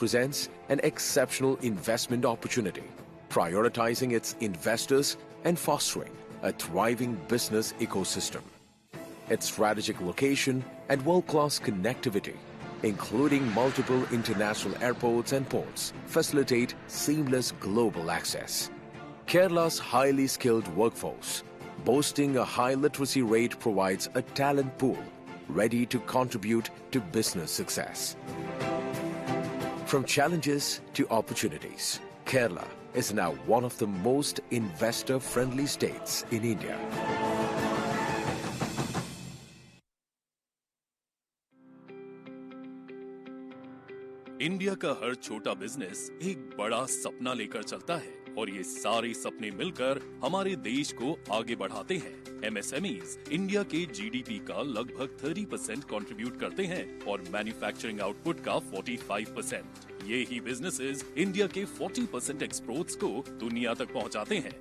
presents an exceptional investment opportunity, prioritizing its investors and fostering a thriving business ecosystem. Its strategic location and world-class connectivity, including multiple international airports and ports, facilitate seamless global access. Kerala's highly skilled workforce, boasting a high literacy rate, provides a talent pool ready to contribute to business success. From challenges to opportunities, Kerala is now one of the most investor-friendly states in India. India का हर छोटा business एक बड़ा सपना लेकर चलता है और ये सारे सपने मिलकर हमारे देश को आगे बढ़ाते हैं। MSMEs इंडिया के GDP का लगभग 30% कंट्रीब्यूट करते हैं और मैन्युफैक्चरिंग आउटपुट का 45%। ये ही बिजनेसेस इंडिया के 40% एक्सपोर्ट्स को दुनिया तक पहुंचाते हैं।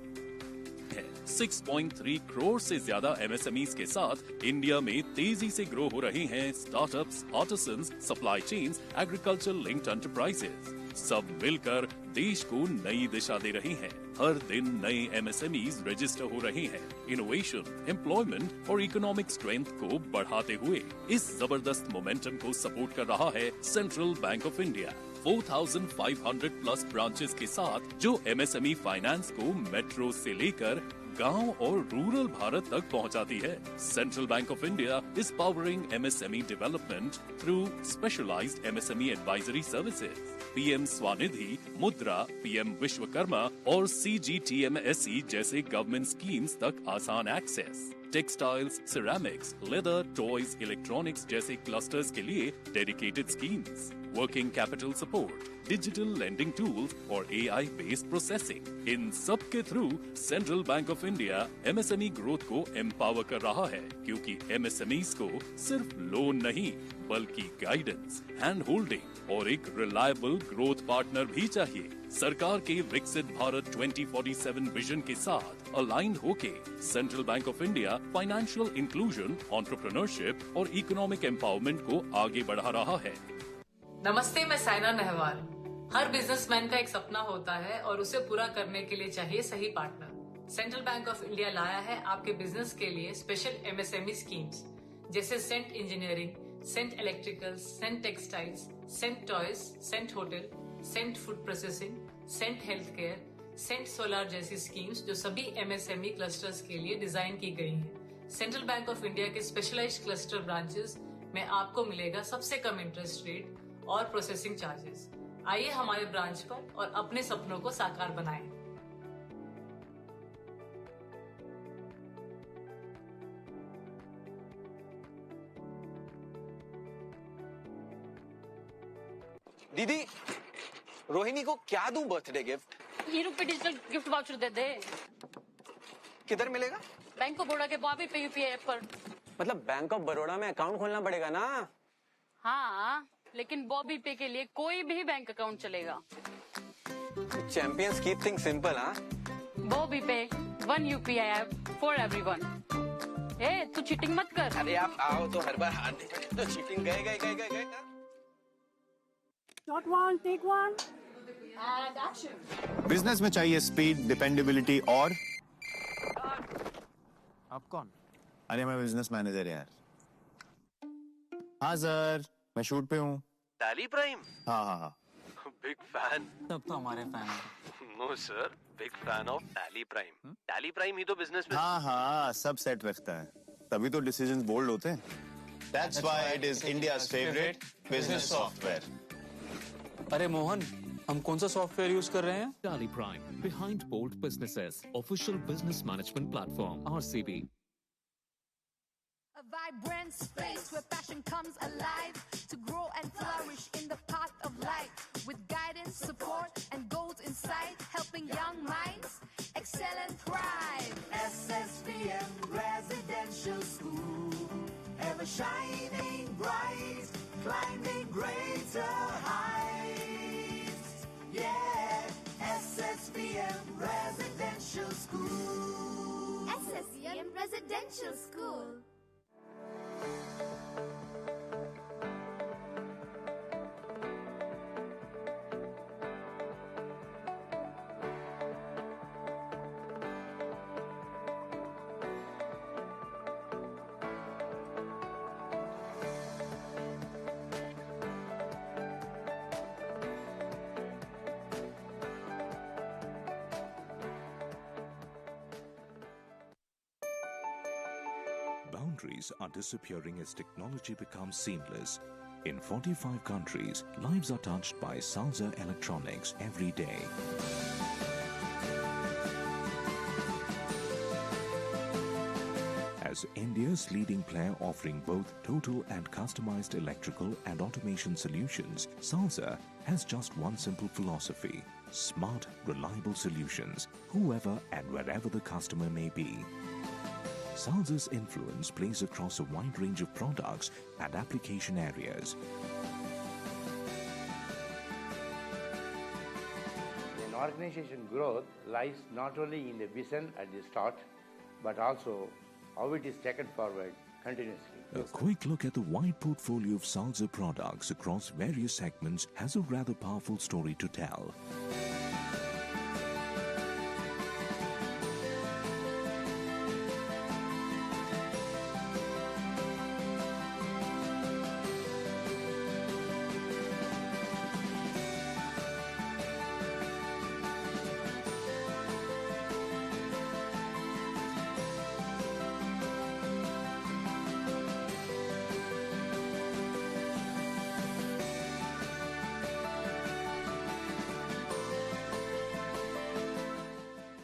6.3 करोड़ से ज्यादा MSMEs के साथ इंडिया में तेजी से ग्रो हो रहे हैं startups, artisans, supply chains, agriculture linked enterprises. सब मिलकर देश को नई दिशा दे रहे हैं। हर दिन नए MSMEs रजिस्टर हो रहे हैं। इनोवेशन, एम्प्लॉयमेंट और इकोनॉमिक स्ट्रेंथ को बढ़ाते हुए इस जबरदस्त मोमेंटम को सपोर्ट कर रहा है central bank of India. 4,500 plus branches के साथ जो MSME फाइनेंस को मेट्रो से लेकर गांव और रूरल भारत तक पहुंचाती है। Central bank of India is powering MSME development through specialised MSME advisory services. PM Svanidhi, Mudra, PM Vishwakarma और CGTMSE जैसे गवर्नमेंट स्कीम्स तक आसान access. Textiles, ceramics, leather, toys, electronics जैसे क्लस्टर्स के लिए dedicated schemes, working capital support, digital lending tools और AI based processing. इन सब के through central bank of India MSME growth को एम्पावर कर रहा है, क्योंकि MSMEs को सिर्फ लोन नहीं बल्कि गाइडेंस, हैंड होल्डिंग और एक रिलायबल ग्रोथ पार्टनर भी चाहिए। सरकार के विकसित भारत 2047 विजन के साथ अलाइंड होके central bank of India financial inclusion, entrepreneurship और इकोनॉमिक एम्पावरमेंट को आगे बढ़ा रहा है। नमस्ते, मैं साइना नेहवाल। हर बिजनेसमैन का एक सपना होता है और उसे पूरा करने के लिए चाहिए सही partner. Central bank of India लाया है आपके बिजनेस के लिए स्पेशल MSME स्कीम्स जैसे Cent engineering, Cent electricals, Cent textiles, Cent toys, Cent hotel, Cent food processing, Cent health care, Cent solar जैसी स्कीम्स जो सभी MSME क्लस्टर्स के लिए डिजाइन की गई हैं। सेंट्रल बैंक ऑफ इंडिया के स्पेशलाइज्ड क्लस्टर ब्रांचेस में आपको मिलेगा सबसे कम इंटरेस्ट रेट और प्रोसेसिंग चार्जेस। आइए हमारे ब्रांच पर और अपने सपनों को साकार बनाएं। दीदी, रोहिणी को क्या दूं बर्थडे गिफ्ट? ये रुपए डिजिटल गिफ्ट वाउचर दे दे। किधर मिलेगा? बैंक ऑफ बड़ौदा के बॉबी पे UPI ऐप पर। मतलब बैंक ऑफ बड़ौदा में अकाउंट खोलना पड़ेगा ना? हाँ, लेकिन बॉबी पे के लिए कोई भी बैंक अकाउंट चलेगा। चैंपियंस कीप थिंग्स सिंपल, हाँ? बॉबी पे, one UPI app for everyone. ए, तू चीटिंग मत कर। अरे आप आओ तो हर बार हाथ निकले तो चीटिंग गए। Not one, take one. And action. Business में चाहिए स्पीड, डिपेंडेबिलिटी और आप कौन? अरे मैं बिजनेस मैनेजर यार। हाँ सर, मैं शूट पे हूँ। Tally Prime? हाँ। Big fan. तब तो हमारे फैन हैं। No sir, big fan of Tally Prime. Tally Prime ही तो बिजनेस में। हाँ, सब सेट रखता है, तभी तो डिसीजंस बोल्ड होते हैं। That's why it is India's favorite business software. अरे मोहन, हम कौन सा सॉफ्टवेयर यूज कर रहे हैं? Tally Prime, behind bold businesses, official business management platform, RCB. A vibrant space where passion comes alive to grow and flourish in the path of life with guidance, support and goals in sight, helping young minds excel and thrive. SSBM Residential School, ever shining bright, climbing greater heights. Yeah, SSBM Residential School. SSBM Residential School. boundaries are disappearing as technology becomes seamless. In 45 countries, lives are touched by Salsa electronics every day. As India's leading player offering both total and customized electrical and automation solutions, Salsa has just one simple philosophy: smart, reliable solutions, whoever and wherever the customer may be. Salsa's influence plays across a wide range of products and application areas. An organization growth lies not only in the vision at the start, but also how it is taken forward continuously. A quick look at the wide portfolio of Salsa products across various segments has a rather powerful story to tell.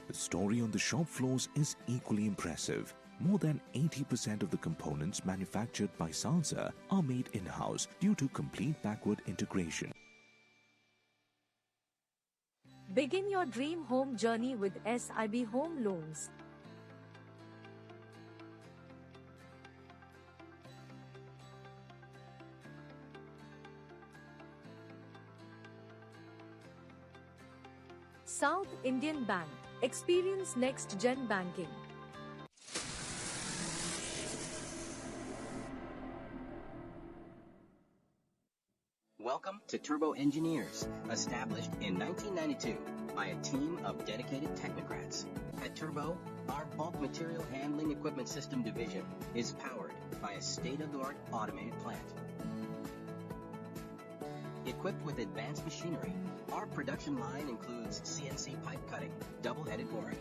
The story on the shop floors is equally impressive. More than 80% of the components manufactured by Salsa are made in-house due to complete backward integration. Begin your dream home journey with SIB Home Loans. South Indian Bank. Experience next-gen banking. Welcome to Turbo Engineers, established in 1992 by a team of dedicated technocrats. At Turbo, our bulk material handling equipment system division is powered by a state-of-the-art automated plant. Equipped with advanced machinery, our production line includes CNC pipe cutting, double-headed boring,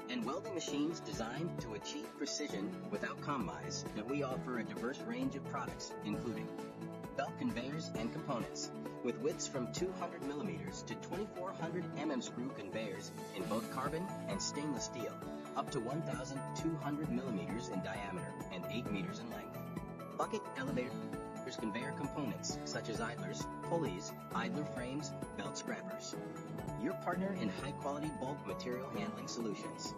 and welding machines designed to achieve precision without compromise. That we offer a diverse range of products, including belt conveyors and components, with widths from 200 millimeters to 2400 mm screw conveyors in both carbon and stainless steel, up to 1,200 millimeters in diameter and 8 meters in length. Bucket elevator conveyor components such as idlers, pulleys, idler frames, belt scrappers. Your partner in high-quality bulk material handling solutions.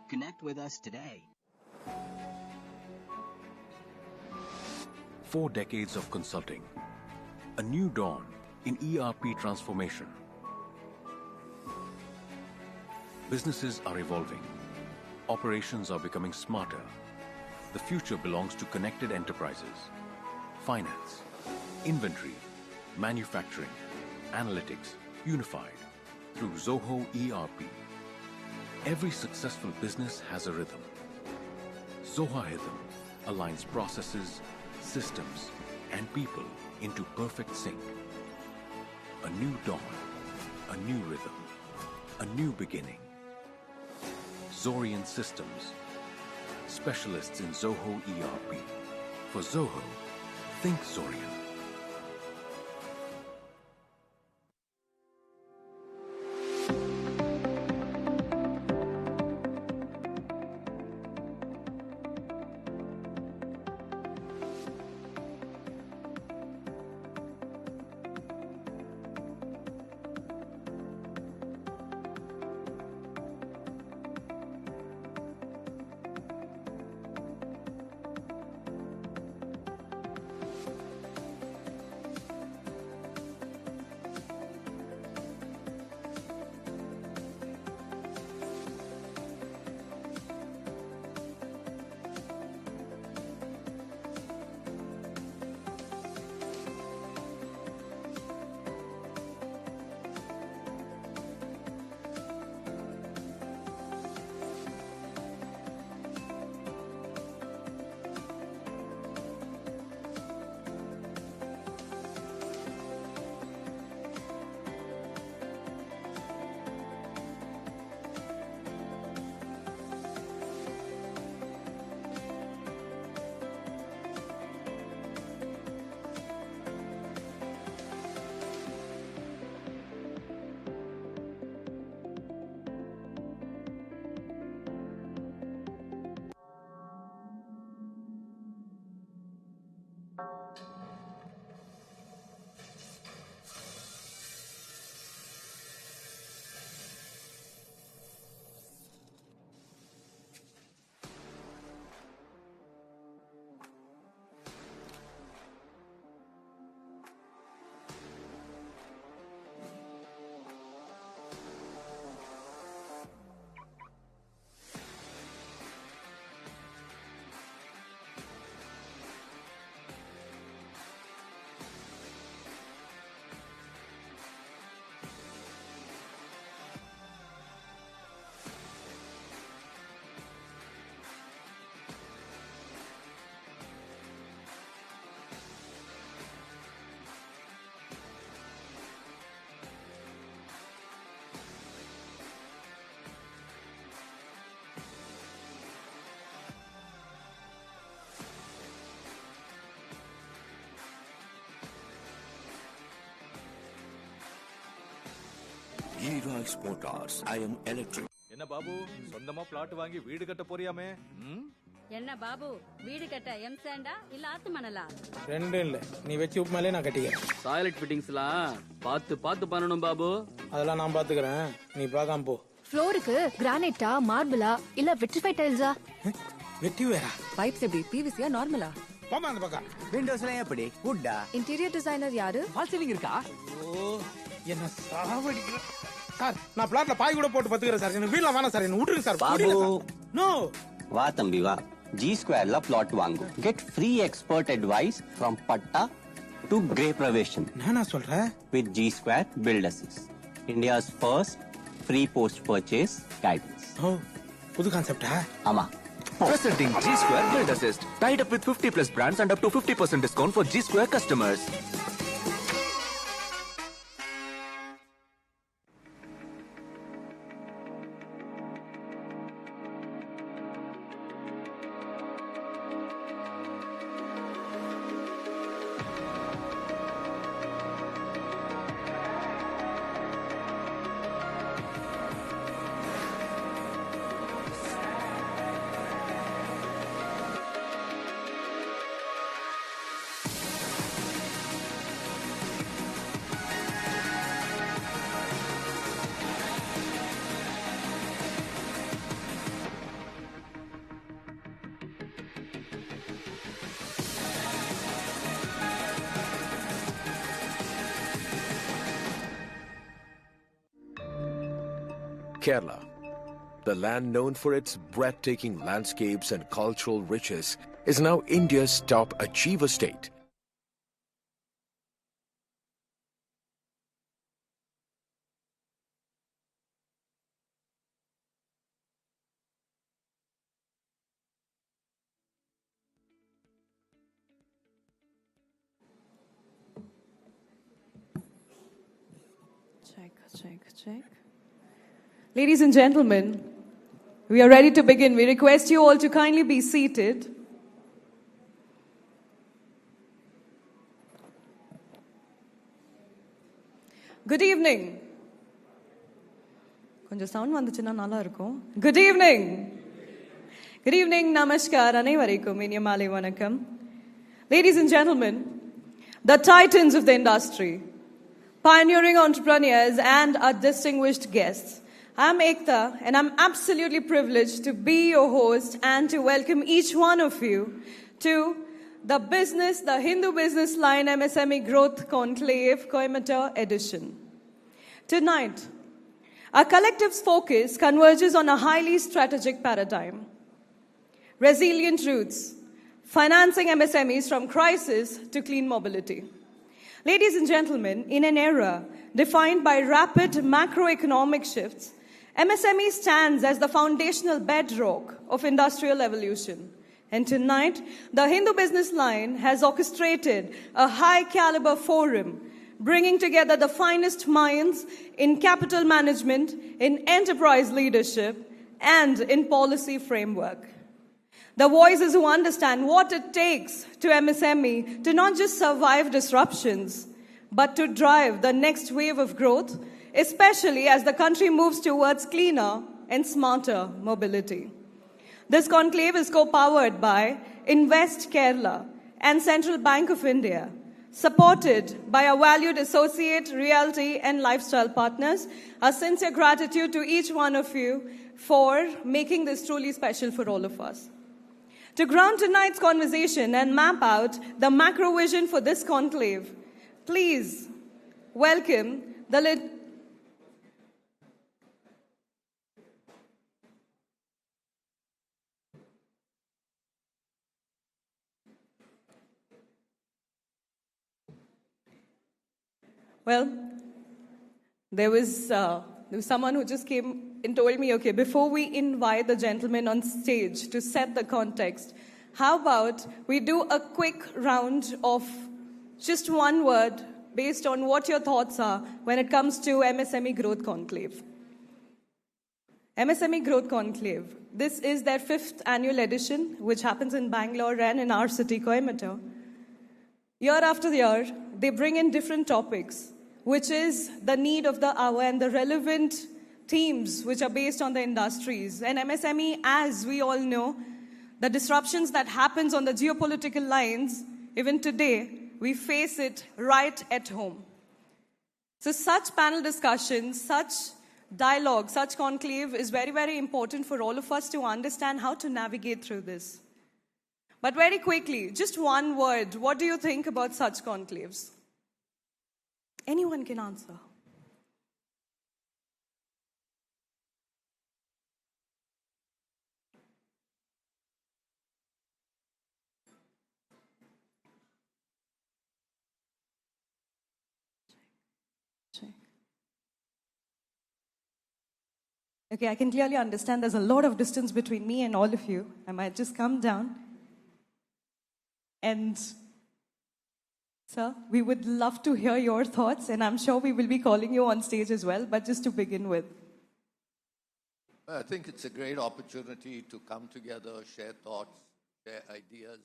Connect with us today. 4 decades of consulting. A new dawn in ERP transformation. Businesses are evolving. Operations are becoming smarter. The future belongs to connected enterprises. Finance, inventory, manufacturing, analytics, unified through Zoho ERP. Every successful business has a rhythm. Zoho Rhythm aligns processes, systems, and people into perfect sync. A new dawn, a new rhythm, a new beginning. Zorian Systems, specialists in Zoho ERP. For Zoho, think Zorian. Leroy's Motors. I am electric. என்ன பாபு சொந்தமா plot வாங்கி வீடு கட்ட போறியாமே? என்ன பாபு வீடு கட்ட M Santa இல்ல ஆத்து மணலா? ரெண்டும் இல்ல, நீ வெச்சு உப்புமாலே நான் கட்டிக்கிறேன். டாய்லெட் ஃபிட்டிங்ஸ்லாம் பார்த்து பண்ணணும் பாபு. அதெல்லாம் நான் பாத்துக்கிறேன், நீ பார்க்காம போ. ஃப்ளோருக்கு கிரானைட்டா மார்பிளா இல்ல வெட்ரிஃபைட் டைல்ஸா? வெட்டி வேற. பைப்ஸ் எப்படி பிவிசியா நார்மலா? போமா அந்த பக்கம். விண்டோஸ்லாம் எப்படி வுட்டா? இன்டீரியர் டிசைனர் யாரு? ஃபால் சீலிங் இருக்கா? ஓ என்ன சாவடிக்கிற சார். நான் பிளாட்ல பாய் கூட போட்டு பத்துக்கிறேன் சார். எனக்கு வீட்ல வேணாம் சார், என்ன விட்டுருங்க சார். பாபு நோ வா தம்பி வா. G Square la plot வாங்கு. Get free expert advice from patta to grey pravation. நானா சொல்றேன்? With G Square Build Assist, India's first free post purchase guidance. ஓ புது கான்செப்டா? ஆமா. Presenting G Square Build Assist. Tied up with 50 plus brands and up to 50% discount for G Square customers. Kerala, the land known for its breathtaking landscapes and cultural riches, is now India's top achiever state. Check. Ladies and gentlemen, we are ready to begin. We request you all to kindly be seated. Good evening. கொஞ்சம் sound வந்துச்சுன்னா நல்லா இருக்கும். Good evening. Good evening. Namaskar. அனைவருக்கும் இனிய மாலை வணக்கம். Ladies and gentlemen, the titans of the industry, pioneering entrepreneurs and our distinguished guests. I'm Ekta, and I'm absolutely privileged to be your host and to welcome each one of you to the Hindu Businessline MSME Growth Conclave Coimbatore edition. Tonight, our collective focus converges on a highly strategic paradigm: resilient roots, financing MSMEs from crisis to clean mobility. Ladies and gentlemen, in an era defined by rapid macroeconomic shifts, MSME stands as the foundational bedrock of industrial evolution. And tonight, the Hindu Businessline has orchestrated a high-caliber forum, bringing together the finest minds in capital management, in enterprise leadership, and in policy framework. The voices who understand what it takes to MSME to not just survive disruptions, but to drive the next wave of growth, especially as the country moves towards cleaner and smarter mobility. This conclave is co-powered by Invest Kerala and Central Bank of India, supported by our valued associate, realty and lifestyle partners. A sincere gratitude to each one of you for making this truly special for all of us. To ground tonight's conversation and map out the macro vision for this conclave, please welcome the Well, there was someone who just came and told me, okay, before we invite the gentleman on stage to set the context, how about we do a quick round of just one word based on what your thoughts are when it comes to MSME Growth Conclave. MSME Growth Conclave. This is their 5th annual edition, which happens in Bangalore and in our city, Coimbatore. Year after year, they bring in different topics, which is the need of the hour and the relevant themes which are based on the industries. And MSME, as we all know, the disruptions that happens on the geopolitical lines, even today, we face it right at home. So such panel discussions, such dialogue, such conclave is very, very important for all of us to understand how to navigate through this. But very quickly, just one word. What do you think about such conclaves? Anyone can answer. Okay, I can clearly understand there's a lot of distance between me and all of you. I might just come down. And, sir, we would love to hear your thoughts, and I'm sure we will be calling you on stage as well, but just to begin with. I think it's a great opportunity to come together, share thoughts, share ideas,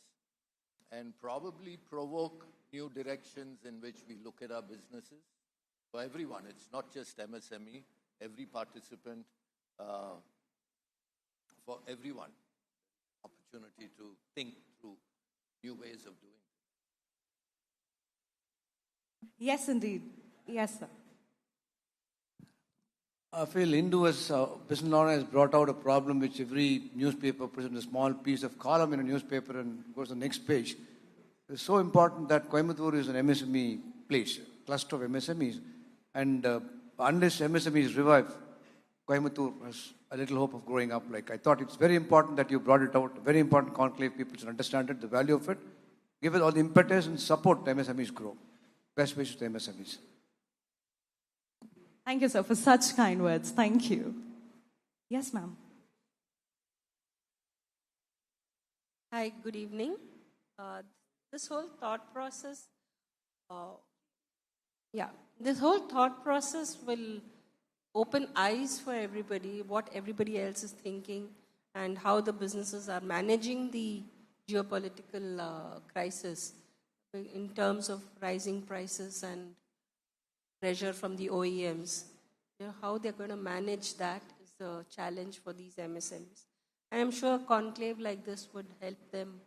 and probably provoke new directions in which we look at our businesses. For everyone, it's not just MSME, every participant, for everyone, opportunity to think through new ways of doing it. Yes, indeed. Yes, sir. I feel Hindu Businessline has brought out a problem which every newspaper presents a small piece of column in a newspaper and goes to the next page. It's so important that Coimbatore is an MSME place, cluster of MSMEs. And unless MSMEs revive, Coimbatore has a little hope of growing up. Like I thought it's very important that you brought it out, very important conclave, people should understand it, the value of it. Give it all the impetus and support the MSMEs grow. Best wishes to MSMEs. Thank you, sir, for such kind words. Thank you. Yes, ma'am. Hi, good evening. This whole thought process, this whole thought process will open eyes for everybody, what everybody else is thinking, and how the businesses are managing the geopolitical crisis in terms of rising prices and pressure from the OEMs. How they're going to manage that is the challenge for these MSMEs. And I'm sure a conclave like this would help them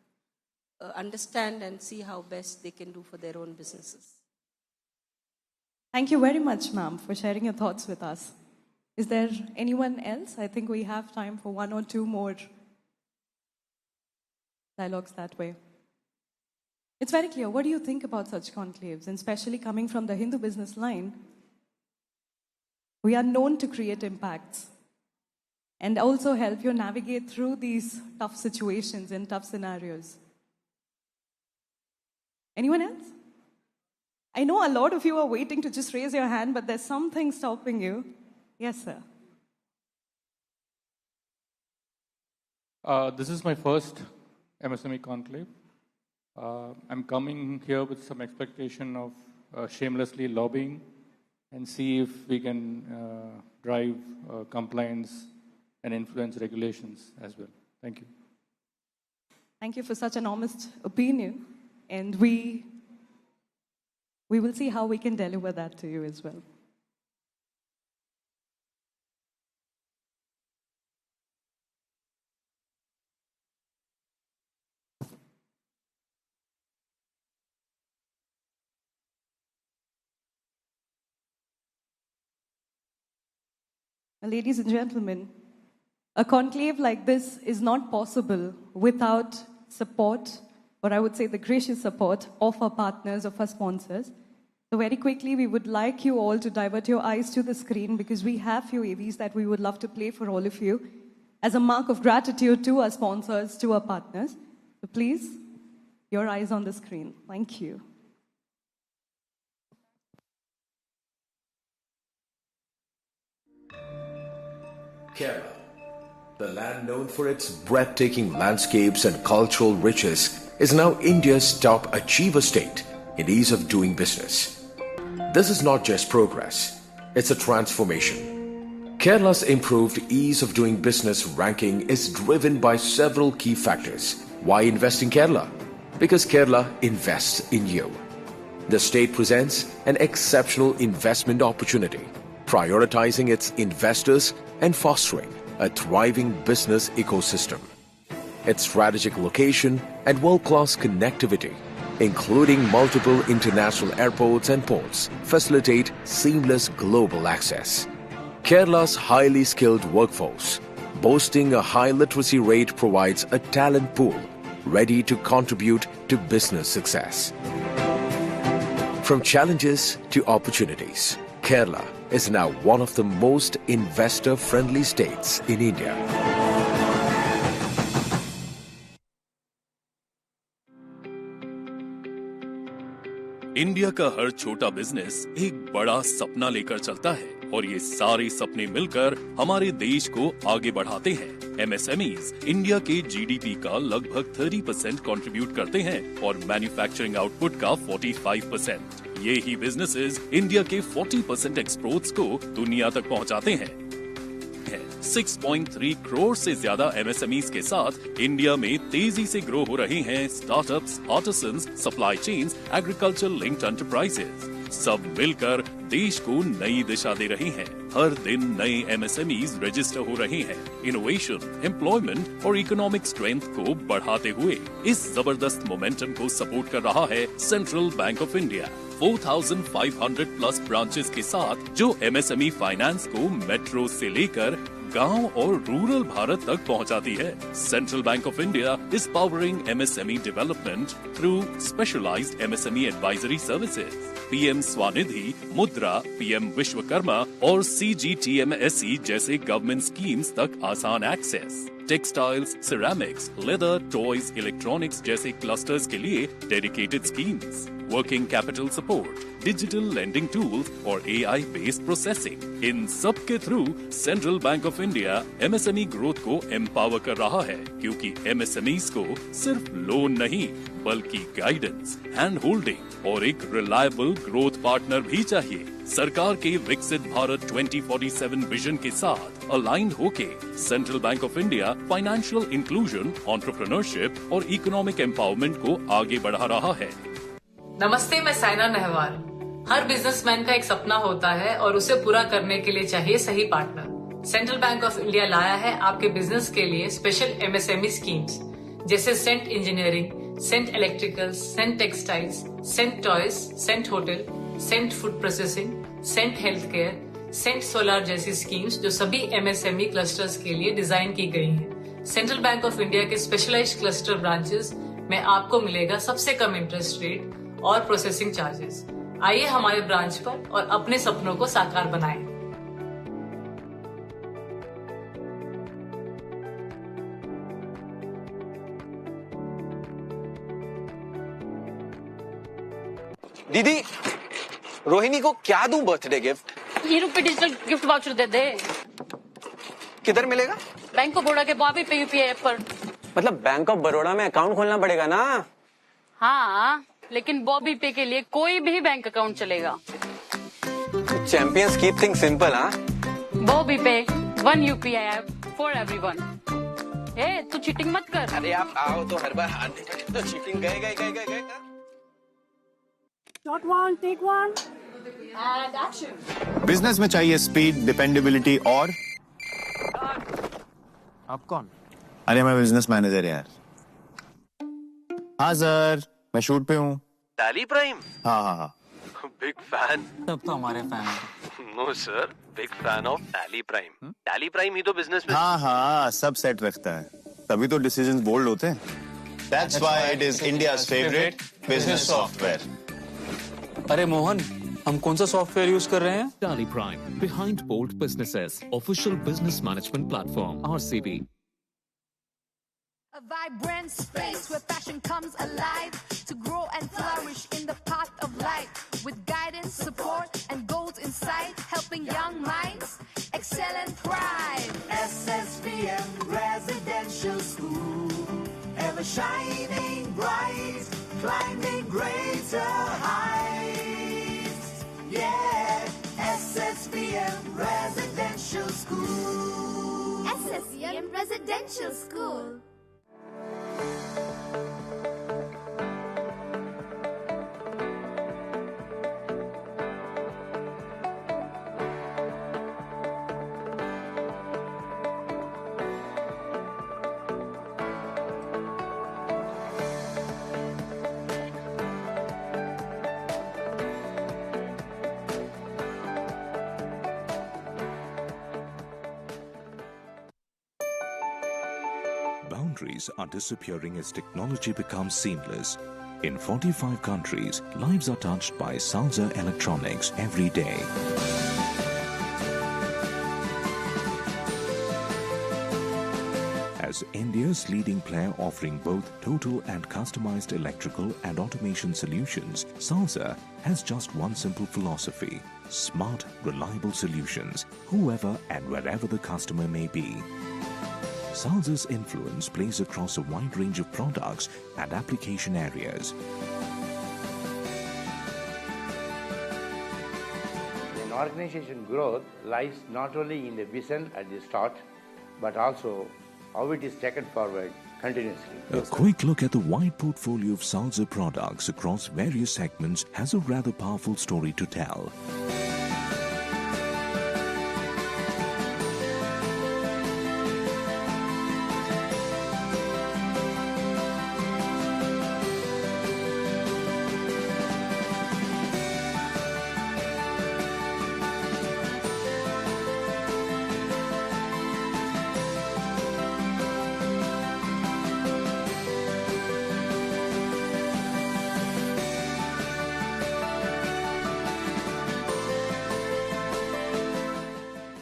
understand and see how best they can do for their own businesses. Thank you very much, ma'am, for sharing your thoughts with us. Is there anyone else? I think we have time for one or two more dialogues that way. It's very clear. What do you think about such conclaves? And especially coming from the Hindu Businessline, we are known to create impacts and also help you navigate through these tough situations and tough scenarios. Anyone else? I know a lot of you are waiting to just raise your hand, but there's something stopping you. Yes, sir. This is my first MSME conclave. I'm coming here with some expectation of shamelessly lobbying and see if we can drive compliance and influence regulations as well. Thank you. Thank you for such an honest opinion. And we will see how we can deliver that to you as well. Ladies and gentlemen, a conclave like this is not possible without support, or I would say the gracious support of our partners, of our sponsors. So very quickly, we would like you all to divert your eyes to the screen because we have few AVs that we would love to play for all of you as a mark of gratitude to our sponsors, to our partners. So please, your eyes on the screen. Thank you. Kerala, the land known for its breathtaking landscapes and cultural riches, is now India's top achiever state in ease of doing business. This is not just progress, it's a transformation. Kerala's improved ease of doing business ranking is driven by several key factors. Why invest in Kerala? Because Kerala invests in you. The state presents an exceptional investment opportunity, prioritizing its investors and fostering a thriving business ecosystem. Its strategic location and world-class connectivity, including multiple international airports and ports, facilitate seamless global access. Kerala's highly skilled workforce, boasting a high literacy rate, provides a talent pool ready to contribute to business success. From challenges to opportunities, Kerala is now one of the most investor-friendly states in India. India का हर छोटा business एक बड़ा सपना लेकर चलता है और ये सारे सपने मिलकर हमारे देश को आगे बढ़ाते हैं। MSMEs इंडिया के GDP का लगभग 30% कंट्रीब्यूट करते हैं और मैन्युफैक्चरिंग आउटपुट का 45%। ये ही बिजनेसेस इंडिया के 40% एक्सपोर्ट्स को दुनिया तक पहुंचाते हैं। 6.3 करोड़ से ज्यादा MSMEs के साथ इंडिया में तेजी से ग्रो हो रहे हैं startups, artisans, supply chains, agriculture linked enterprises. सब मिलकर देश को नई दिशा दे रहे हैं। हर दिन नए MSMEs रजिस्टर हो रहे हैं। इनोवेशन, एम्प्लॉयमेंट और इकोनॉमिक स्ट्रेंथ को बढ़ाते हुए इस जबरदस्त मोमेंटम को सपोर्ट कर रहा है central bank of India. 4,500 plus branches के साथ जो MSME फाइनेंस को मेट्रो से लेकर गांव और रूरल भारत तक पहुंचाती है। Central bank of India is powering MSME development through specialised MSME advisory services. PM Svanidhi, Mudra, PM Vishwakarma और CGTMSE जैसे गवर्नमेंट स्कीम्स तक आसान access. Textiles, ceramics, leather, toys, electronics जैसे क्लस्टर्स के लिए dedicated schemes, working capital support, digital lending tools और AI based processing. इन सब के through central bank of India MSME growth को एम्पावर कर रहा है, क्योंकि MSMEs को सिर्फ लोन नहीं बल्कि गाइडेंस, हैंड होल्डिंग और एक रिलायबल ग्रोथ पार्टनर भी चाहिए। सरकार के विकसित भारत 2047 विजन के साथ अलाइंड होके central bank of India financial inclusion, entrepreneurship और इकोनॉमिक एम्पावरमेंट को आगे बढ़ा रहा है। नमस्ते, मैं साइना नेहवाल। हर बिजनेसमैन का एक सपना होता है और उसे पूरा करने के लिए चाहिए सही partner. Central bank of India लाया है आपके बिजनेस के लिए स्पेशल MSME स्कीम्स जैसे Cent engineering, Cent electricals, Cent textiles, Cent toys, Cent hotel, Cent food processing, Cent health care, Cent solar जैसी स्कीम्स जो सभी MSME क्लस्टर्स के लिए डिजाइन की गई हैं। सेंट्रल बैंक ऑफ इंडिया के स्पेशलाइज्ड क्लस्टर ब्रांचेस में आपको मिलेगा सबसे कम इंटरेस्ट रेट और प्रोसेसिंग चार्जेस। आइए हमारे ब्रांच पर और अपने सपनों को साकार बनाएं। दीदी, रोहिणी को क्या दूं बर्थडे गिफ्ट? ये रुपए डिजिटल गिफ्ट वाउचर दे दे। किधर मिलेगा? बैंक ऑफ बड़ौदा के बॉबी पे UPI ऐप पर। मतलब बैंक ऑफ बड़ौदा में अकाउंट खोलना पड़ेगा ना? हाँ, लेकिन बॉबी पे के लिए कोई भी बैंक अकाउंट चलेगा। चैंपियंस कीप थिंग्स सिंपल, हाँ? बॉबी पे, one UPI app for everyone. ए, तू चीटिंग मत कर। अरे आप आओ तो हर बार हारने का तो चीटिंग गए। Not one, take one. And action. Business में चाहिए स्पीड, डिपेंडेबिलिटी और आप कौन? अरे मैं बिजनेस मैनेजर यार। हाँ सर, मैं शूट पे हूँ। Tally Prime? हाँ। Big fan. तब तो हमारे फैन हैं। No sir, big fan of Tally Prime. Tally Prime ही तो बिजनेस में। हाँ, सब सेट रखता है, तभी तो डिसीजंस बोल्ड होते हैं। That's why it is India's favorite business software. अरे मोहन, हम कौन सा सॉफ्टवेयर यूज कर रहे हैं? Tally Prime, behind bold businesses, official business management platform, RCB. A vibrant space where passion comes alive to grow and flourish in the path of life with guidance, support and goals in sight, helping young minds excel and thrive. SSVM Residential School, ever shining bright, climbing greater heights. Yeah, SSVM Residential School. SSVM Residential School. boundaries are disappearing as technology becomes seamless. In 45 countries, lives are touched by Salsa electronics every day. As India's leading player offering both total and customized electrical and automation solutions, Salsa has just one simple philosophy: smart, reliable solutions, whoever and wherever the customer may be. Salsa's influence plays across a wide range of products and application areas. An organization growth lies not only in the vision at the start, but also how it is taken forward continuously. A quick look at the wide portfolio of Salsa products across various segments has a rather powerful story to tell.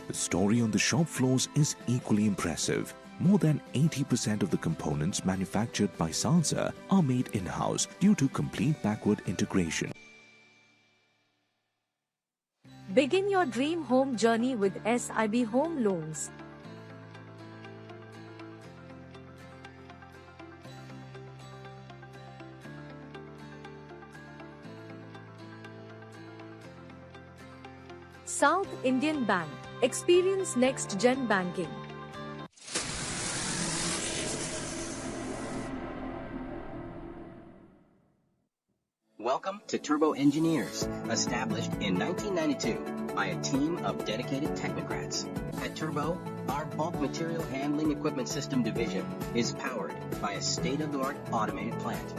The story on the shop floors is equally impressive. More than 80% of the components manufactured by Salsa are made in-house due to complete backward integration. Begin your dream home journey with SIB Home Loans. South Indian Bank. Experience next-gen banking. Welcome to Turbo Engineers, established in 1992 by a team of dedicated technocrats. At Turbo, our bulk material handling equipment system division is powered by a state-of-the-art automated plant.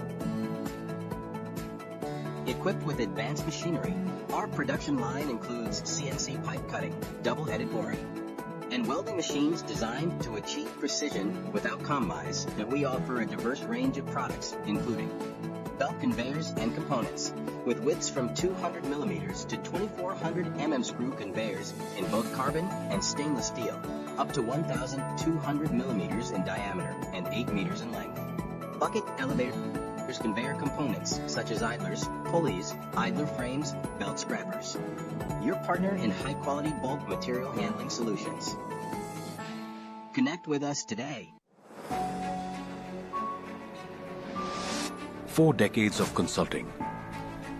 Equipped with advanced machinery, our production line includes CNC pipe cutting, double-headed boring, and welding machines designed to achieve precision without compromise. That we offer a diverse range of products, including belt conveyors and components, with widths from 200 millimeters to 2400 mm screw conveyors in both carbon and stainless steel, up to 1,200 millimeters in diameter and 8 meters in length. Bucket elevator conveyor components such as idlers, pulleys, idler frames, belt scrappers. Your partner in high-quality bulk material handling solutions. Connect with us today. 4 decades of consulting.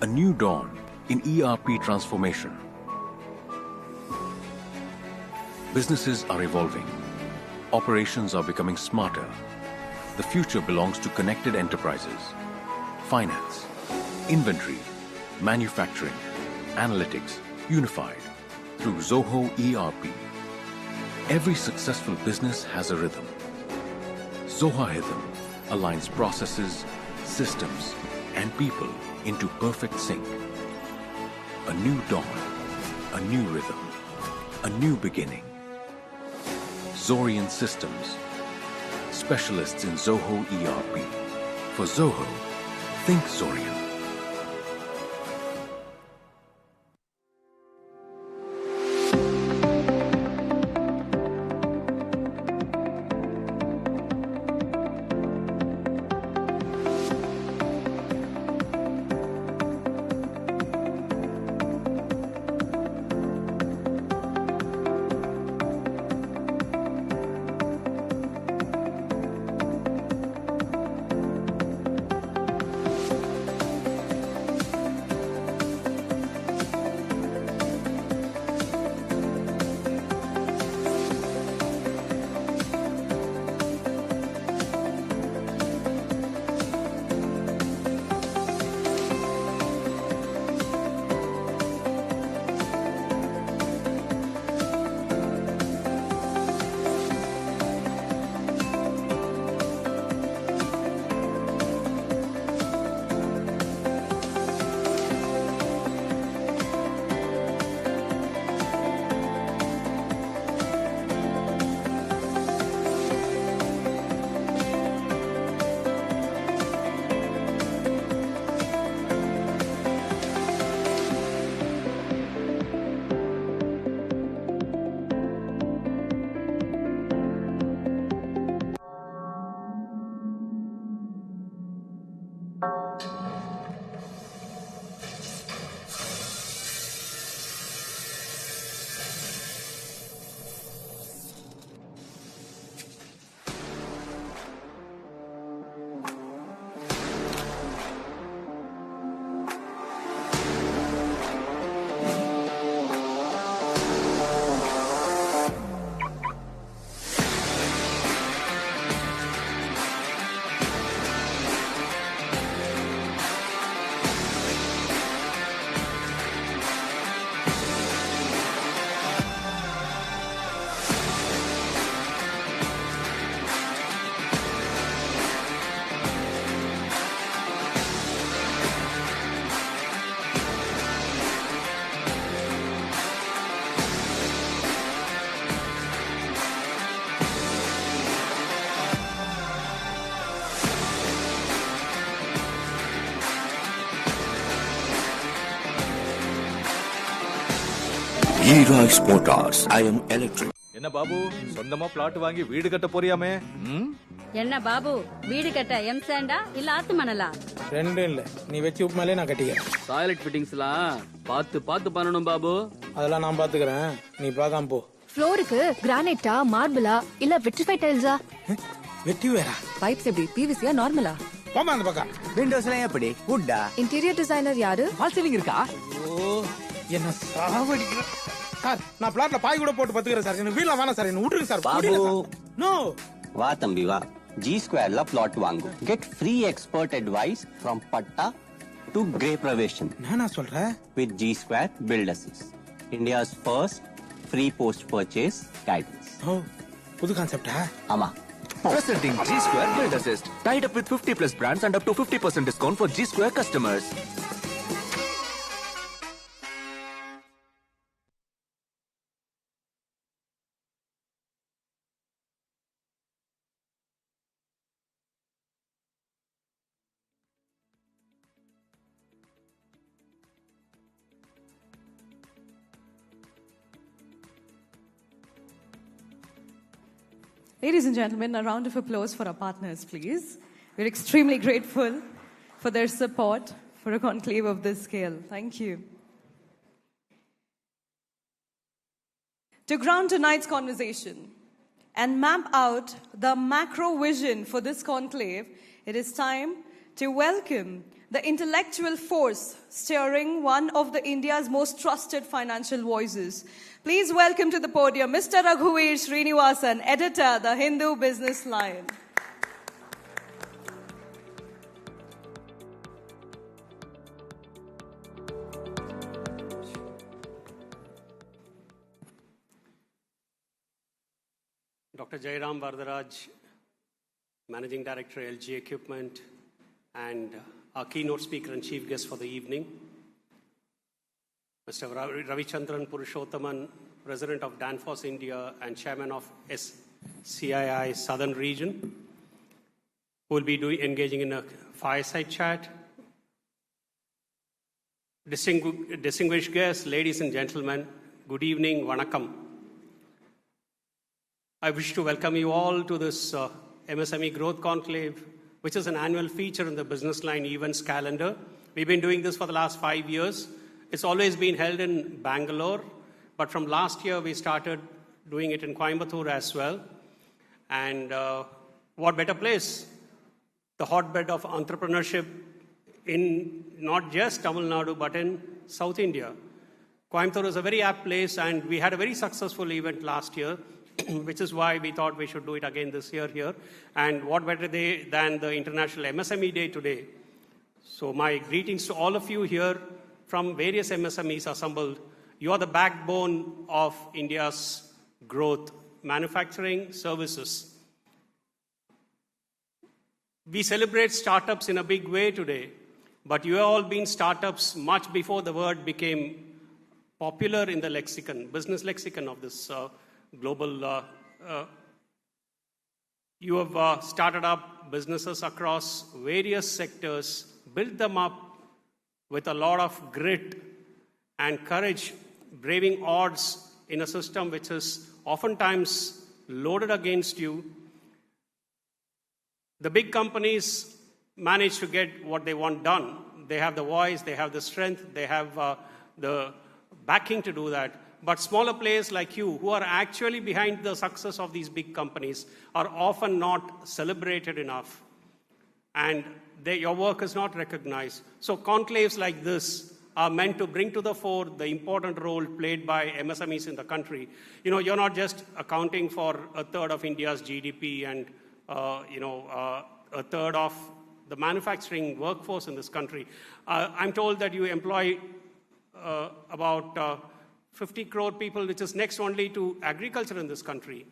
A new dawn in ERP transformation. Businesses are evolving. Operations are becoming smarter. The future belongs to connected enterprises. Finance, inventory, manufacturing, analytics, unified through Zoho ERP. Every successful business has a rhythm. Zoho Rhythm aligns processes, systems, and people into perfect sync. A new dawn, a new rhythm, a new beginning. Zorian Systems, specialists in Zoho ERP. For Zoho, think Zorian. E-Rice Motors. I am electric. என்ன பாபு சொந்தமா plot வாங்கி வீடு கட்ட போறியாமே? என்ன பாபு வீடு கட்ட M Santa இல்ல ஆத்து மணலா? ரெண்டும் இல்ல, நீ வெச்சு உப்புமாலே நான் கட்டிக்கிறேன். டாய்லெட் ஃபிட்டிங்ஸ்லாம் பார்த்து பண்ணணும் பாபு. அதெல்லாம் நான் பாத்துக்கிறேன், நீ பார்க்காம போ. ஃப்ளோருக்கு கிரானைட்டா மார்பிளா இல்ல விட்ரிஃபைட் டைல்ஸா? வெட்டிவேரா? பைப்ஸ் எப்படி பிவிசியா நார்மலா? போமா அந்த பக்கம். விண்டோஸ்லாம் எப்படி வுட்டா? இன்டீரியர் டிசைனர் யாரு? ஃபால் சீலிங் இருக்கா? ஓ என்ன சாவடிக்கிற சார், நான் பிளாட்ல பாய் கூட போட்டு பத்துக்கிறேன் சார். எனக்கு வீட்ல வேணாம் சார், என்ன விட்டுருங்க சார். பாபு நோ வா தம்பி வா, G Square ல plot வாங்கு. Get free expert advice from patta to grey pravation. நானா சொல்றேன்? With G Square Build Assist, India's first free post purchase guidance. ஓ புது கான்செப்டா? ஆமா. Presenting G Square Build Assist. Tied up with 50 plus brands and up to 50% discount for G Square customers. Ladies and gentlemen, a round of applause for our partners, please. We're extremely grateful for their support for a conclave of this scale. Thank you. To ground tonight's conversation and map out the macro vision for this conclave, it is time to welcome the intellectual force steering one of the India's most trusted financial voices. Please welcome to the podium Mr. Raghuveer Srinivasan, editor, the Hindu Businessline. Dr. Jairam Varadaraj, Managing Director, LG Equipment, and our keynote speaker and chief guest for the evening, Mr. Ravichandran Purushottaman, President of Danfoss India and Chairman of SCII Southern Region, who will be engaging in a fireside chat. Distinguished guests, ladies and gentlemen, good evening, vanakkam. I wish to welcome you all to this MSME Growth Conclave, which is an annual feature in the Businessline events calendar. We've been doing this for the last 5 years. It's always been held in Bangalore, but from last year we started doing it in Coimbatore as well. And what better place? The hotbed of entrepreneurship in not just Tamil Nadu, but in South India. Coimbatore is a very apt place, and we had a very successful event last year, which is why we thought we should do it again this year here. And what better day than the International MSME Day today. So my greetings to all of you here from various MSMEs assembled. You are the backbone of India's growth, manufacturing, services. We celebrate startups in a big way today, but you have all been startups much before the word became popular in the lexicon, business lexicon of this global. You have started up businesses across various sectors, built them up with a lot of grit and courage, braving odds in a system which is oftentimes loaded against you. The big companies manage to get what they want done. They have the voice, they have the strength, they have the backing to do that. But smaller players like you, who are actually behind the success of these big companies, are often not celebrated enough. And your work is not recognized. So conclaves like this are meant to bring to the fore the important role played by MSMEs in the country. You know, you're not just accounting for a third of India's GDP and, a third of the manufacturing workforce in this country. I'm told that you employ about 50 crore people, which is next only to agriculture in this country.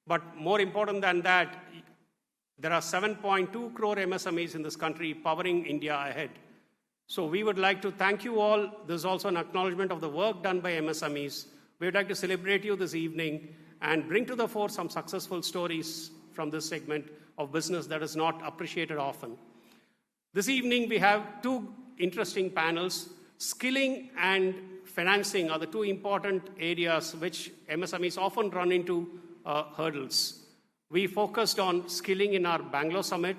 But more important than that, there are 7.2 crore MSMEs in this country powering India ahead. So we would like to thank you all. This is also an acknowledgement of the work done by MSMEs. We would like to celebrate you this evening and bring to the fore some successful stories from this segment of business that is not appreciated often. This evening we have two interesting panels, skilling and financing are the two important areas which MSMEs often run into hurdles. We focused on skilling in our Bangalore Summit,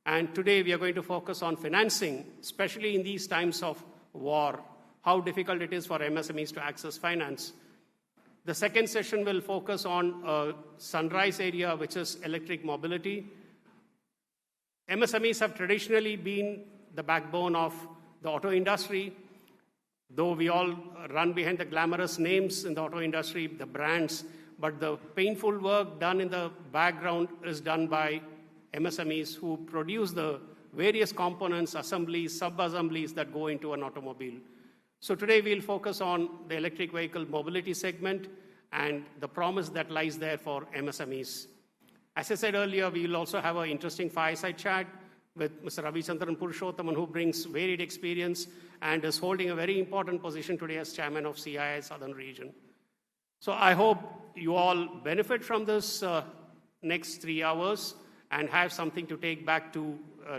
and today we are going to focus on financing, especially in these times of war, how difficult it is for MSMEs to access finance. The second session will focus on a sunrise area, which is electric mobility. MSMEs have traditionally been the backbone of the auto industry, though we all run behind the glamorous names in the auto industry, the brands, but the painful work done in the background is done by MSMEs who produce the various components, assemblies, sub-assemblies that go into an automobile. So today we'll focus on the electric vehicle mobility segment and the promise that lies there for MSMEs. As I said earlier, we will also have an interesting fireside chat with Mr. Ravichandran Purushothaman, who brings varied experience and is holding a very important position today as chairman of CII Southern Region. So I hope you all benefit from this next 3 hours and have something to take back to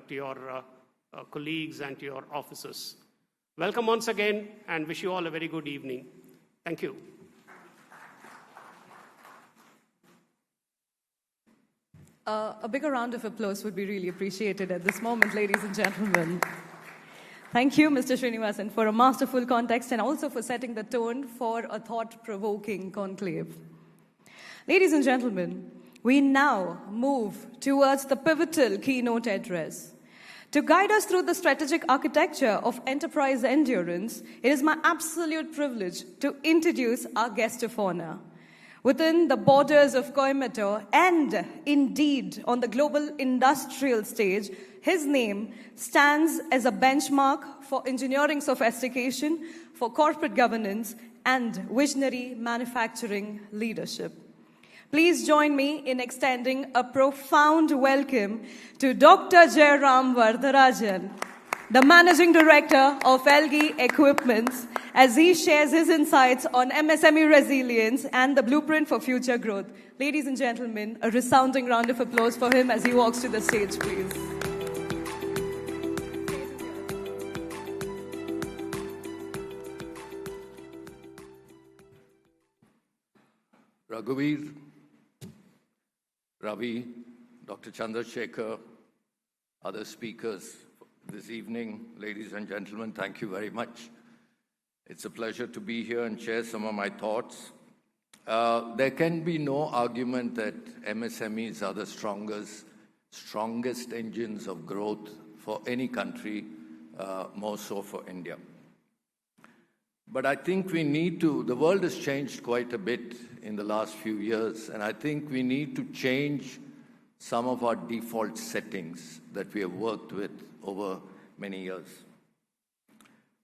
your colleagues and to your offices. Welcome once again and wish you all a very good evening. Thank you. A bigger round of applause would be really appreciated at this moment, ladies and gentlemen. Thank you, Mr. Srinivasan, for a masterful context and also for setting the tone for a thought-provoking conclave. Ladies and gentlemen, we now move towards the pivotal keynote address. To guide us through the strategic architecture of enterprise endurance, it is my absolute privilege to introduce our guest of honor. Within the borders of Coimbatore and indeed on the global industrial stage, his name stands as a benchmark for engineering sophistication, for corporate governance, and visionary manufacturing leadership. Please join me in extending a profound welcome to Dr. Jairam Vardarajan, the Managing Director of LG Equipments, as he shares his insights on MSME resilience and the blueprint for future growth. Ladies and gentlemen, a resounding round of applause for him as he walks to the stage, please. Raghuveer, Ravi, Dr. Chandrasekhar, other speakers this evening, ladies and gentlemen, thank you very much. It's a pleasure to be here and share some of my thoughts. There can be no argument that MSMEs are the strongest engines of growth for any country, more so for India. But I think the world has changed quite a bit in the last few years, and I think we need to change some of our default settings that we have worked with over many years.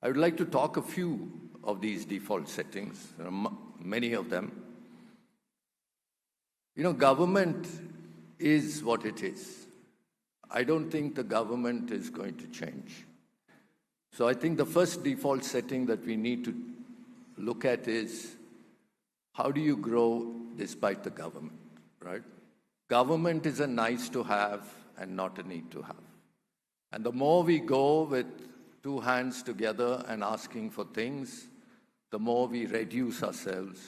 I would like to talk a few of these default settings, many of them. You know, government is what it is. I don't think the government is going to change. So I think the first default setting that we need to look at is, how do you grow despite the government, right? Government is a nice to have and not a need to have. And the more we go with two hands together and asking for things, the more we reduce ourselves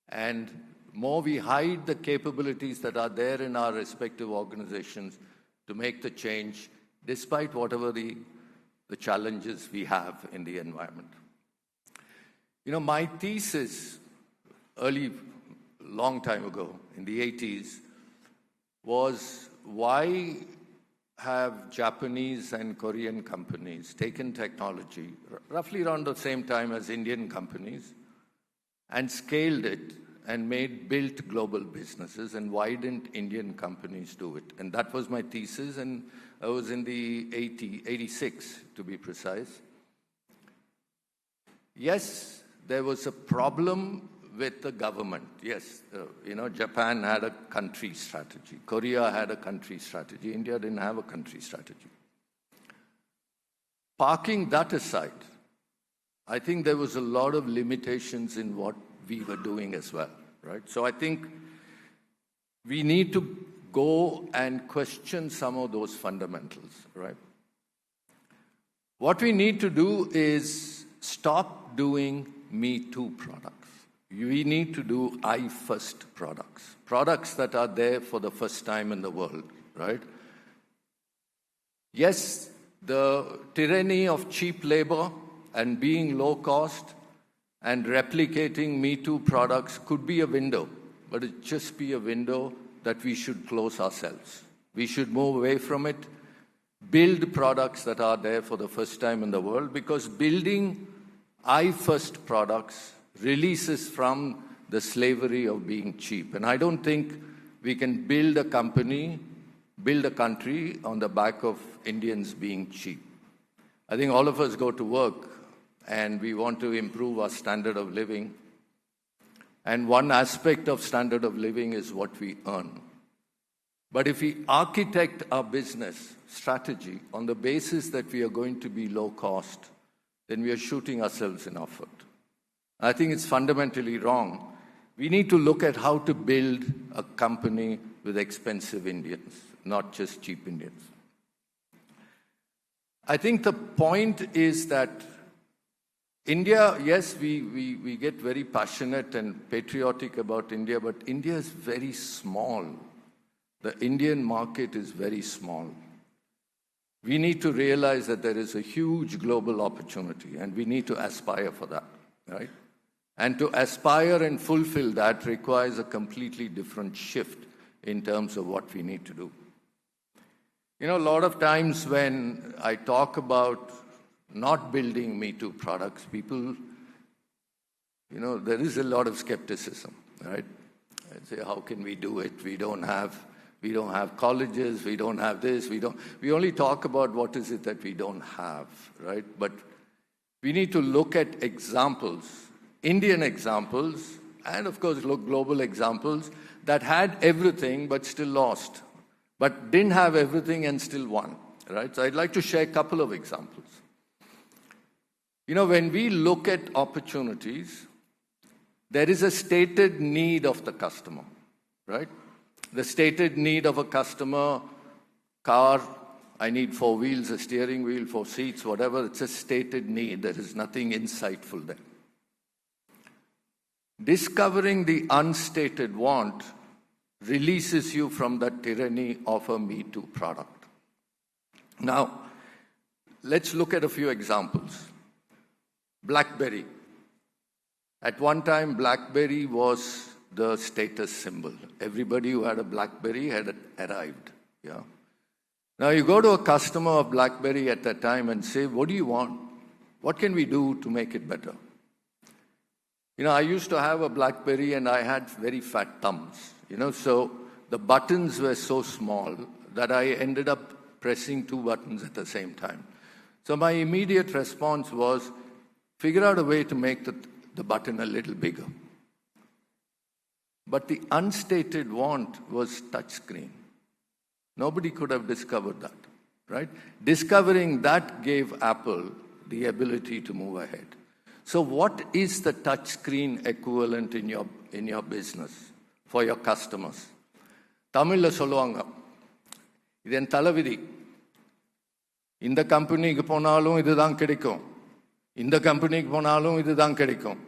and more we hide the capabilities that are there in our respective organizations to make the change despite whatever the challenges we have in the environment. You know, my thesis long time ago, in the 80s, was why have Japanese and Korean companies taken technology roughly around the same time as Indian companies and scaled it and built global businesses, and why didn't Indian companies do it? And that was my thesis, and I was in the 86 to be precise. Yes, there was a problem with the government. Yes, Japan had a country strategy. Korea had a country strategy. India didn't have a country strategy. Parking that aside, I think there was a lot of limitations in what we were doing as well, right? So I think we need to go and question some of those fundamentals, right? What we need to do is stop doing Me Too products. We need to do I First products. Products that are there for the first time in the world, right? Yes, the tyranny of cheap labor and being low cost and replicating Me Too products could be a window, but it just be a window that we should close ourselves. We should move away from it, build products that are there for the first time in the world, because building I First products releases from the slavery of being cheap. And I don't think we can build a country on the back of Indians being cheap. I think all of us go to work and we want to improve our standard of living. And one aspect of standard of living is what we earn. But if we architect our business strategy on the basis that we are going to be low cost, then we are shooting ourselves in our foot. I think it's fundamentally wrong. We need to look at how to build a company with expensive Indians, not just cheap Indians. I think the point is that India, yes, we get very passionate and patriotic about India, but India is very small. The Indian market is very small. We need to realize that there is a huge global opportunity, and we need to aspire for that, right? And to aspire and fulfill that requires a completely different shift in terms of what we need to do. You know, a lot of times when I talk about not building Me Too products, people, there is a lot of skepticism, right? I say, how can we do it? We don't have colleges, we don't have this, we only talk about what is it that we don't have, right? But we need to look at examples, Indian examples, and of course global examples that had everything but still lost, but didn't have everything and still won, right? So I'd like to share a couple of examples. When we look at opportunities, there is a stated need of the customer, right? The stated need of a customer, car, I need 4 wheels, a steering wheel, 4 seats, whatever, it's a stated need. There is nothing insightful there. Discovering the unstated want releases you from the tyranny of a Me Too product. Now, let's look at a few examples. BlackBerry. At one time, BlackBerry was the status symbol. Everybody who had a BlackBerry had arrived. Yeah. Now you go to a customer of BlackBerry at that time and say, what do you want? What can we do to make it better? I used to have a BlackBerry and I had very fat thumbs. So the buttons were so small that I ended up pressing 2 buttons at the same time. So my immediate response was, figure out a way to make the button a little bigger. But the unstated want was touchscreen. Nobody could have discovered that, right? Discovering that gave Apple the ability to move ahead. So what is the touchscreen equivalent in your business for your customers? Tamil சொல்லுவாங்க, இது என் தலைவிதி. இந்த கம்பெனிக்கு போனாலும் இதுதான் கிடைக்கும். இந்த கம்பெனிக்கு போனாலும் இதுதான் கிடைக்கும்.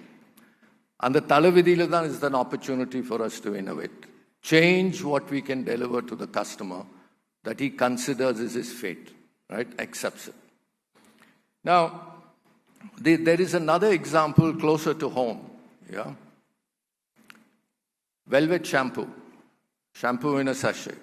And the talavidila then is an opportunity for us to innovate. Change what we can deliver to the customer that he considers as his fate, right? Accepts it. Now, there is another example closer to home. Yeah. Velvet shampoo. Shampoo in a sachet.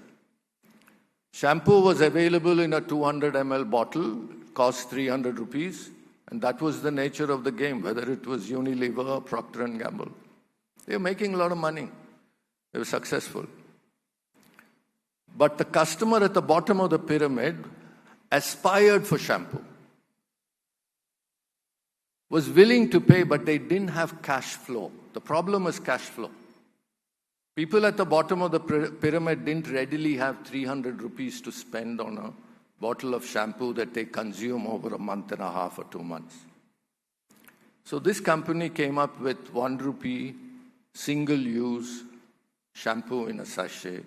Shampoo was available in a 200 ml bottle, cost 300 rupees. And that was the nature of the game, whether it was Unilever or Procter & Gamble. They were making a lot of money. They were successful. But the customer at the bottom of the pyramid aspired for shampoo, was willing to pay, but they didn't have cash flow. The problem was cash flow. People at the bottom of the pyramid didn't readily have 300 rupees to spend on a bottle of shampoo that they consume over a month and a half or 2 months. So this company came up with 1 rupee single-use shampoo in a sachet.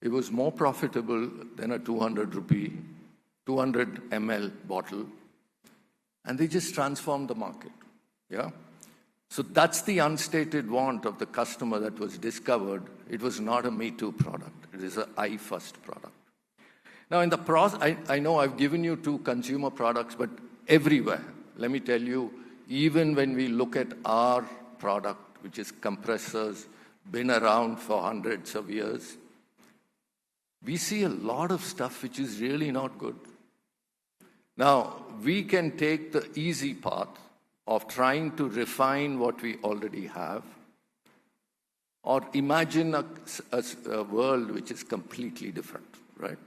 It was more profitable than a 200 ml bottle. And they just transformed the market. Yeah? So that's the unstated want of the customer that was discovered. It was not a Me Too product. It is an I First product. Now, in the process, I know I've given you 2 consumer products, but everywhere, let me tell you, even when we look at our product, which is compressors, been around for hundreds of years, we see a lot of stuff which is really not good. Now, we can take the easy path of trying to refine what we already have, or imagine a world which is completely different, right?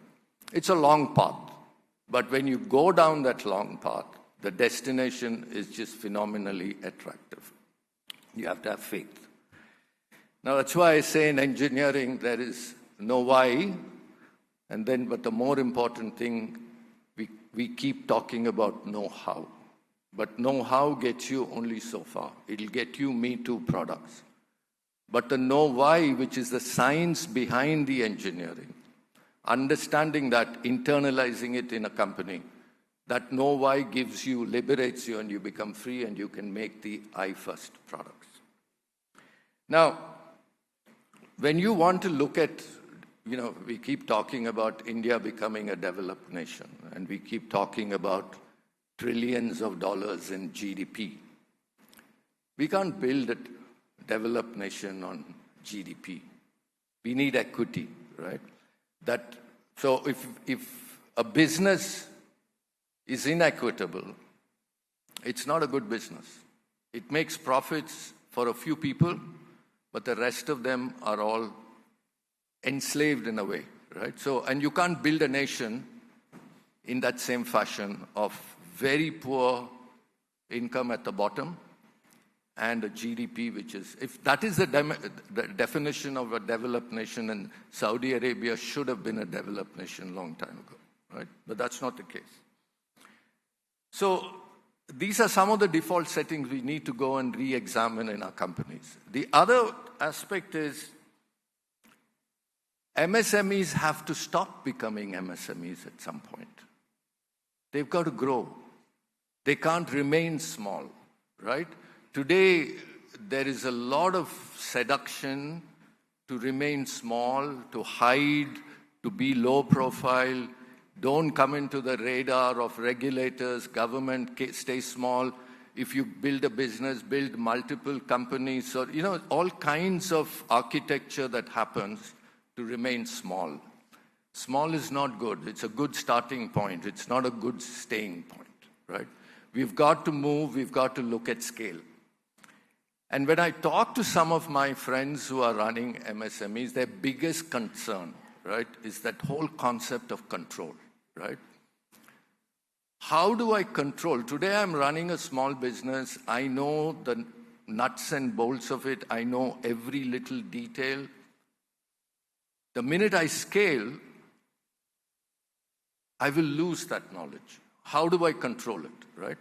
It's a long path, but when you go down that long path, the destination is just phenomenally attractive. You have to have faith. Now, that's why I say in engineering, there is no why, but the more important thing, we keep talking about know-how. But know-how gets you only so far. It'll get you Me Too products. But the know-why, which is the science behind the engineering, understanding that, internalizing it in a company, that know-why gives you, liberates you, and you become free, and you can make the I First products. Now, when you want to look at, we keep talking about India becoming a developed nation, and we keep talking about trillions of dollars in GDP. We can't build a developed nation on GDP. We need equity, right? So if a business is inequitable, it's not a good business. It makes profits for a few people, but the rest of them are all enslaved in a way, right? So, and you can't build a nation in that same fashion of very poor income at the bottom and a GDP which is, if that is the definition of a developed nation, and Saudi Arabia should have been a developed nation a long time ago, right? But that's not the case. So these are some of the default settings we need to go and re-examine in our companies. The other aspect is MSMEs have to stop becoming MSMEs at some point. They've got to grow. They can't remain small, right? Today, there is a lot of seduction to remain small, to hide, to be low profile. Don't come into the radar of regulators, government, stay small. If you build a business, build multiple companies, or, all kinds of architecture that happens to remain small. Small is not good. It's a good starting point. It's not a good staying point, right? We've got to move. We've got to look at scale. And when I talk to some of my friends who are running MSMEs, their biggest concern, right, is that whole concept of control, right? How do I control? Today I'm running a small business. I know the nuts and bolts of it. I know every little detail. The minute I scale, I will lose that knowledge. How do I control it, right?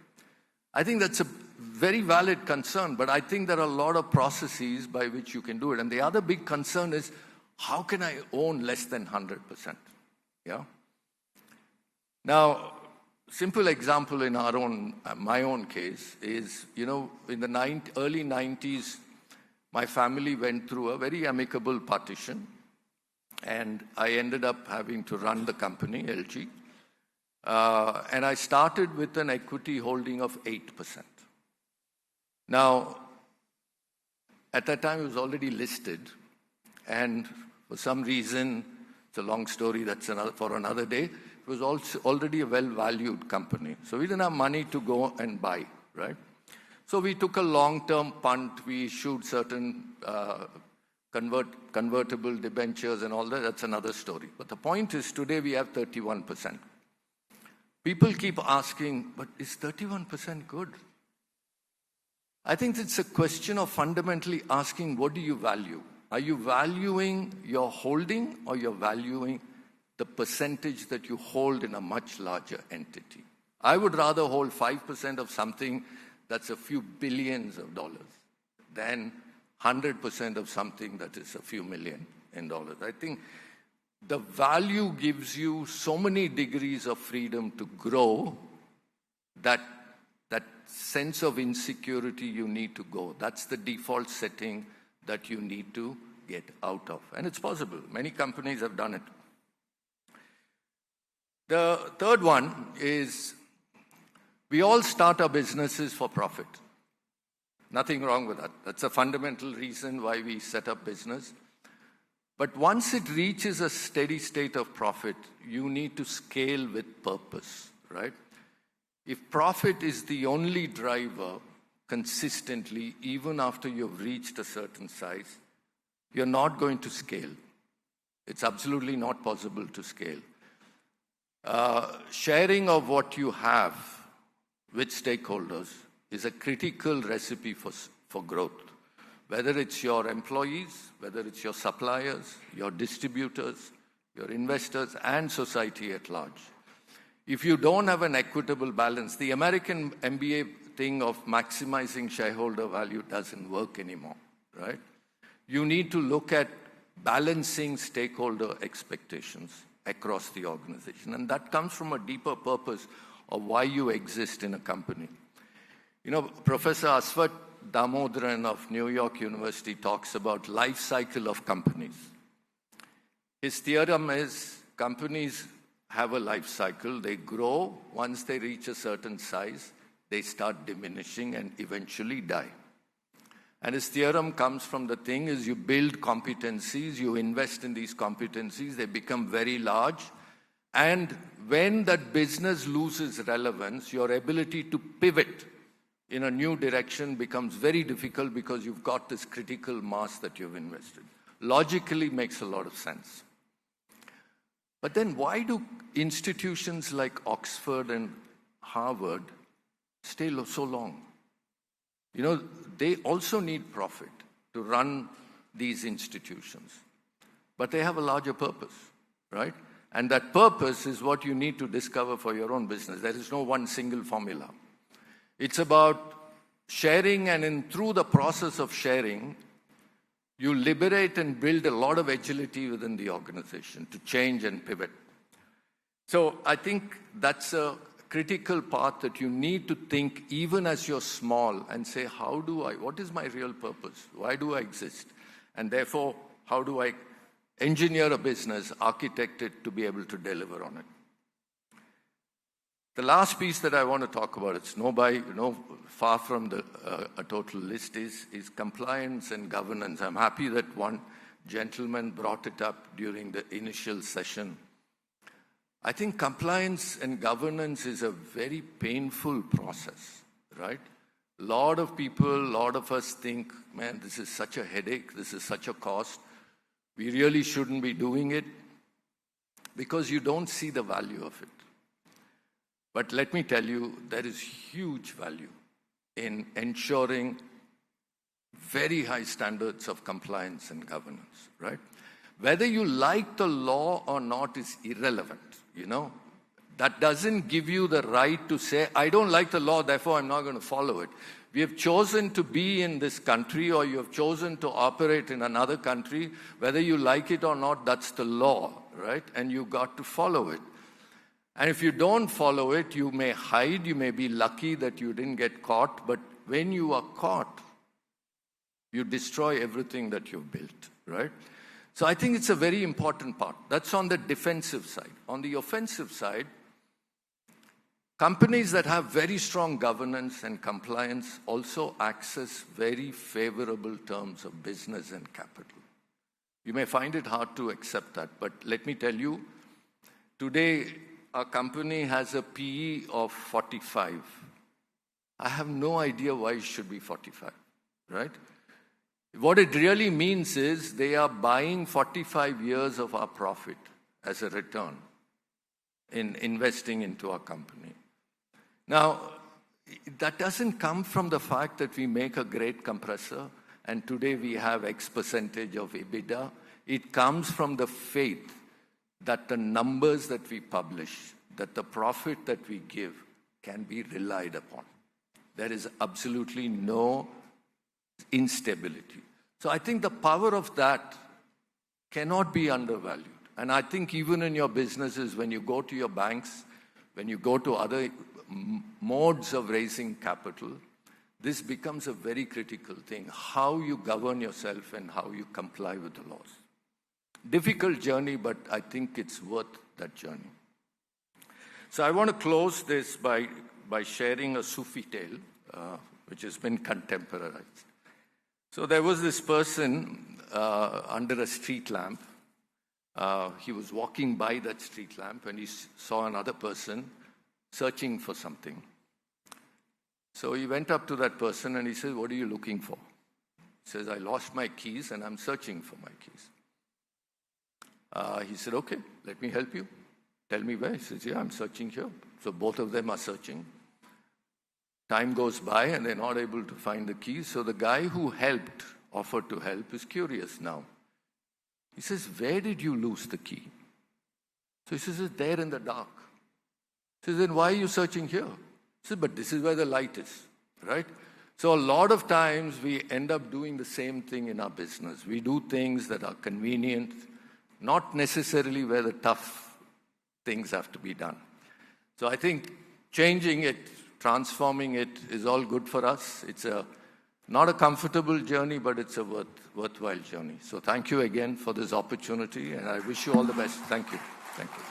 I think that's a very valid concern, but I think there are a lot of processes by which you can do it. And the other big concern is, how can I own less than 100%? Yeah. Now, simple example in my own case is, in the early 90s, my family went through a very amicable partition, and I ended up having to run the company, LG. And I started with an equity holding of 8%. Now, at that time, it was already listed, and for some reason, it's a long story, that's for another day, it was also already a well-valued company. So we didn't have money to go and buy, right? So we took a long-term punt. We issued certain convertible debentures and all that. That's another story. But the point is, today we have 31%. People keep asking, but is 31% good? I think it's a question of fundamentally asking, what do you value? Are you valuing your holding, or you're valuing the percentage that you hold in a much larger entity? I would rather hold 5% of something that's a few billions of dollars than 100% of something that is a few million in dollars. I think the value gives you so many degrees of freedom to grow that that sense of insecurity you need to go. That's the default setting that you need to get out of. And it's possible. Many companies have done it. The third one is we all start our businesses for profit. Nothing wrong with that. That's a fundamental reason why we set up business. But once it reaches a steady state of profit, you need to scale with purpose, right? If profit is the only driver consistently, even after you've reached a certain size, you're not going to scale. It's absolutely not possible to scale. Sharing of what you have with stakeholders is a critical recipe for growth. Whether it's your employees, whether it's your suppliers, your distributors, your investors, and society at large. If you don't have an equitable balance, the American MBA thing of maximizing shareholder value doesn't work anymore, right? You need to look at balancing stakeholder expectations across the organization. And that comes from a deeper purpose of why you exist in a company. You know, Professor Aswath Damodaran of New York University talks about life cycle of companies. His theorem is companies have a life cycle. They grow. Once they reach a certain size, they start diminishing and eventually die. And his theorem comes from the thing is you build competencies, you invest in these competencies, they become very large. And when that business loses relevance, your ability to pivot in a new direction becomes very difficult because you've got this critical mass that you've invested. Logically makes a lot of sense. But then why do institutions like Oxford and Harvard stay so long? You know, they also need profit to run these institutions. But they have a larger purpose, right? And that purpose is what you need to discover for your own business. There is no one single formula. It's about sharing, and through the process of sharing, you liberate and build a lot of agility within the organization to change and pivot. So I think that's a critical part that you need to think even as you're small and say, what is my real purpose? Why do I exist? And therefore, how do I engineer a business, architect it to be able to deliver on it? The last piece that I want to talk about, it's far from a total list, is compliance and governance. I'm happy that one gentleman brought it up during the initial session. I think compliance and governance is a very painful process, right? A lot of us think, man, this is such a headache, this is such a cost. We really shouldn't be doing it because you don't see the value of it. But let me tell you, there is huge value in ensuring very high standards of compliance and governance, right? Whether you like the law or not is irrelevant, you know. That doesn't give you the right to say, I don't like the law, therefore I'm not going to follow it. We have chosen to be in this country, or you have chosen to operate in another country. Whether you like it or not, that's the law, right? And you got to follow it. And if you don't follow it, you may hide, you may be lucky that you didn't get caught, but when you are caught, you destroy everything that you've built, right? So I think it's a very important part. That's on the defensive side. On the offensive side, companies that have very strong governance and compliance also access very favorable terms of business and capital. You may find it hard to accept that, but let me tell you, today, our company has a PE of 45. I have no idea why it should be 45, right? What it really means is they are buying 45 years of our profit as a return in investing into our company. Now, that doesn't come from the fact that we make a great compressor and today we have X percentage of EBITDA. It comes from the faith that the numbers that we publish, that the profit that we give can be relied upon. There is absolutely no instability. So I think the power of that cannot be undervalued. And I think even in your businesses, when you go to your banks, when you go to other modes of raising capital, this becomes a very critical thing, how you govern yourself and how you comply with the laws. Difficult journey, but I think it's worth that journey. So I want to close this by sharing a Sufi tale, which has been contemporarized. So there was this person under a street lamp. He was walking by that street lamp and he saw another person searching for something. So he went up to that person and he said, "What are you looking for?" He says, "I lost my keys and I'm searching for my keys." He said, "Okay, let me help you. Tell me where." He says, "Yeah, I'm searching here." So both of them are searching. Time goes by and they're not able to find the keys. So the guy who offered to help, is curious now. He says, "Where did you lose the key?" So he says, "It's there in the dark." He says, "Then why are you searching here?" He says, "But this is where the light is," right? So a lot of times we end up doing the same thing in our business. We do things that are convenient, not necessarily where the tough things have to be done. So I think changing it, transforming it is all good for us. It's not a comfortable journey, but it's a worthwhile journey. So thank you again for this opportunity, and I wish you all the best. Thank you. Thank you.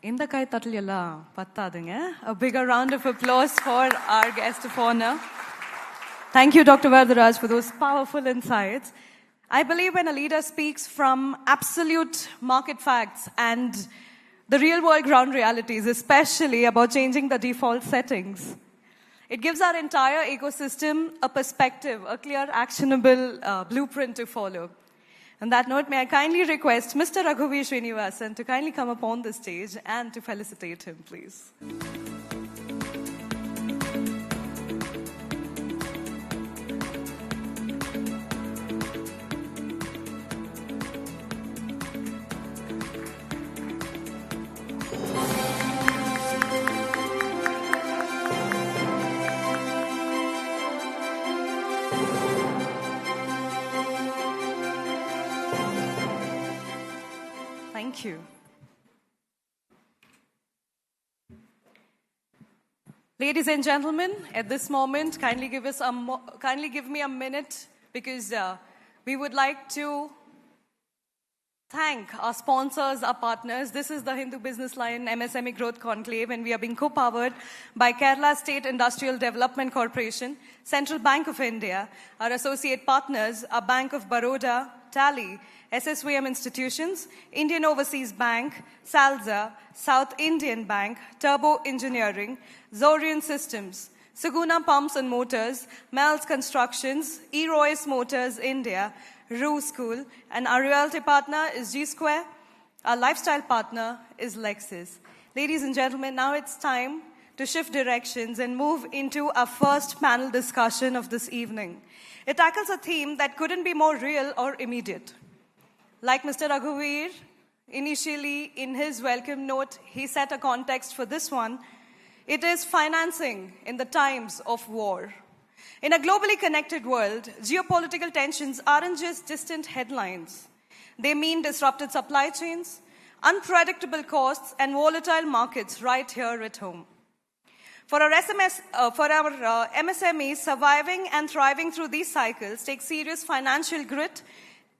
இந்த கை தட்டல் எல்லாம் பத்தாதுங்க. A bigger round of applause for our guest of honor. Thank you, Dr. Varadaraj, for those powerful insights. I believe when a leader speaks from absolute market facts and the real world ground realities, especially about changing the default settings, it gives our entire ecosystem a perspective, a clear, actionable blueprint to follow. On that note, may I kindly request Mr. Raghuveer Srinivasan to kindly come up on the stage and to felicitate him, please. Thank you. Ladies and gentlemen, at this moment, kindly give me a minute, because we would like to thank our sponsors, our partners. This is the Hindu Businessline MSME Growth Conclave, and we are being co-powered by Kerala State Industrial Development Corporation, Central Bank of India. Our associate partners are Bank of Baroda, Tally, SSVM Institutions, Indian Overseas Bank, Salza, South Indian Bank, Turbo Engineering, Zorian Systems, Suguna Pumps and Motors, Mel's Constructions, E-Royce Motors India, Roo School, and our realty partner is G Square. Our lifestyle partner is Lexus. Ladies and gentlemen, now it's time to shift directions and move into our first panel discussion of this evening. It tackles a theme that couldn't be more real or immediate. Like Mr. Raghuveer, initially in his welcome note, he set a context for this one. It is financing in the times of war. In a globally connected world, geopolitical tensions aren't just distant headlines. They mean disrupted supply chains, unpredictable costs, and volatile markets right here at home. For our MSMEs, surviving and thriving through these cycles takes serious financial grit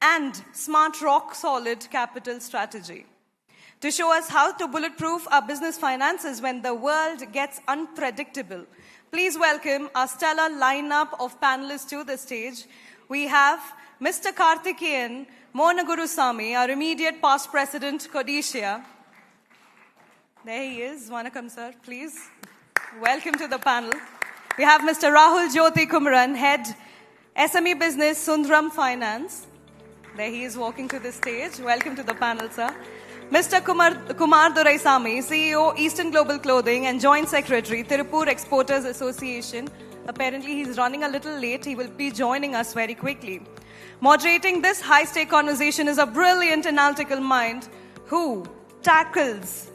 and smart, rock-solid capital strategy. To show us how to bulletproof our business finances when the world gets unpredictable, please welcome our stellar lineup of panelists to the stage. We have Mr. Karthikeyan Monagurusamy, our immediate past president, Codicia. There he is. Vanakkam, sir, please. Welcome to the panel. We have Mr. Rahul Jyoti Kumaran, head SME Business, Sundaram Finance. There he is walking to the stage. Welcome to the panel, sir. Mr. Kumar Doraisamy, CEO, Eastern Global Clothing and Joint Secretary, Tirupur Exporters Association. Apparently, he's running a little late. He will be joining us very quickly. Moderating this high-stake conversation is a brilliant analytical mind who tracks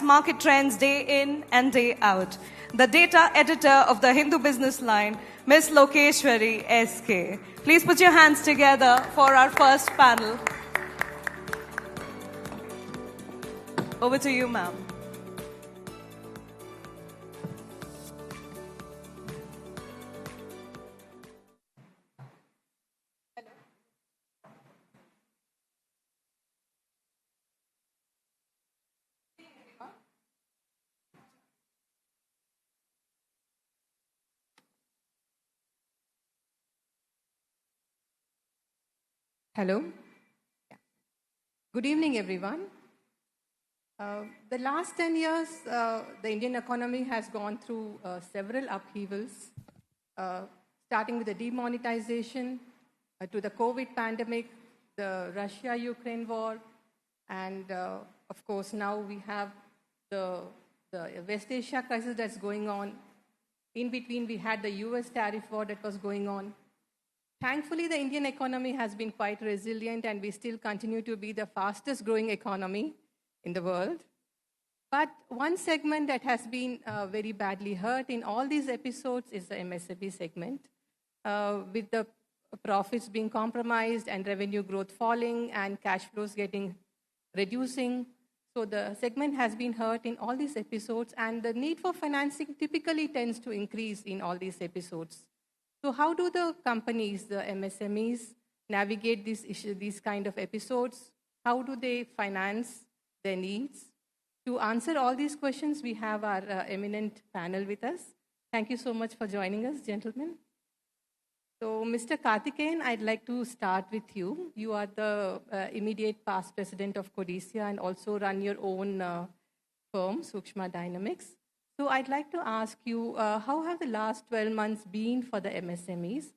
market trends day in and day out. The data editor of the Hindu Businessline, Ms. Lokeshwari SK. Please put your hands together for our first panel. Over to you, ma'am. Hello. Good evening, everyone. The last 10 years, the Indian economy has gone through several upheavals, starting with the demonetization, to the COVID pandemic, the Russia-Ukraine war, and of course now we have the West Asia crisis that's going on. In between, we had the US tariff war that was going on. Thankfully, the Indian economy has been quite resilient, and we still continue to be the fastest growing economy in the world. But one segment that has been very badly hurt in all these episodes is the MSME segment, with the profits being compromised and revenue growth falling and cash flows reducing. So the segment has been hurt in all these episodes, and the need for financing typically tends to increase in all these episodes. So how do the companies, the MSMEs, navigate these kind of episodes? How do they finance their needs? To answer all these questions, we have our eminent panel with us. Thank you so much for joining us, gentlemen. So, Mr. Karthikeyan, I'd like to start with you. You are the immediate past president of Codicia and also run your own firm, Sukshma Dynamics. So I'd like to ask you, how have the last 12 months been for the MSMEs,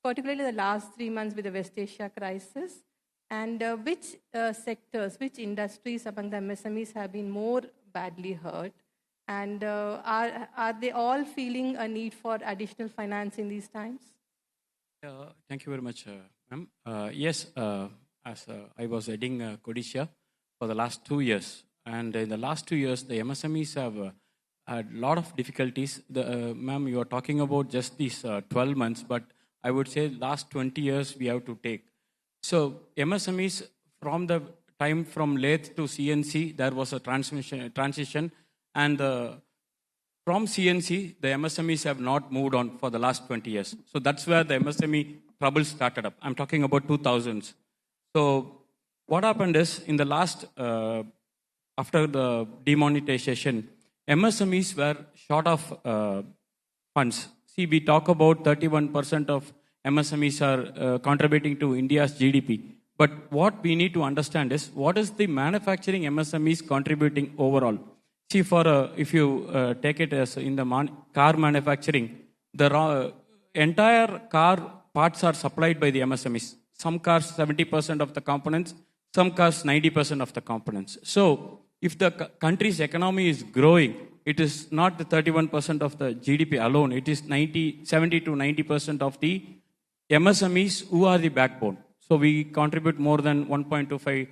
particularly the last 3 months with the West Asia crisis? And which sectors, which industries among the MSMEs have been more badly hurt? And are they all feeling a need for additional finance in these times? Thank you very much, ma'am. Yes, as I was heading Codicia for the last 2 years. And in the last 2 years, the MSMEs have had a lot of difficulties. Ma'am, you are talking about just these 12 months, but I would say last 20 years we have to take. So MSMEs, from the time from lathe to CNC, there was a transition, and from CNC, the MSMEs have not moved on for the last 20 years. So that's where the MSME trouble started up. I'm talking about 2000s. So what happened is, in the last, after the demonetization, MSMEs were short of funds. See, we talk about 31% of MSMEs are contributing to India's GDP. But what we need to understand is, what is the manufacturing MSMEs contributing overall? See, if you take it as in the car manufacturing, the entire car parts are supplied by the MSMEs. Some cars, 70% of the components, some cars, 90% of the components. So, if the country's economy is growing, it is not the 31% of the GDP alone. It is 70 to 90% of the MSMEs who are the backbone. So we contribute more than $1.25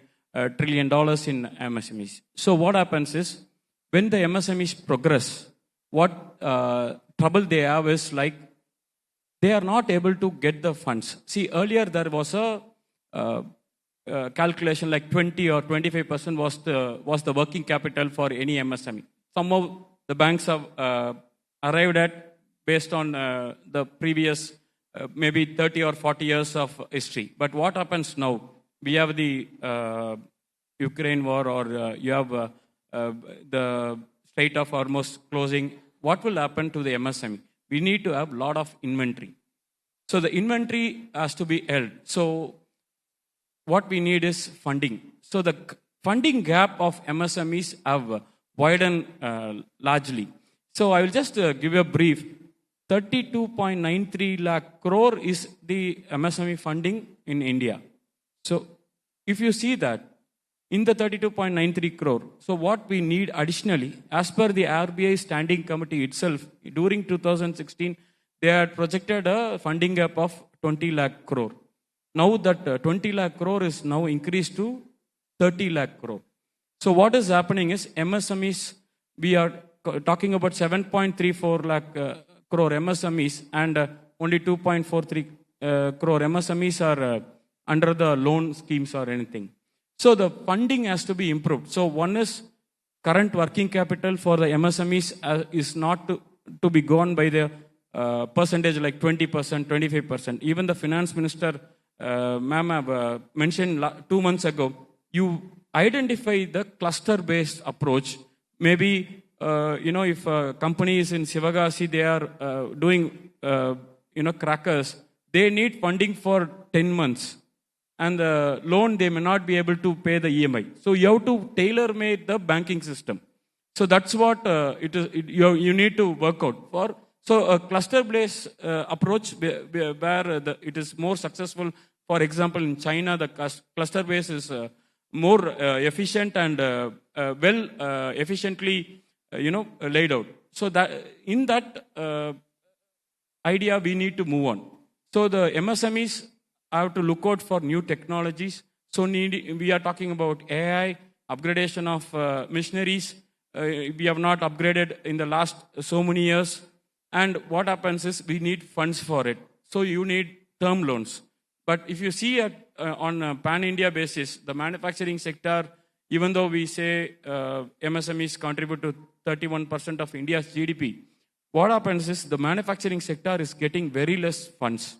trillion in MSMEs. So what happens is, when the MSMEs progress, what trouble they have is, like, they are not able to get the funds. See, earlier there was a calculation like 20 or 25% was the working capital for any MSME. Somehow the banks have arrived at, based on the previous maybe 30 or 40 years of history. But what happens now? We have the Ukraine war, or you have the Strait of Hormuz closing. What will happen to the MSME? We need to have a lot of inventory. So the inventory has to be held. So what we need is funding. So the funding gap of MSMEs have widened largely. So I will just give you a brief. 32.93 lakh crore is the MSME funding in India. So if you see that, in the 32.93 crore, so what we need additionally, as per the RBI Standing Committee itself, during 2016, they had projected a funding gap of 20 lakh crore. Now that 20 lakh crore is now increased to 30 lakh crore. So what is happening is, MSMEs, we are talking about 7.34 lakh crore MSMEs, and only 2.43 crore MSMEs are under the loan schemes or anything. So the funding has to be improved. So one is current working capital for the MSMEs is not to be gone by the percentage like 20%, 25%. Even the finance minister, ma'am, mentioned 2 months ago, you identify the cluster-based approach. Maybe, if a company is in Sivagasi, they are doing, crackers, they need funding for 10 months. And the loan, they may not be able to pay the EMI. So you have to tailor-make the banking system. So that's what you need to work out for. So a cluster-based approach where it is more successful. For example, in China, the cluster base is more efficient and efficiently, laid out. So that in that idea, we need to move on. So the MSMEs have to look out for new technologies. So we are talking about AI, upgradation of machineries. We have not upgraded in the last so many years. And what happens is we need funds for it. So you need term loans. But if you see on a pan-India basis, the manufacturing sector, even though we say MSMEs contribute to 31% of India's GDP, what happens is the manufacturing sector is getting very less funds.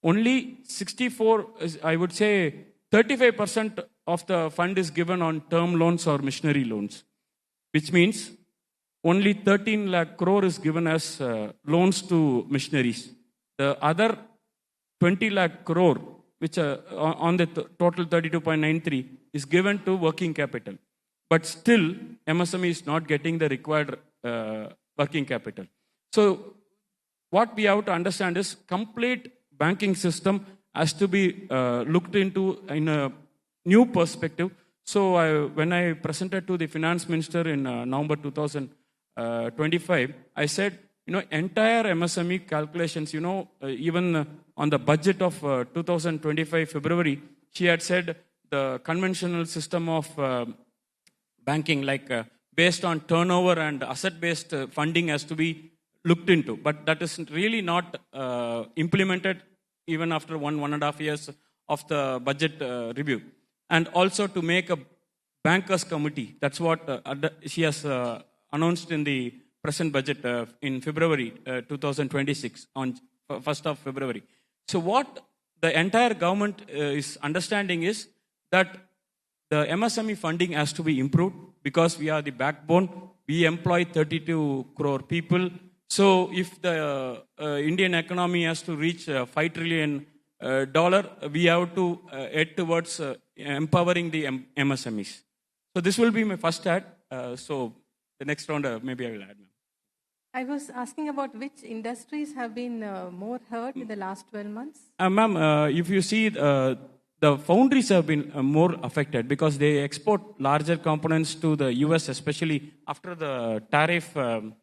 Only 35% of the fund is given on term loans or machinery loans, which means only 13 lakh crore is given as loans to machineries. The other 20 lakh crore, which on the total 32.93, is given to working capital. But still, MSME is not getting the required working capital. So what we have to understand is complete banking system has to be looked into in a new perspective. So when I presented to the finance minister in November 2025, I said, entire MSME calculations, even on the budget of 2025 February, she had said the conventional system of banking, like based on turnover and asset-based funding has to be looked into. But that is really not implemented even after 1.5 years of the budget review. And also to make a bankers committee. That's what she has announced in the present budget in February 2026, on 1st of February. So what the entire government is understanding is that the MSME funding has to be improved because we are the backbone. We employ 32 crore people. So if the Indian economy has to reach $5 trillion, we have to head towards empowering the MSMEs. So this will be my first ad. So the next round, maybe I will add. I was asking about which industries have been more hurt in the last 12 months? Ma'am, if you see, the foundries have been more affected because they export larger components to the US, especially after the tariff 25%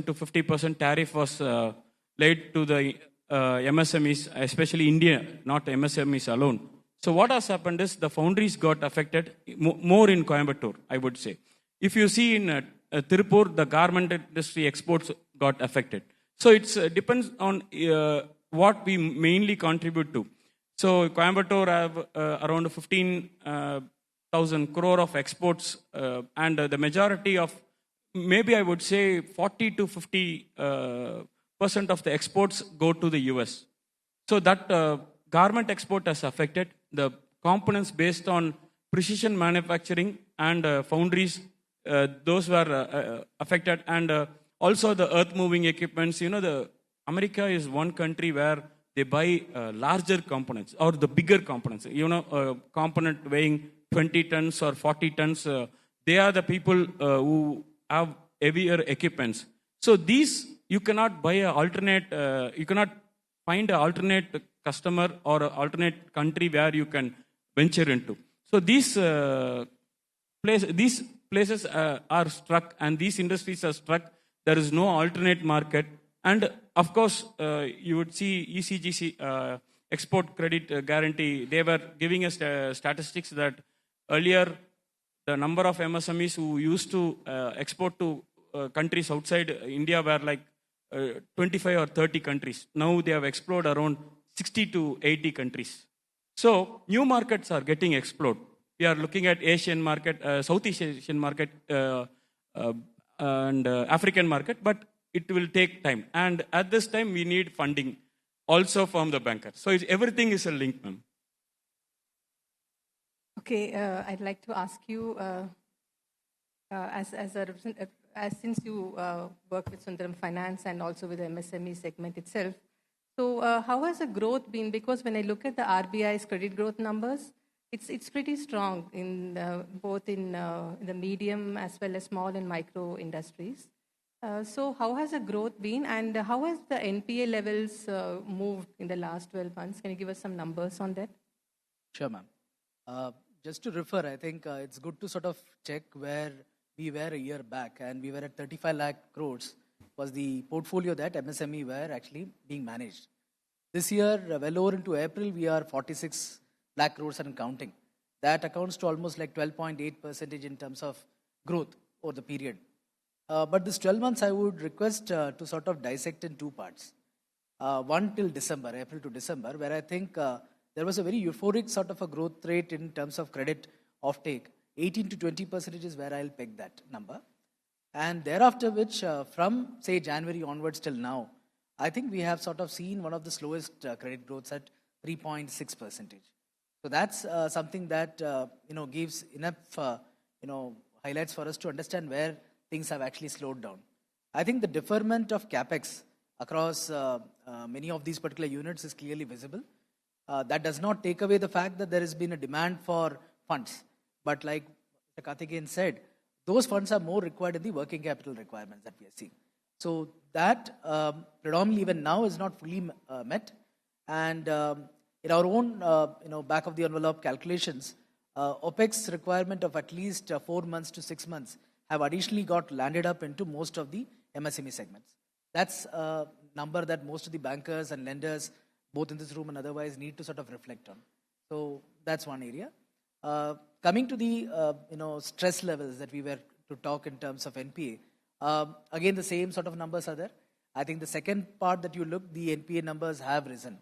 to 50% tariff was laid to the MSMEs, especially India, not MSMEs alone. So what has happened is the foundries got affected more in Coimbatore, I would say. If you see in Tirupur, the garment industry exports got affected. So it depends on what we mainly contribute to. So Coimbatore have around 15,000 crore of exports, and the majority of, maybe I would say 40 to 50% of the exports go to the US. So that garment export has affected. The components based on precision manufacturing and foundries, those were affected. And also the earth moving equipments. The America is one country where they buy larger components or the bigger components. A component weighing 20 tons or 40 tons, they are the people who have heavier equipments. So these, you cannot buy you cannot find an alternate customer or an alternate country where you can venture into. So these places are struck, and these industries are struck. There is no alternate market. And of course, you would see ECGC, export credit guarantee. They were giving us statistics that earlier the number of MSMEs who used to export to countries outside India were like 25 or 30 countries. Now they have explored around 60 to 80 countries. So new markets are getting explored. we are looking at Asian market, Southeast Asian market, and African market, but it will take time. And at this time, we need funding also from the banker. So everything is a link, ma'am. Okay, I'd like to ask you, since you work with Sundaram Finance and also with the MSME segment itself, so how has the growth been? Because when I look at the RBI's credit growth numbers, it's pretty strong in both in the medium as well as small and micro industries. So how has the growth been, and how has the NPA levels moved in the last 12 months? Can you give us some numbers on that? Sure, ma'am. Just to refer, I think it's good to sort of check where we were a year back, and we were at 35 lakh crores was the portfolio that MSME were actually being managed. This year, well over into April, we are 46 lakh crores and counting. That accounts to almost like 12.8% in terms of growth over the period. But this 12 months, I would request to sort of dissect in two parts. One till December, April to December, where I think there was a very euphoric sort of a growth rate in terms of credit offtake. 18 to 20% is where I'll peg that number. And thereafter, which from say January onwards till now, I think we have sort of seen one of the slowest credit growths at 3.6%. So that's something that gives enough highlights for us to understand where things have actually slowed down. I think the deferment of capex across many of these particular units is clearly visible. That does not take away the fact that there has been a demand for funds. But like Mr. Karthikeyan said, those funds are more required in the working capital requirements that we are seeing. So that predominantly even now is not fully met. And in our own back of the envelope calculations, OPEX requirement of at least 4 months to 6 months have additionally got landed up into most of the MSME segments. That's a number that most of the bankers and lenders, both in this room and otherwise, need to sort of reflect on. So that's one area. Coming to the stress levels that we were to talk in terms of NPA, again the same sort of numbers are there. I think the second part that you look, the NPA numbers have risen.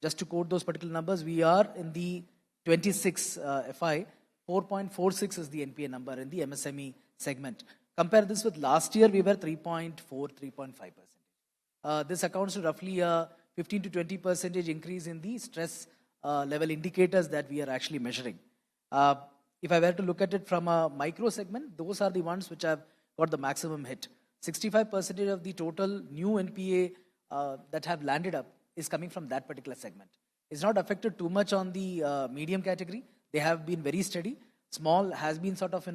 Just to quote those particular numbers, we are in the 26 FI, 4.46 is the NPA number in the MSME segment. Compare this with last year, we were 3.4, 3.5%. This accounts to roughly a 15 to 20% increase in the stress level indicators that we are actually measuring. If I were to look at it from a micro segment, those are the ones which have got the maximum hit. 65% of the total new NPA that have landed up is coming from that particular segment. It's not affected too much on the medium category. They have been very steady. Small has been sort of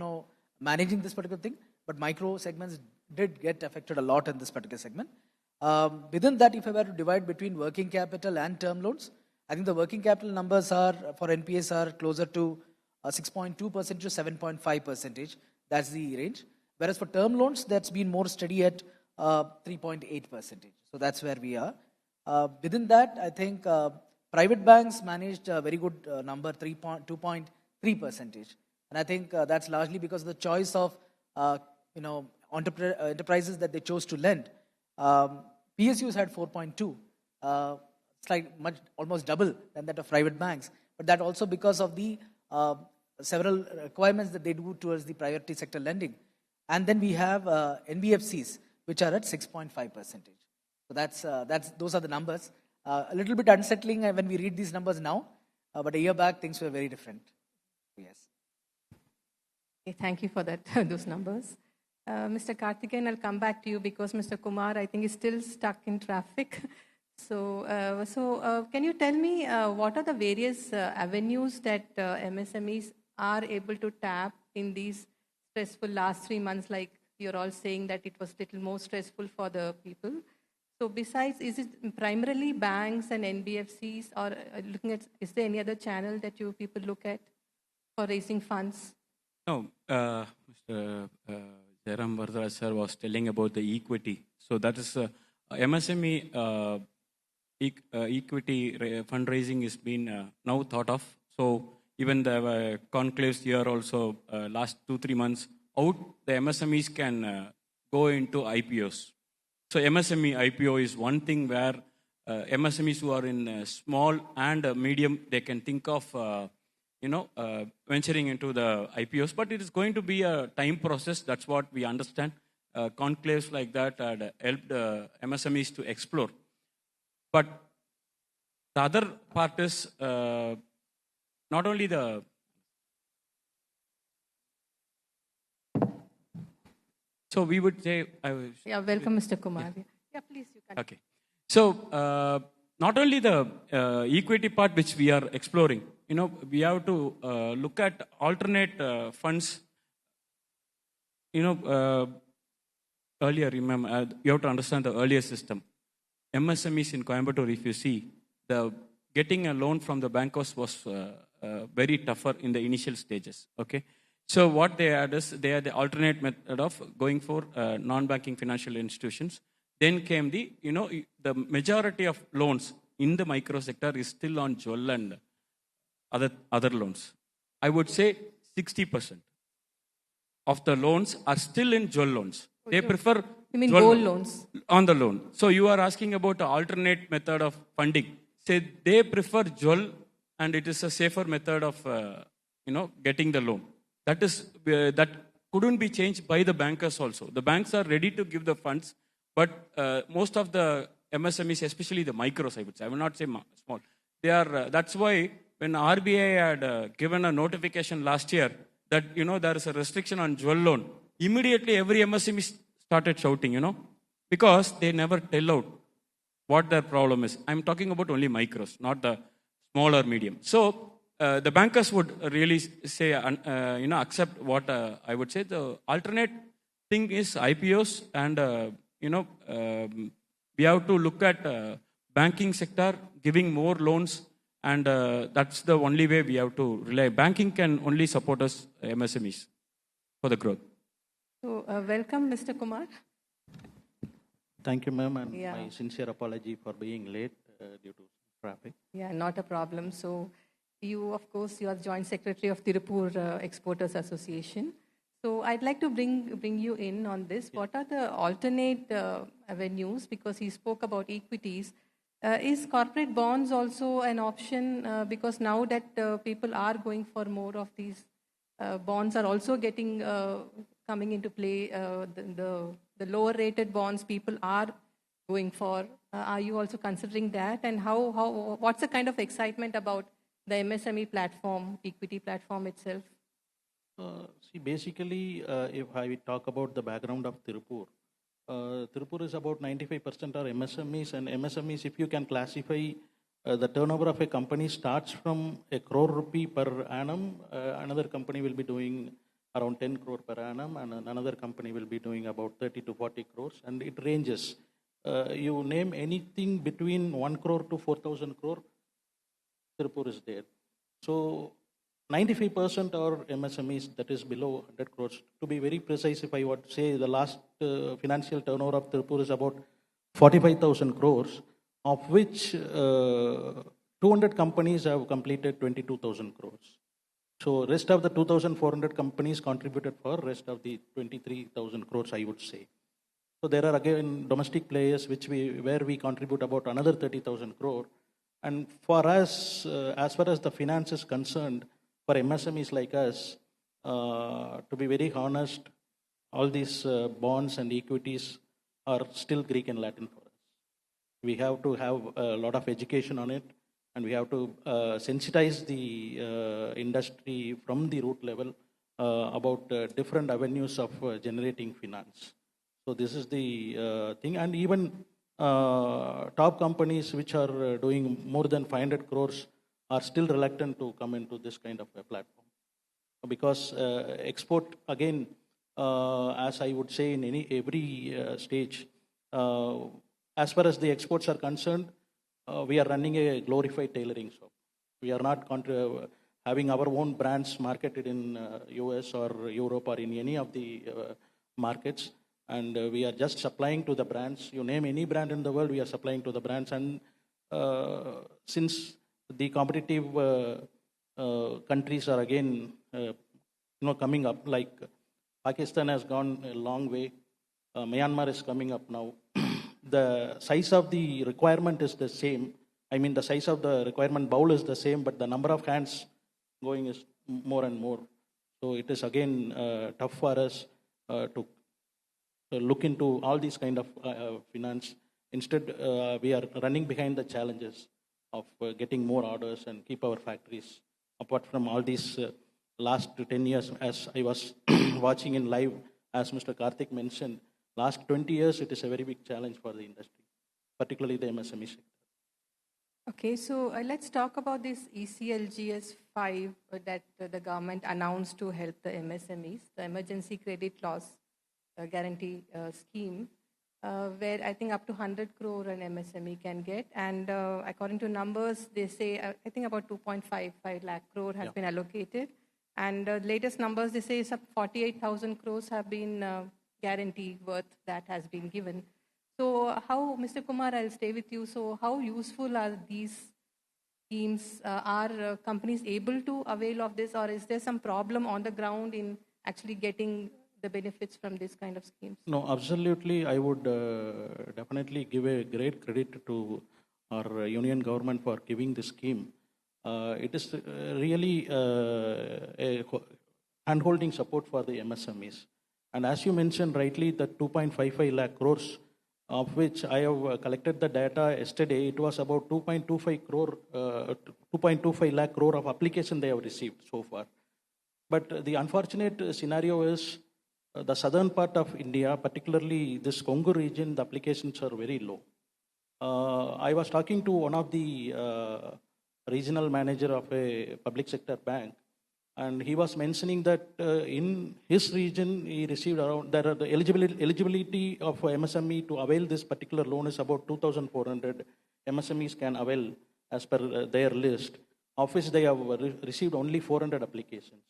managing this particular thing, but micro segments did get affected a lot in this particular segment. Within that, if I were to divide between working capital and term loans, I think the working capital numbers are for NPAs are closer to 6.2% to 7.5%. That's the range. Whereas for term loans, that's been more steady at 3.8%. So that's where we are. Within that, I think private banks managed a very good number, 2.3%. And I think that's largely because of the choice of enterprises that they chose to lend. PSUs had 4.2, almost double than that of private banks. But that also because of the several requirements that they do towards the priority sector lending. And then we have NBFCs, which are at 6.5%. So those are the numbers. A little bit unsettling when we read these numbers now, but a year back things were very different. Yes. Okay, thank you for that. Those numbers. Mr. Karthikeyan, I'll come back to you because Mr. Kumar, I think, is still stuck in traffic. So can you tell me what are the various avenues that MSMEs are able to tap in these stressful last 3 months? Like you're all saying that it was a little more stressful for the people. So besides, is it primarily banks and NBFCs, or is there any other channel that you people look at for raising funds? No, Mr. Jairam Vardara sir was telling about the equity. So that is MSME equity fundraising is being now thought of. So even the conclaves here also last 2-3 months out, the MSMEs can go into IPOs. So MSME IPO is one thing where MSMEs who are in small and medium, they can think of venturing into the IPOs, but it is going to be a time process. That's what we understand. Conclaves like that had helped MSMEs to explore. But the other part is not only the so we would say welcome, Mr. Kumar. Yeah, please, you can. Okay. So not only the equity part which we are exploring, we have to look at alternate funds. Earlier, remember, you have to understand the earlier system. MSMEs in Coimbatore, if you see, getting a loan from the bankers was very tougher in the initial stages. Okay. So what they had is they had the alternate method of going for non-banking financial institutions. Then came the majority of loans in the micro sector is still on jewel and other loans. I would say 60% of the loans are still in jewel loans. They prefer you mean gold loans on the loan. So you are asking about the alternate method of funding. Say they prefer jewel, and it is a safer method of getting the loan. That couldn't be changed by the bankers also. The banks are ready to give the funds, but most of the MSMEs, especially the micros, I would say, I will not say small. They are. That's why when RBI had given a notification last year that there is a restriction on jewel loan, immediately every MSME started shouting, because they never tell out what their problem is. I'm talking about only micros, not the small or medium. So the bankers would really say, accept what I would say. The alternate thing is IPOs, and we have to look at banking sector giving more loans, and that's the only way we have to rely. Banking can only support us MSMEs for the growth. So welcome, Mr. Kumar. Thank you, ma'am, and my sincere apology for being late due to traffic. Yeah, not a problem. So you, of course, you are Joint Secretary of Tirupur Exporters Association. So I'd like to bring you in on this. Yeah. What are the alternate avenues? Because he spoke about equities. Is corporate bonds also an option? Because now that people are going for more of these bonds are also coming into play. The lower rated bonds people are going for. Are you also considering that? And what's the kind of excitement about the MSME platform, equity platform itself? Basically, if I talk about the background of Tirupur, Tirupur is about 95% are MSMEs, and MSMEs, if you can classify the turnover of a company starts from 1 crore rupee per annum, another company will be doing around 10 crore per annum, and another company will be doing about 30 to 40 crores, and it ranges. You name anything between 1 crore to 4,000 crore, Tirupur is there. So 95% are MSMEs, that is below 100 crores. To be very precise, if I would say the last financial turnover of Tirupur is about 45,000 crores, of which 200 companies have completed 22,000 crores. So rest of the 2,400 companies contributed for rest of the 23,000 crores, I would say. So there are again domestic players where we contribute about another 30,000 crore. And for us, as far as the finance is concerned, for MSMEs like us, to be very honest, all these bonds and equities are still Greek and Latin for us. We have to have a lot of education on it, and we have to sensitize the industry from the root level about different avenues of generating finance. So this is the thing. And even top companies which are doing more than 500 crores are still reluctant to come into this kind of a platform. Because export, again, as I would say in every stage, as far as the exports are concerned, we are running a glorified tailoring shop. We are not having our own brands marketed in US or Europe or in any of the markets. And we are just supplying to the brands. You name any brand in the world, we are supplying to the brands. And since the competitive countries are again coming up, like Pakistan has gone a long way. Myanmar is coming up now. The size of the requirement is the same. I mean, the size of the requirement bowl is the same, but the number of hands going is more and more. So it is again tough for us to look into all these kind of finance. Instead, we are running behind the challenges of getting more orders and keep our factories. Apart from all these last 10 years, as I was watching in live, as Mr. Karthik mentioned, last 20 years, it is a very big challenge for the industry, particularly the MSME sector. Okay, so let's talk about this ECLGS 5 that the government announced to help the MSMEs, the Emergency Credit Loss Guarantee Scheme, where I think up to 100 crore an MSME can get. And according to numbers, they say, I think about 2.55 lakh crore has been allocated. And the latest numbers, they say 48,000 crores have been guaranteed worth that has been given. So how, Mr. Kumar, I'll stay with you. So how useful are these schemes? Are companies able to avail of this, or is there some problem on the ground in actually getting the benefits from this kind of schemes? No, absolutely. I would definitely give a great credit to our union government for giving this scheme. It is really a hand-holding support for the MSMEs. And as you mentioned rightly, the 2.55 lakh crores, of which I have collected the data yesterday, it was about 2.25 lakh crore of application they have received so far. But the unfortunate scenario is the southern part of India, particularly this Kongu region, the applications are very low. I was talking to one of the regional manager of a public sector bank, and he was mentioning that in his region, he received around, there are the eligibility of MSME to avail this particular loan is about 2,400 MSMEs can avail as per their list, of which they have received only 400 applications.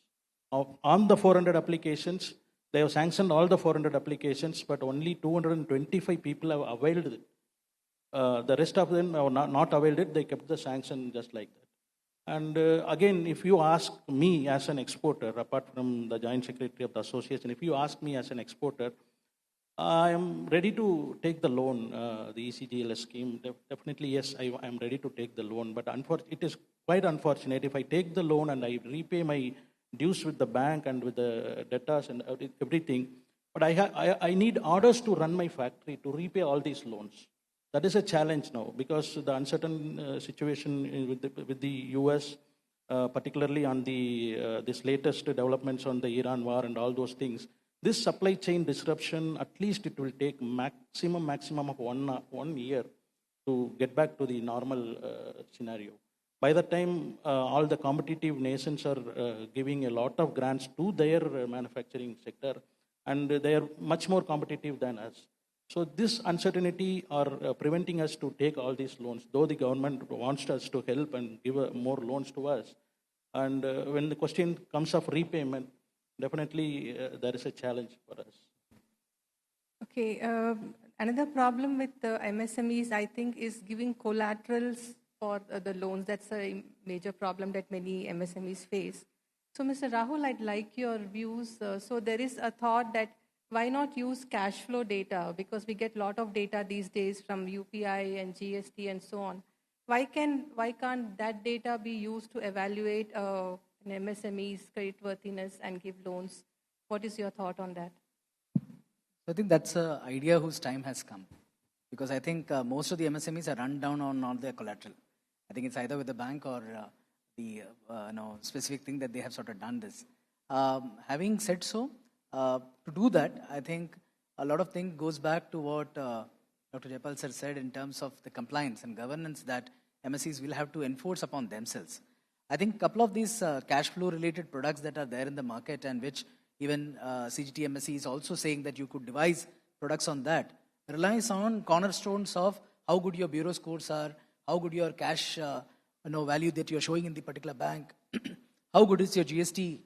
On the 400 applications, they have sanctioned all the 400 applications, but only 225 people have availed it. The rest of them have not availed it. They kept the sanction just like that. And again, if you ask me as an exporter, apart from the Joint Secretary of the Association, if you ask me as an exporter, I am ready to take the loan, the ECGLS scheme. Definitely, yes, I am ready to take the loan. But it is quite unfortunate if I take the loan and I repay my dues with the bank and with the debtors and everything. But I need orders to run my factory to repay all these loans. That is a challenge now because the uncertain situation with the US, particularly on the this latest developments on the Iran war and all those things, this supply chain disruption, at least it will take maximum of 1 year to get back to the normal scenario. By the time all the competitive nations are giving a lot of grants to their manufacturing sector, and they are much more competitive than us. So this uncertainty are preventing us to take all these loans, though the government wants us to help and give more loans to us. And when the question comes of repayment, definitely there is a challenge for us. Okay, another problem with the MSMEs, I think, is giving collaterals for the loans. That's a major problem that many MSMEs face. So, Mr. Rahul, I'd like your views. So there is a thought that why not use cash flow data? Because we get a lot of data these days from UPI and GST and so on. Why can't that data be used to evaluate an MSME's creditworthiness and give loans? What is your thought on that? I think that's an idea whose time has come. Because I think most of the MSMEs are run down on all their collateral. I think it's either with the bank or the specific thing that they have sort of done this. Having said so, to do that, I think a lot of things goes back to what Dr. Jaipal sir said in terms of the compliance and governance that MSEs will have to enforce upon themselves. I think a couple of these cash flow related products that are there in the market and which even CGT MSE is also saying that you could devise products on that relies on cornerstones of how good your bureau scores are, how good your cash value that you're showing in the particular bank, how good is your GST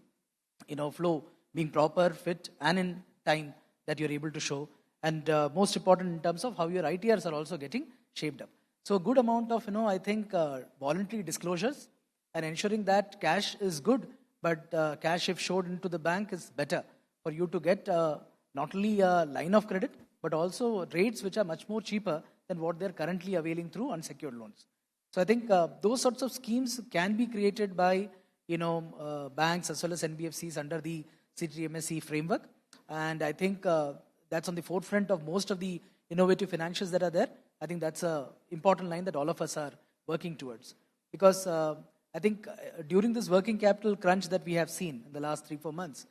flow being proper, fit, and in time that you're able to show. And most important in terms of how your ITRs are also getting shaped up. So a good amount of, I think, voluntary disclosures and ensuring that cash is good, but cash if showed into the bank is better for you to get not only a line of credit, but also rates which are much more cheaper than what they're currently availing through unsecured loans. So I think those sorts of schemes can be created by banks as well as NBFCs under the CTMSE framework. And I think that's on the forefront of most of the innovative financials that are there. I think that's an important line that all of us are working towards. Because I think during this working capital crunch that we have seen in the last 3-4 months,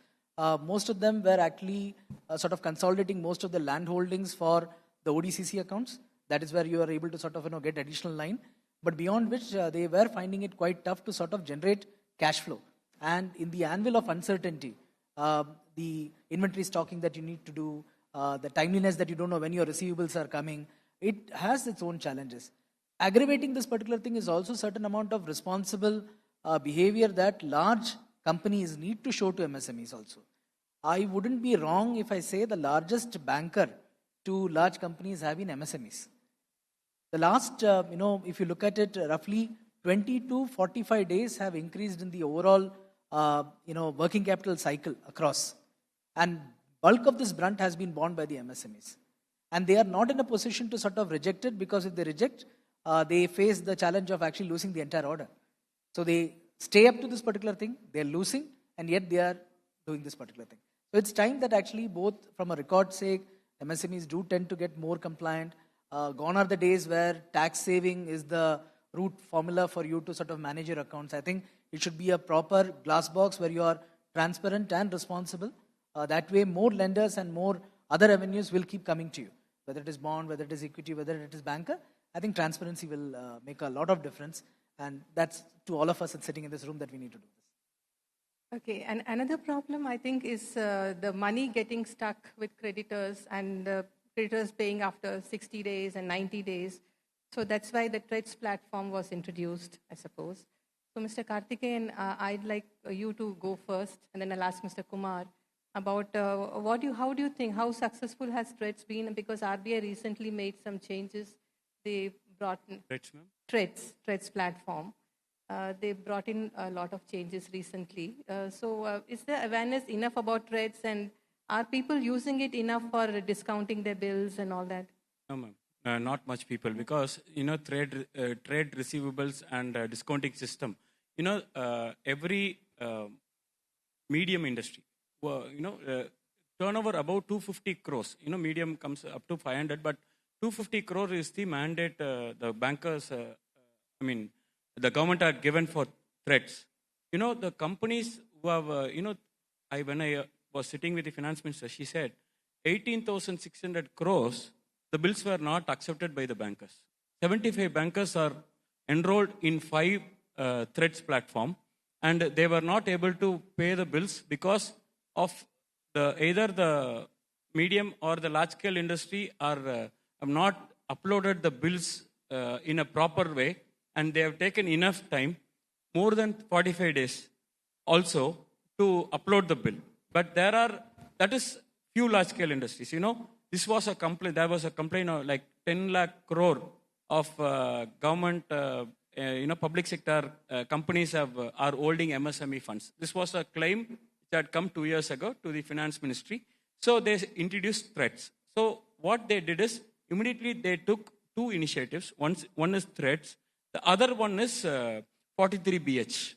most of them were actually sort of consolidating most of the land holdings for the ODCC accounts. That is where you are able to sort of get additional line. But beyond which, they were finding it quite tough to sort of generate cash flow. And in the anvil of uncertainty, the inventory stocking that you need to do, the timeliness that you don't know when your receivables are coming, it has its own challenges. Aggravating this particular thing is also a certain amount of responsible behavior that large companies need to show to MSMEs also. I wouldn't be wrong if I say the largest banker to large companies have been MSMEs. The last, if you look at it, roughly 20 to 45 days have increased in the overall, working capital cycle across. And bulk of this brunt has been borne by the MSMEs. And they are not in a position to sort of reject it, because if they reject, they face the challenge of actually losing the entire order. So they stay up to this particular thing, they're losing, and yet they are doing this particular thing. So it's time that actually both from a record sake, MSMEs do tend to get more compliant. Gone are the days where tax saving is the root formula for you to sort of manage your accounts. I think it should be a proper glass box where you are transparent and responsible. That way, more lenders and more other avenues will keep coming to you. Whether it is bond, whether it is equity, whether it is banker, I think transparency will make a lot of difference. And that's to all of us sitting in this room that we need to do this. Okay, and another problem I think is the money getting stuck with creditors and creditors paying after 60 days and 90 days. So that's why the TREDS platform was introduced, I suppose. So Mr. Karthikeyan, I'd like you to go first, and then I'll ask Mr. Kumar about how do you think, how successful has TREDS been? Because RBI recently made some changes. They brought in TREDS platform. They brought in a lot of changes recently. So is there awareness enough about TREDS, and are people using it enough for discounting their bills and all that? No, ma'am. Not much people, because, trade receivables and discounting system, every medium industry, turnover about 250 crores, medium comes up to 500, but 250 crore is the mandate the bankers, the government are given for TREDS. The companies who have, when I was sitting with the finance minister, she said 18,600 crores, the bills were not accepted by the bankers. 75 bankers are enrolled in 5 TREDS platform, and they were not able to pay the bills because of either the medium or the large scale industry have not uploaded the bills in a proper way, and they have taken enough time, more than 45 days also, to upload the bill. But that is few large scale industries. This was a complaint. There was a complaint of like 10 lakh crore of government, public sector companies are holding MSME funds. This was a claim which had come 2 years ago to the finance ministry. So they introduced TREDS. So what they did is, immediately they took 2 initiatives. One is TREDS. The other one is 43BH.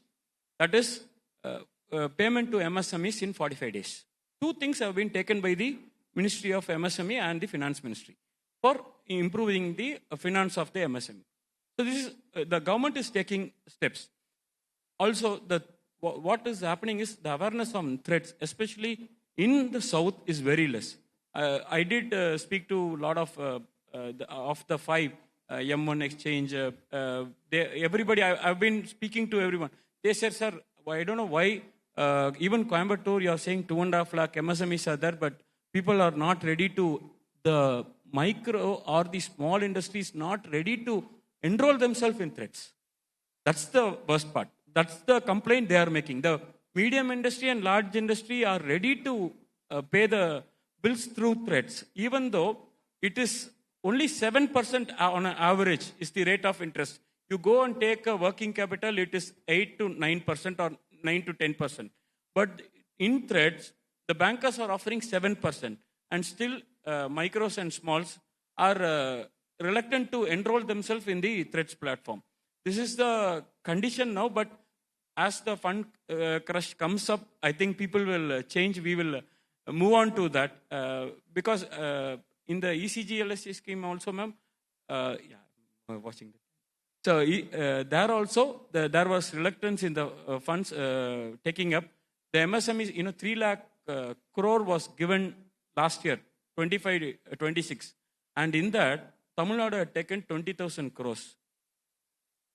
That is payment to MSMEs in 45 days. 2 things have been taken by the Ministry of MSME and the Finance Ministry for improving the finance of the MSME. So this is, the government is taking steps. Also, what is happening is the awareness on TREDS, especially in the south, is very less. I did speak to a lot of the 5 M1 exchange. Everybody, I've been speaking to everyone. They said, sir, I don't know why even Coimbatore, you are saying 2.5 lakh MSMEs are there, but people are not ready to, the micro or the small industries not ready to enroll themselves in TREDS. That's the worst part. That's the complaint they are making. The medium industry and large industry are ready to pay the bills through TREDS, even though it is only 7% on an average is the rate of interest. You go and take a working capital, it is 8 to 9% or 9 to 10%. But in TREDS, the bankers are offering 7%, and still micros and smalls are reluctant to enroll themselves in the TREDS platform. This is the condition now, but as the fund crush comes up, I think people will change. We will move on to that because in the ECGLSC scheme also, ma'am, watching. So there also, there was reluctance in the funds taking up. The MSMEs, 3 lakh crore was given last year, 25-26. And in that, Tamil Nadu had taken 20,000 crores.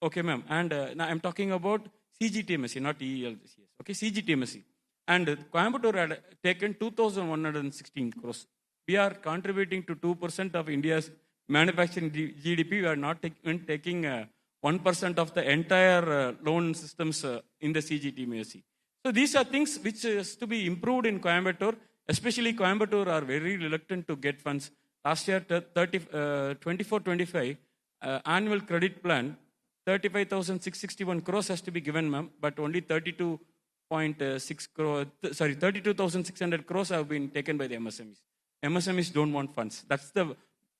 Okay, ma'am. And now I'm talking about CGTMSE, not EELCS. Okay, CGTMSE. And Coimbatore had taken 2,116 crores. We are contributing to 2% of India's manufacturing GDP. We are not taking 1% of the entire loan systems in the CGTMSE. So these are things which is to be improved in Coimbatore. Especially Coimbatore are very reluctant to get funds. Last year, 24-25 annual credit plan, 35,661 crores has to be given, ma'am, but only 32,600 crores have been taken by the MSMEs. MSMEs don't want funds. That's the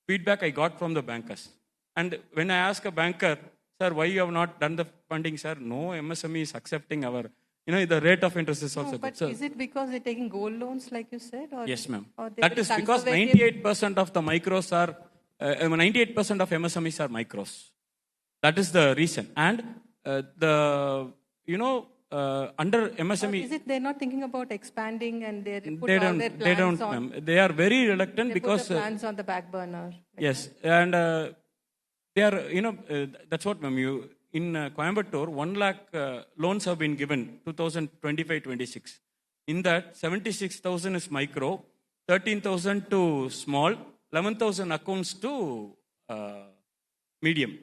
feedback I got from the bankers. And when I ask a banker, sir, why you have not done the funding, sir? No, MSME is accepting our, the rate of interest is also but good. Is it because they're taking gold loans, like you said? Or yes, ma'am. That is because 98% of the micros are, 98% of MSMEs are micros. That is the reason. And under MSME... Or is it they're not thinking about expanding and they put all their plans They don't, on... ma'am. They are very reluctant because... They put the plans on the back burner. Yes. And they are, that's what, ma'am, in Coimbatore, 1 lakh loans have been given, 2025-26. In that, 76,000 is micro, 13,000 to small, 11,000 accounts to medium.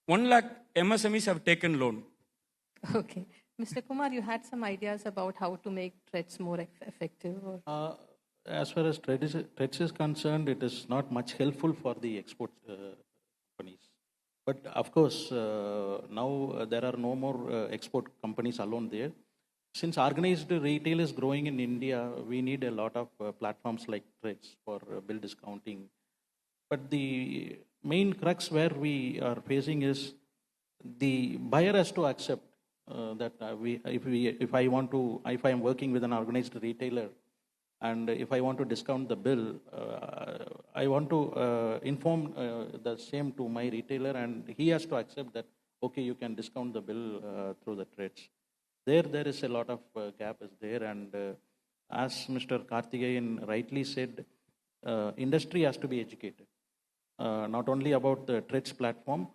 1 lakh MSMEs have taken loan. Okay. Mr. Kumar, you had some ideas about how to make TREDS more effective? Or? As far as TREDS is concerned, it is not much helpful for the export companies. But of course, now there are no more export companies alone there. Since organized retail is growing in India, we need a lot of platforms like TREDS for bill discounting. But the main crux where we are facing is the buyer has to accept that if I am working with an organized retailer, and if I want to discount the bill, I want to inform the same to my retailer, and he has to accept that, okay, you can discount the bill through the TREDS. There is a lot of gap is there, and as Mr. Karthikeyan rightly said, industry has to be educated. Not only about the TREDS platform,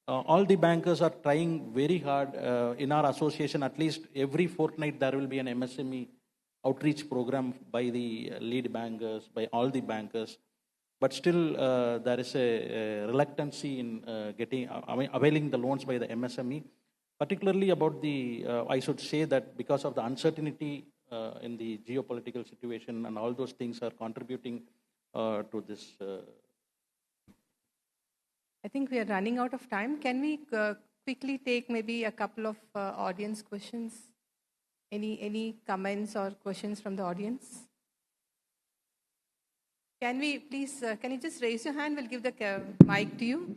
all the bankers are trying very hard. In our association, at least every fortnight there will be an MSME outreach program by the lead bankers, by all the bankers. But still, there is a reluctancy in availing the loans by the MSME, particularly about I should say that because of the uncertainty in the geopolitical situation and all those things are contributing to this. I think we are running out of time. Can we quickly take maybe a couple of audience questions? Any comments or questions from the audience? Can we please, can you just raise your hand? We'll give the mic to you.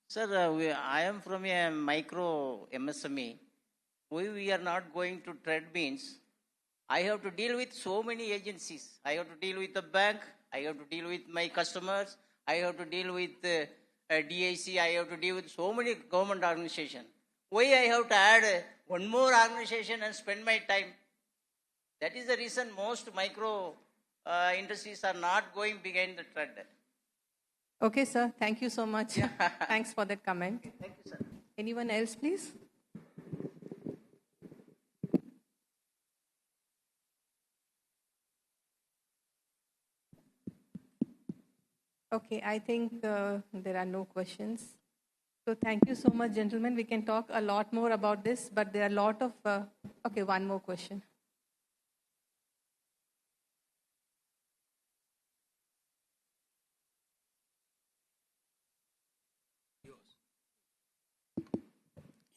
Sir, I am from a micro MSME. We are not going to TRED means I have to deal with so many agencies. I have to deal with the bank. I have to deal with my customers. I have to deal with DIC. I have to deal with so many government organizations. Why I have to add one more organization and spend my time? That is the reason most micro industries are not going behind the TRED. Okay, sir. Thank you so much. Thanks for that comment. Thank you, sir. Anyone else, please? Okay, I think there are no questions. So thank you so much, gentlemen. We can talk a lot more about this, but there are a lot of... okay, one more question.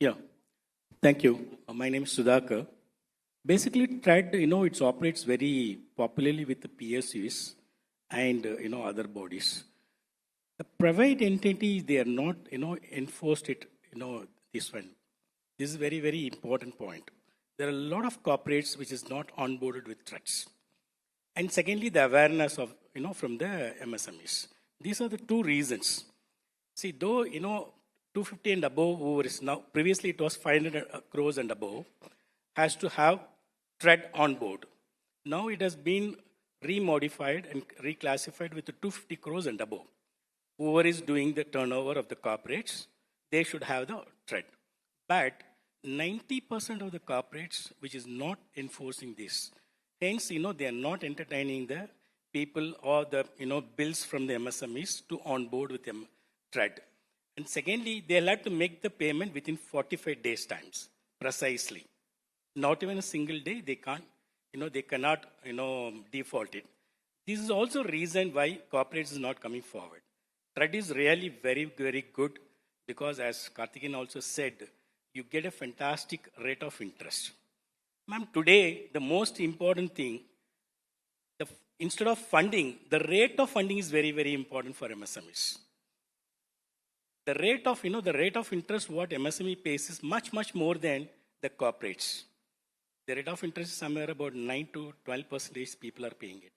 Yeah, thank you. My name is Sudhakar. Basically, TRED, it operates very popularly with the PSUs and, other bodies. The private entities, they are not, enforced it, this one. This is very, very important point. There are a lot of corporates which is not onboarded with TREDs. And secondly, the awareness of, from the MSMEs. These are the two reasons. See, though, 250 and above, who is now, previously it was 500 crores and above, has to have TRED on board. Now it has been remodified and reclassified with the 250 crores and above. Whoever is doing the turnover of the corporates, they should have the TRED. But 90% of the corporates which is not enforcing this. Hence, they are not entertaining the people or the, bills from the MSMEs to onboard with them TRED. And secondly, they have to make the payment within 45 days times, precisely. Not even a single day, they can't, they cannot, default it. This is also a reason why corporates is not coming forward. TRED is really very, very good because as Karthikeyan also said, you get a fantastic rate of interest. Ma'am, today, the most important thing, instead of funding, the rate of funding is very, very important for MSMEs. The rate of interest what MSME pays is much, much more than the corporates. The rate of interest is somewhere about 9 to 12% people are paying it.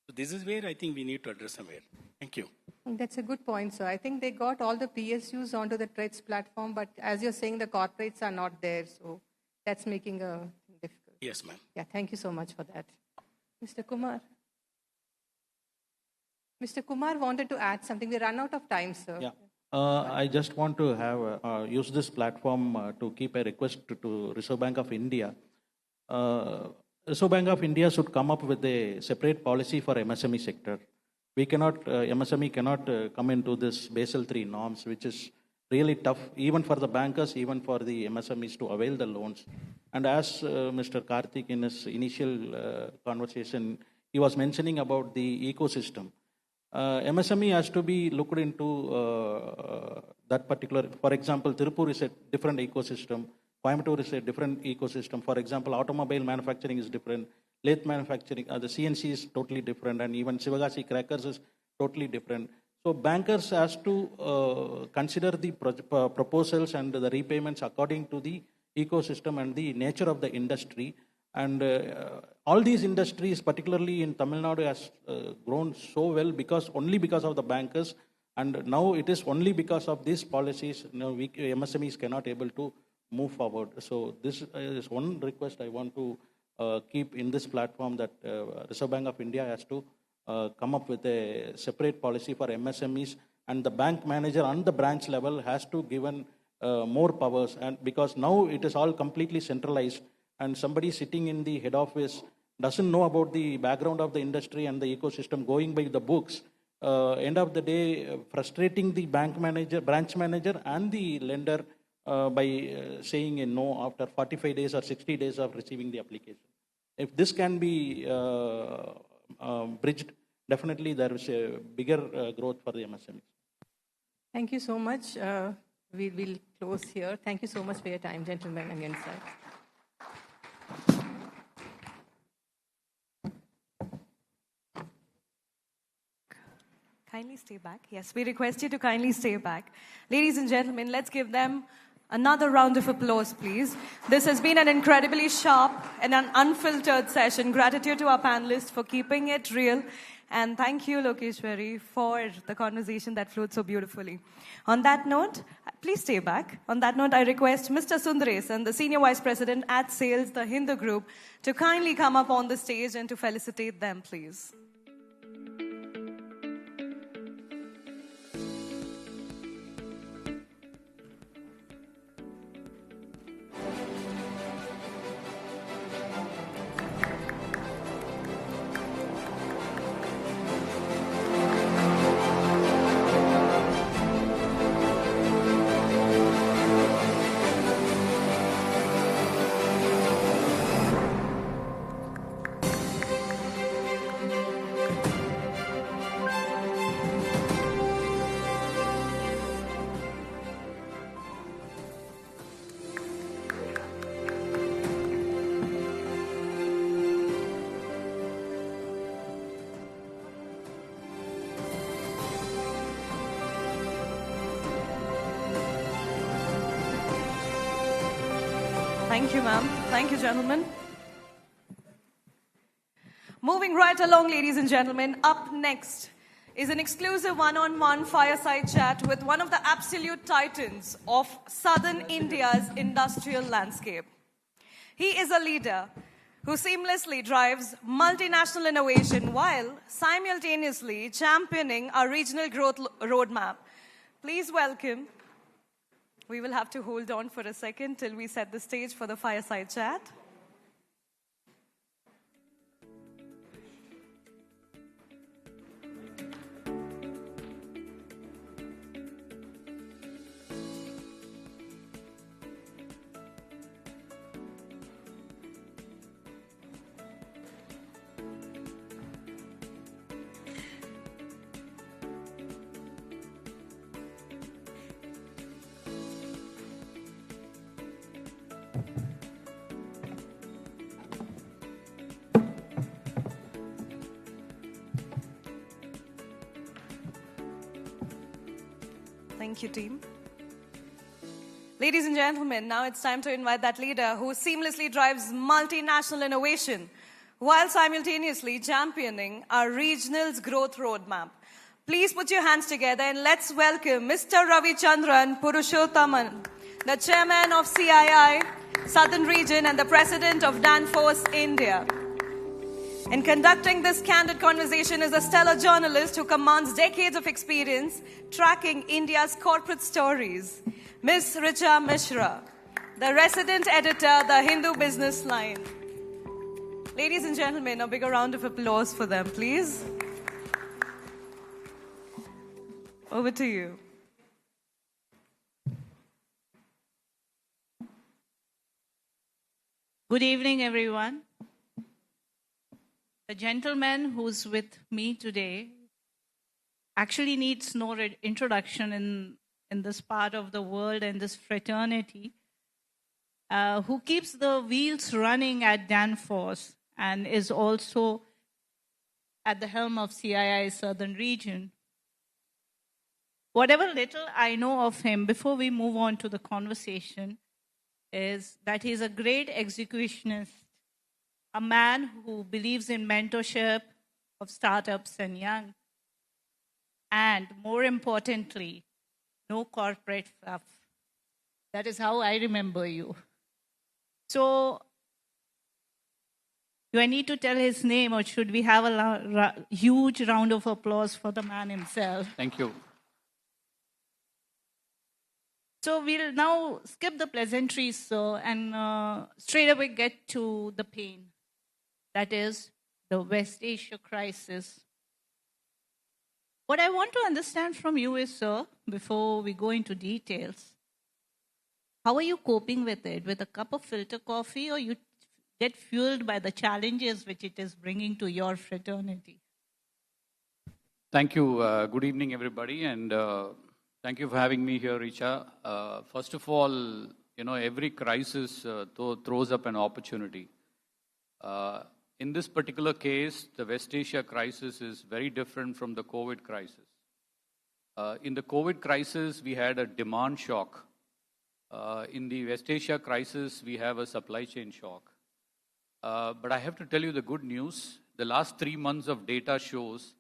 So this is where I think we need to address somewhere. Thank you. That's a good point, sir. I think they got all the PSUs onto the TREDS platform, but as you're saying, the corporates are not there. So that's making a difficult. Yes, ma'am. Yeah, thank you so much for that. Mr. Kumar. Mr. Kumar wanted to add something. We run out of time, sir. Yeah. I just want to have use this platform to keep a request to Reserve Bank of India. Reserve Bank of India should come up with a separate policy for MSME sector. We cannot, MSME cannot come into this Basel III norms, which is really tough, even for the bankers, even for the MSMEs to avail the loans. And as Mr. Karthik in his initial conversation, he was mentioning about the ecosystem. MSME has to be looked into that particular, for example, Tirupur is a different ecosystem, Coimbatore is a different ecosystem. For example, automobile manufacturing is different, lathe manufacturing, the CNC is totally different, and even Sivagasi crackers is totally different. So bankers has to consider the proposals and the repayments according to the ecosystem and the nature of the industry. And all these industries, particularly in Tamil Nadu, has grown so well only because of the bankers. And now it is only because of these policies, MSMEs cannot able to move forward. So this is one request I want to keep in this platform, that Reserve Bank of India has to come up with a separate policy for MSMEs, and the bank manager on the branch level has to given more powers. And because now it is all completely centralized, and somebody sitting in the head office doesn't know about the background of the industry and the ecosystem, going by the books. End of the day, frustrating the bank manager, branch manager, and the lender by saying a no after 45 days or 60 days of receiving the application. If this can be bridged, definitely there is a bigger growth for the MSMEs. Thank you so much. We will close here. Thank you so much for your time, gentlemen, and insights. Kindly stay back. Yes, we request you to kindly stay back. Ladies and gentlemen, let's give them another round of applause, please. This has been an incredibly sharp and an unfiltered session. Gratitude to our panelists for keeping it real. And thank you, Lokeshwari, for the conversation that flowed so beautifully. On that note, please stay back. On that note, I request Mr. Sundaresan, the Senior Vice President at Sales, the Hindu Group, to kindly come up on the stage and to felicitate them, please. Thank you, ma'am. Thank you, gentlemen. Moving right along, ladies and gentlemen, up next is an exclusive one-on-one fireside chat with one of the absolute titans of southern India's industrial landscape. He is a leader who seamlessly drives multinational innovation while simultaneously championing our regional growth roadmap. Please welcome. We will have to hold on for a second till we set the stage for the fireside chat. Thank you, team. Ladies and gentlemen, now it's time to invite that leader who seamlessly drives multinational innovation while simultaneously championing our regional's growth roadmap. Please put your hands together and let's welcome Mr. Ravichandran Purushothaman, the chairman of CII, Southern Region, and the president of Danfoss, India. In conducting this candid conversation is a stellar journalist who commands decades of experience tracking India's corporate stories, Ms. Richa Mishra, the resident editor, the Hindu Businessline. Ladies and gentlemen, a bigger round of applause for them, please. Over to you. Good evening, everyone. The gentleman who's with me today actually needs no introduction in this part of the world and this fraternity, who keeps the wheels running at Danfoss and is also at the helm of CII Southern Region. Whatever little I know of him before we move on to the conversation is that he's a great executionist, a man who believes in mentorship of startups and young, and more importantly, no corporate fluff. That is how I remember you. So, do I need to tell his name, or should we have a huge round of applause for the man himself? Thank you. So we'll now skip the pleasantries, sir, and straight away get to the pain. That is the West Asia crisis. What I want to understand from you is, sir, before we go into details, how are you coping with it? With a cup of filter coffee, or you get fueled by the challenges which it is bringing to your fraternity? Thank you. Good evening, everybody, and thank you for having me here, Richa. First of all, every crisis throws up an opportunity. In this particular case, the West Asia crisis is very different from the COVID crisis. In the COVID crisis, we had a demand shock. In the West Asia crisis, we have a supply chain shock. But I have to tell you the good news. The last 3 months of data shows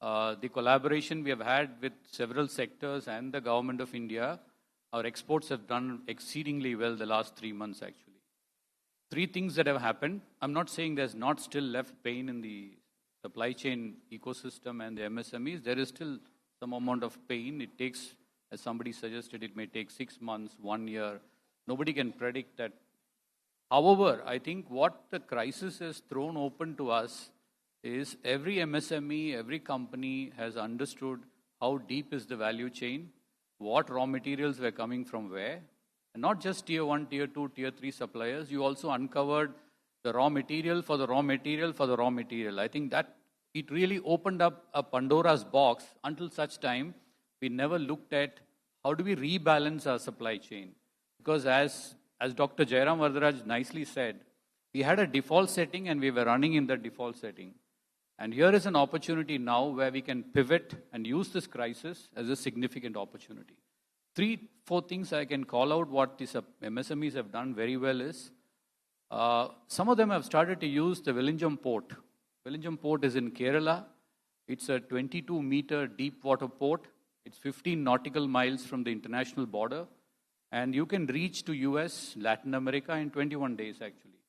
the collaboration we have had with several sectors and the government of India. Our exports have done exceedingly well the last 3 months, actually. 3 things that have happened. I'm not saying there's not still left pain in the supply chain ecosystem and the MSMEs. There is still some amount of pain. It takes, as somebody suggested, it may take 6 months, 1 year. Nobody can predict that. However, I think what the crisis has thrown open to us is every MSME, every company has understood how deep is the value chain, what raw materials were coming from where. And not just tier 1, tier 2, tier 3 suppliers, you also uncovered the raw material for the raw material for the raw material. I think that it really opened up a Pandora's box. Until such time, we never looked at how do we rebalance our supply chain. Because as Dr. Jairam Varadaraj nicely said, we had a default setting and we were running in that default setting. And here is an opportunity now where we can pivot and use this crisis as a significant opportunity. 4 things I can call out what these MSMEs have done very well is, some of them have started to use the Vizhinjam port. Vizhinjam port is in Kerala. It's a 22-meter deep water port. It's 15 nautical miles from the international border. And you can reach to US, Latin America in 21 days actually.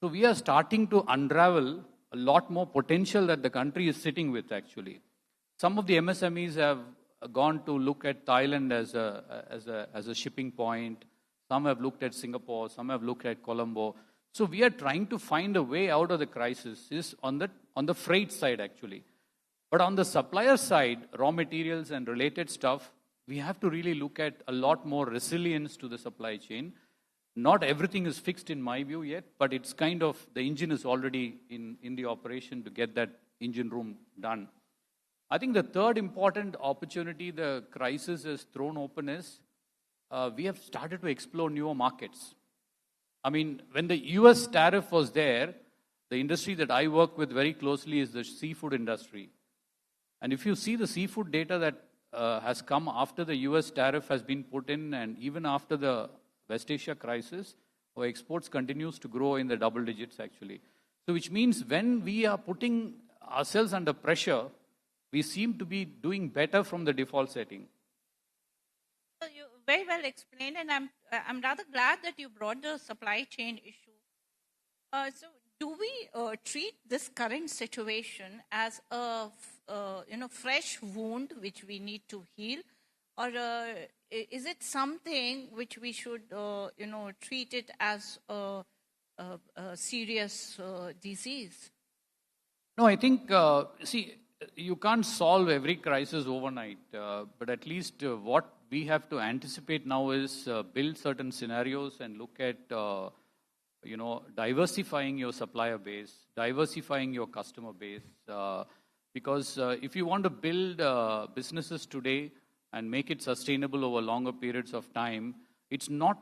So we are starting to unravel a lot more potential that the country is sitting with actually. Some of the MSMEs have gone to look at Thailand as a shipping point. Some have looked at Singapore. Some have looked at Colombo. So we are trying to find a way out of the crisis is on the freight side actually. But on the supplier side, raw materials and related stuff, we have to really look at a lot more resilience to the supply chain. Not everything is fixed in my view yet, but it's kind of, the engine is already in the operation to get that engine room done. I think the third important opportunity the crisis has thrown open is we have started to explore newer markets. I mean, when the US tariff was there, the industry that I work with very closely is the seafood industry. And if you see the seafood data that has come after the US tariff has been put in and even after the West Asia crisis, our exports continues to grow in the double digits actually. So which means when we are putting ourselves under pressure, we seem to be doing better from the default setting. So you very well explained, and I'm rather glad that you brought the supply chain issue. So do we treat this current situation as a fresh wound which we need to heal, or is it something which we should treat it as a serious disease? No, I think you can't solve every crisis overnight, but at least what we have to anticipate now is build certain scenarios and look at diversifying your supplier base, diversifying your customer base. Because if you want to build businesses today and make it sustainable over longer periods of time, it's not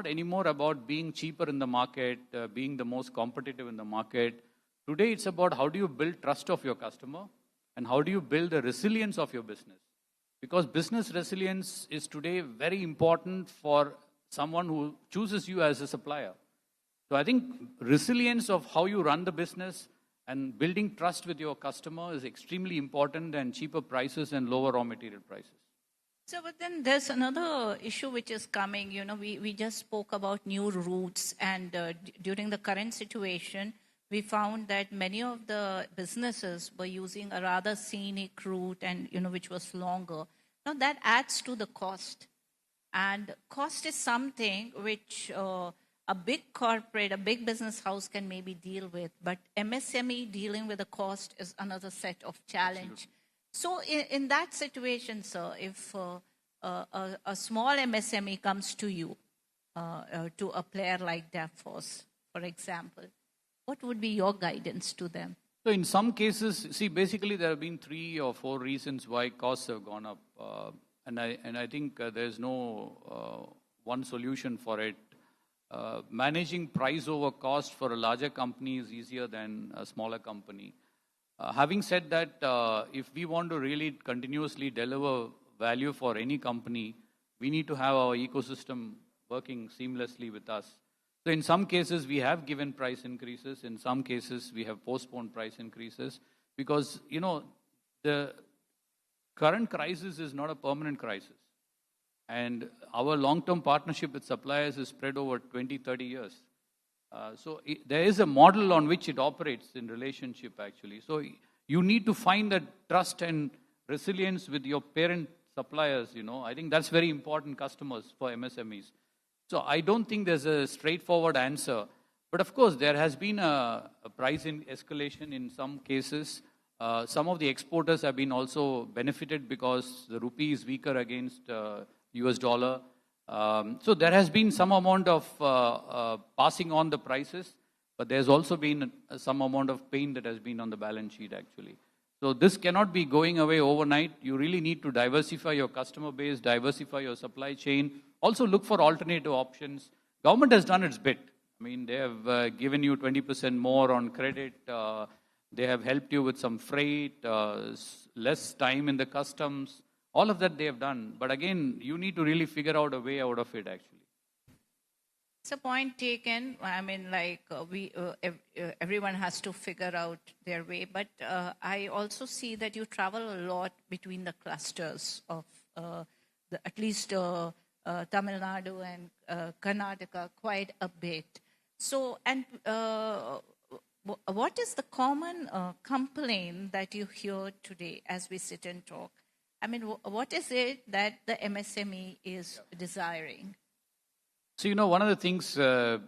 anymore about being cheaper in the market, being the most competitive in the market. Today, it's about how do you build trust of your customer and how do you build the resilience of your business. Because business resilience is today very important for someone who chooses you as a supplier. So I think resilience of how you run the business and building trust with your customer is extremely important, and cheaper prices and lower raw material prices. So, but then there's another issue which is coming. We just spoke about new routes, and during the current situation, we found that many of the businesses were using a rather scenic route and, which was longer. Now that adds to the cost. And cost is something which a big corporate, a big business house can maybe deal with, but MSME dealing with the cost is another set of challenge. Absolutely. So in that situation, sir, if a small MSME comes to you, to a player like Dafos, for example, what would be your guidance to them? So in some cases, basically there have been 3 or 4 reasons why costs have gone up. And I think there's no one solution for it. Managing price over cost for a larger company is easier than a smaller company. Having said that, if we want to really continuously deliver value for any company, we need to have our ecosystem working seamlessly with us. So in some cases, we have given price increases. In some cases, we have postponed price increases because, the current crisis is not a permanent crisis. And our long-term partnership with suppliers is spread over 20, 30 years. So there is a model on which it operates in relationship, actually. So you need to find that trust and resilience with your parent suppliers, I think that's very important customers for MSMEs. So I don't think there's a straightforward answer. But of course, there has been a price escalation in some cases. Some of the exporters have been also benefited because the rupee is weaker against US dollar. So there has been some amount of passing on the prices, but there's also been some amount of pain that has been on the balance sheet actually. So this cannot be going away overnight. You really need to diversify your customer base, diversify your supply chain. Also look for alternative options. Government has done its bit. I mean, they have given you 20% more on credit. They have helped you with some freight, less time in the customs, All of that they have done. But again, you need to really figure out a way out of it, actually. It's a point taken. I mean, like everyone has to figure out their way. But I also see that you travel a lot between the clusters of at least Tamil Nadu and Karnataka quite a bit. So, and what is the common complaint that you hear today as we sit and talk? I mean, what is it that the MSME is desiring? So, you know, one of the things, I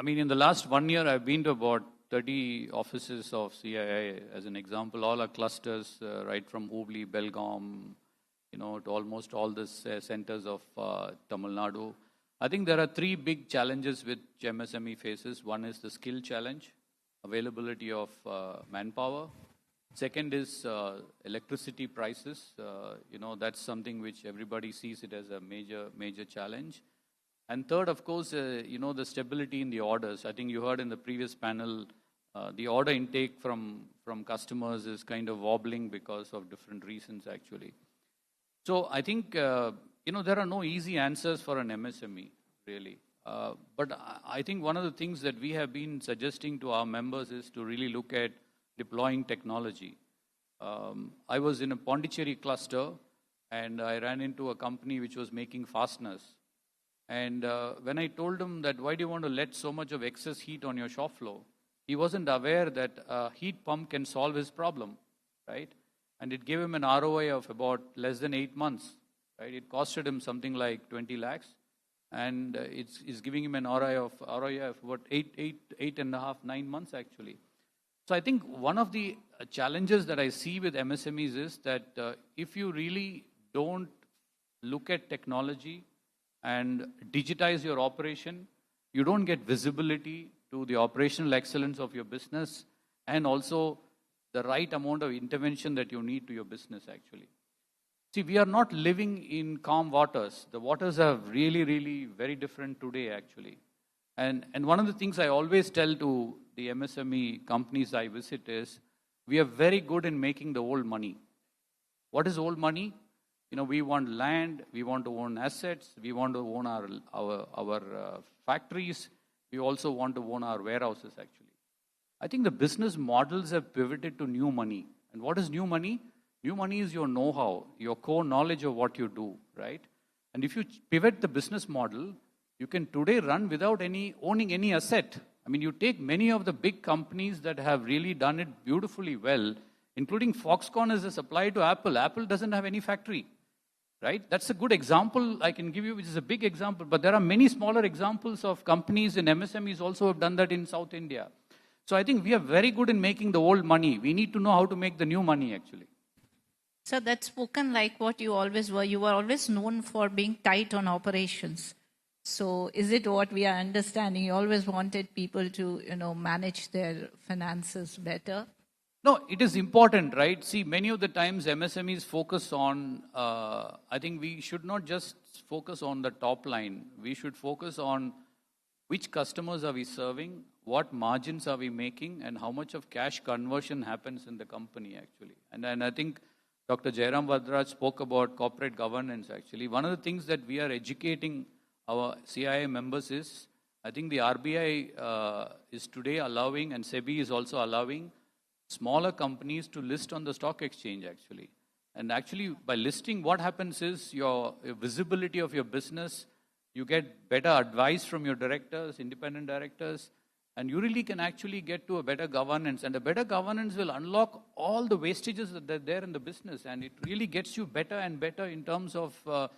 mean, in the last 1 year, I've been to about 30 offices of CII, as an example, all our clusters, right from Hubli, Belgaum, you know, to almost all the centers of Tamil Nadu. I think there are three big challenges which MSME faces. One is the skill challenge, availability of manpower. Second is electricity prices. You know, that's something which everybody sees it as a major challenge. And third, of course, you know, the stability in the orders. I think you heard in the previous panel, the order intake from customers is kind of wobbling because of different reasons, actually. So I think, you know, there are no easy answers for an MSME, really. But I think one of the things that we have been suggesting to our members is to really look at deploying technology. I was in a Pondicherry cluster, and I ran into a company which was making fasteners. And when I told him that, why do you want to let so much of excess heat on your shop floor? He wasn't aware that a heat pump can solve his problem, right? And it gave him an ROI of about less than 8 months, right? It costed him something like 20 lakhs. And it's giving him an ROI of about 8.5, 9 months, actually. So I think one of the challenges that I see with MSMEs is that if you really don't look at technology and digitize your operation, you don't get visibility to the operational excellence of your business and also the right amount of intervention that you need to your business, actually. See, we are not living in calm waters. The waters are really very different today, actually. And one of the things I always tell to the MSME companies I visit is, we are very good in making the old money. What is old money? You know, we want land, we want to own assets, we want to own our factories, we also want to own our warehouses, actually. I think the business models have pivoted to new money. And what is new money? New money is your know-how, your core knowledge of what you do, right? And if you pivot the business model, you can today run without owning any asset. I mean, you take many of the big companies that have really done it beautifully well, including Foxconn as a supplier to Apple. Apple doesn't have any factory, right? That's a good example I can give you, which is a big example. But there are many smaller examples of companies and MSMEs also have done that in South India. So I think we are very good in making the old money. We need to know how to make the new money, actually. So that's spoken like what you always were. You were always known for being tight on operations. So is it what we are understanding? You always wanted people to, you know, manage their finances better? No, it is important, right? See, many of the times MSMEs focus on, I think we should not just focus on the top line. We should focus on which customers are we serving, what margins are we making, and how much of cash conversion happens in the company, actually. And I think Dr. Jairam Vadraj spoke about corporate governance, actually. One of the things that we are educating our CII members is, I think the RBI is today allowing, and SEBI is also allowing, smaller companies to list on the stock exchange, actually. And actually, by listing, what happens is your visibility of your business, you get better advice from your directors, independent directors, and you really can actually get to a better governance. And a better governance will unlock all the wastages that are there in the business. And it really gets you better and better in terms of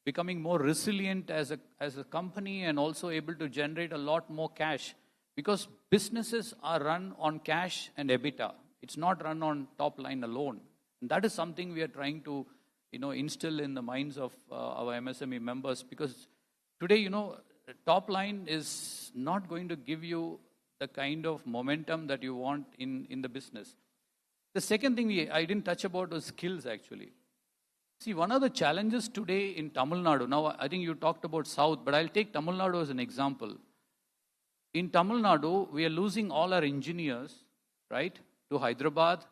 becoming more resilient as a company and also able to generate a lot more cash. Because businesses are run on cash and EBITDA. It's not run on top line alone. And that is something we are trying to, you know, instill in the minds of our MSME members. Because today, you know, top line is not going to give you the kind of momentum that you want in the business. The second thing I didn't touch about was skills, actually. See, one of the challenges today in Tamil Nadu, now I think you talked about South, but I'll take Tamil Nadu as an example. In Tamil Nadu, we are losing all our engineers, right, to Hyderabad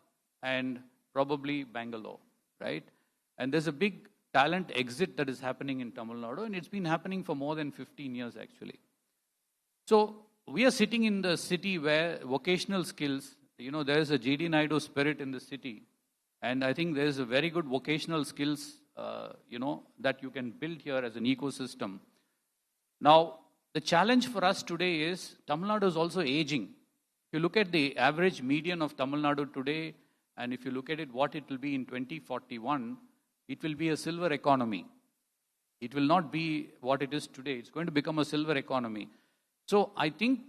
and probably Bangalore, right? And there's a big talent exit that is happening in Tamil Nadu, and it's been happening for more than 15 years actually. So we are sitting in the city where vocational skills, there is a G.D. Naidu spirit in the city, and I think there is a very good vocational skills, that you can build here as an ecosystem. Now, the challenge for us today is Tamil Nadu is also aging. If you look at the average median of Tamil Nadu today, and if you look at it, what it will be in 2041, it will be a silver economy. It will not be what it is today. It's going to become a silver economy. So I think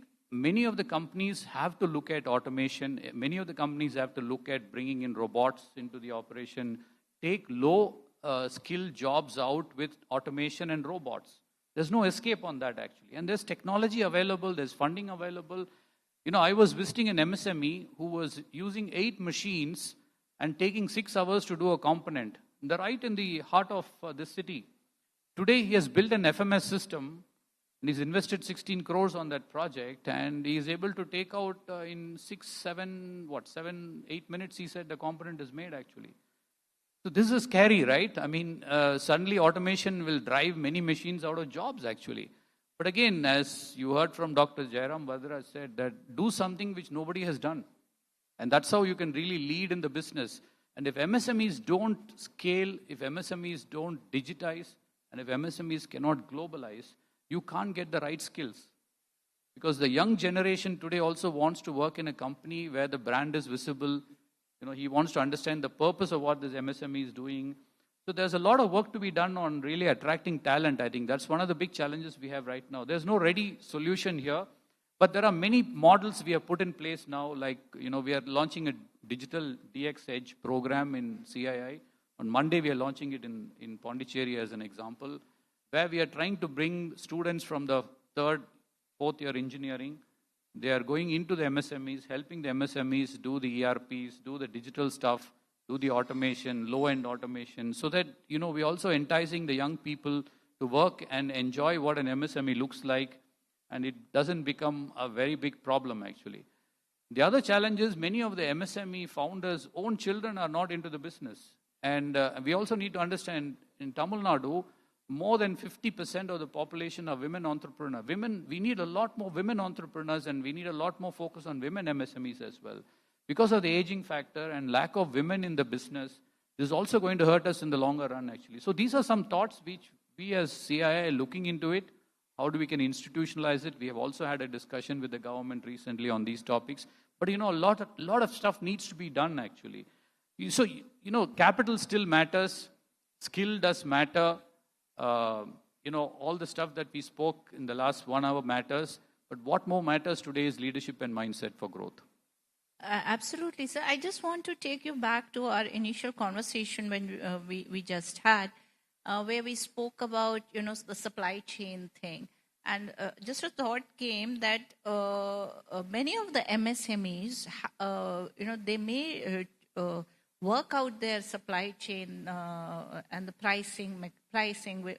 many of the companies have to look at automation. Many of the companies have to look at bringing in robots into the operation, take low skill jobs out with automation and robots. There's no escape on that actually. And there's technology available, there's funding available. I was visiting an MSME who was using 8 machines and taking 6 hours to do a component. They're right in the heart of this city. Today he has built an FMS system and he's invested 16 crores on that project, and he is able to take out in 7, 8 minutes, he said the component is made actually. So this is scary, right? I mean, suddenly automation will drive many machines out of jobs actually. But again, as you heard from Dr. Jairam Vadra said, that do something which nobody has done. And that's how you can really lead in the business. And if MSMEs don't scale, if MSMEs don't digitize, and if MSMEs cannot globalize, you can't get the right skills. Because the young generation today also wants to work in a company where the brand is visible. He wants to understand the purpose of what this MSME is doing. So there's a lot of work to be done on really attracting talent. I think that's one of the big challenges we have right now. There's no ready solution here, but there are many models we have put in place now. Like, we are launching a digital DX Edge program in CII. On Monday, we are launching it in Pondicherry as an example, where we are trying to bring students from the 3rd, 4th year engineering. They are going into the MSMEs, helping the MSMEs do the ERPs, do the digital stuff, do the automation, low-end automation, so that, we're also enticing the young people to work and enjoy what an MSME looks like, and it doesn't become a very big problem, actually. The other challenge is many of the MSME founders' own children are not into the business. And we also need to understand, in Tamil Nadu, more than 50% of the population are women entrepreneurs. We need a lot more women entrepreneurs, and we need a lot more focus on women MSMEs as well. Because of the aging factor and lack of women in the business, this is also going to hurt us in the longer run, actually. So these are some thoughts which we as CII are looking into it. How do we can institutionalize it? We have also had a discussion with the government recently on these topics. But, a lot of stuff needs to be done, actually. So, capital still matters. Skill does matter. All the stuff that we spoke in the last 1 hour matters. But what more matters today is leadership and mindset for growth. Absolutely, sir. I just want to take you back to our initial conversation when we just had, where we spoke about, the supply chain thing. And just a thought came that many of the MSMEs, they may work out their supply chain and the pricing,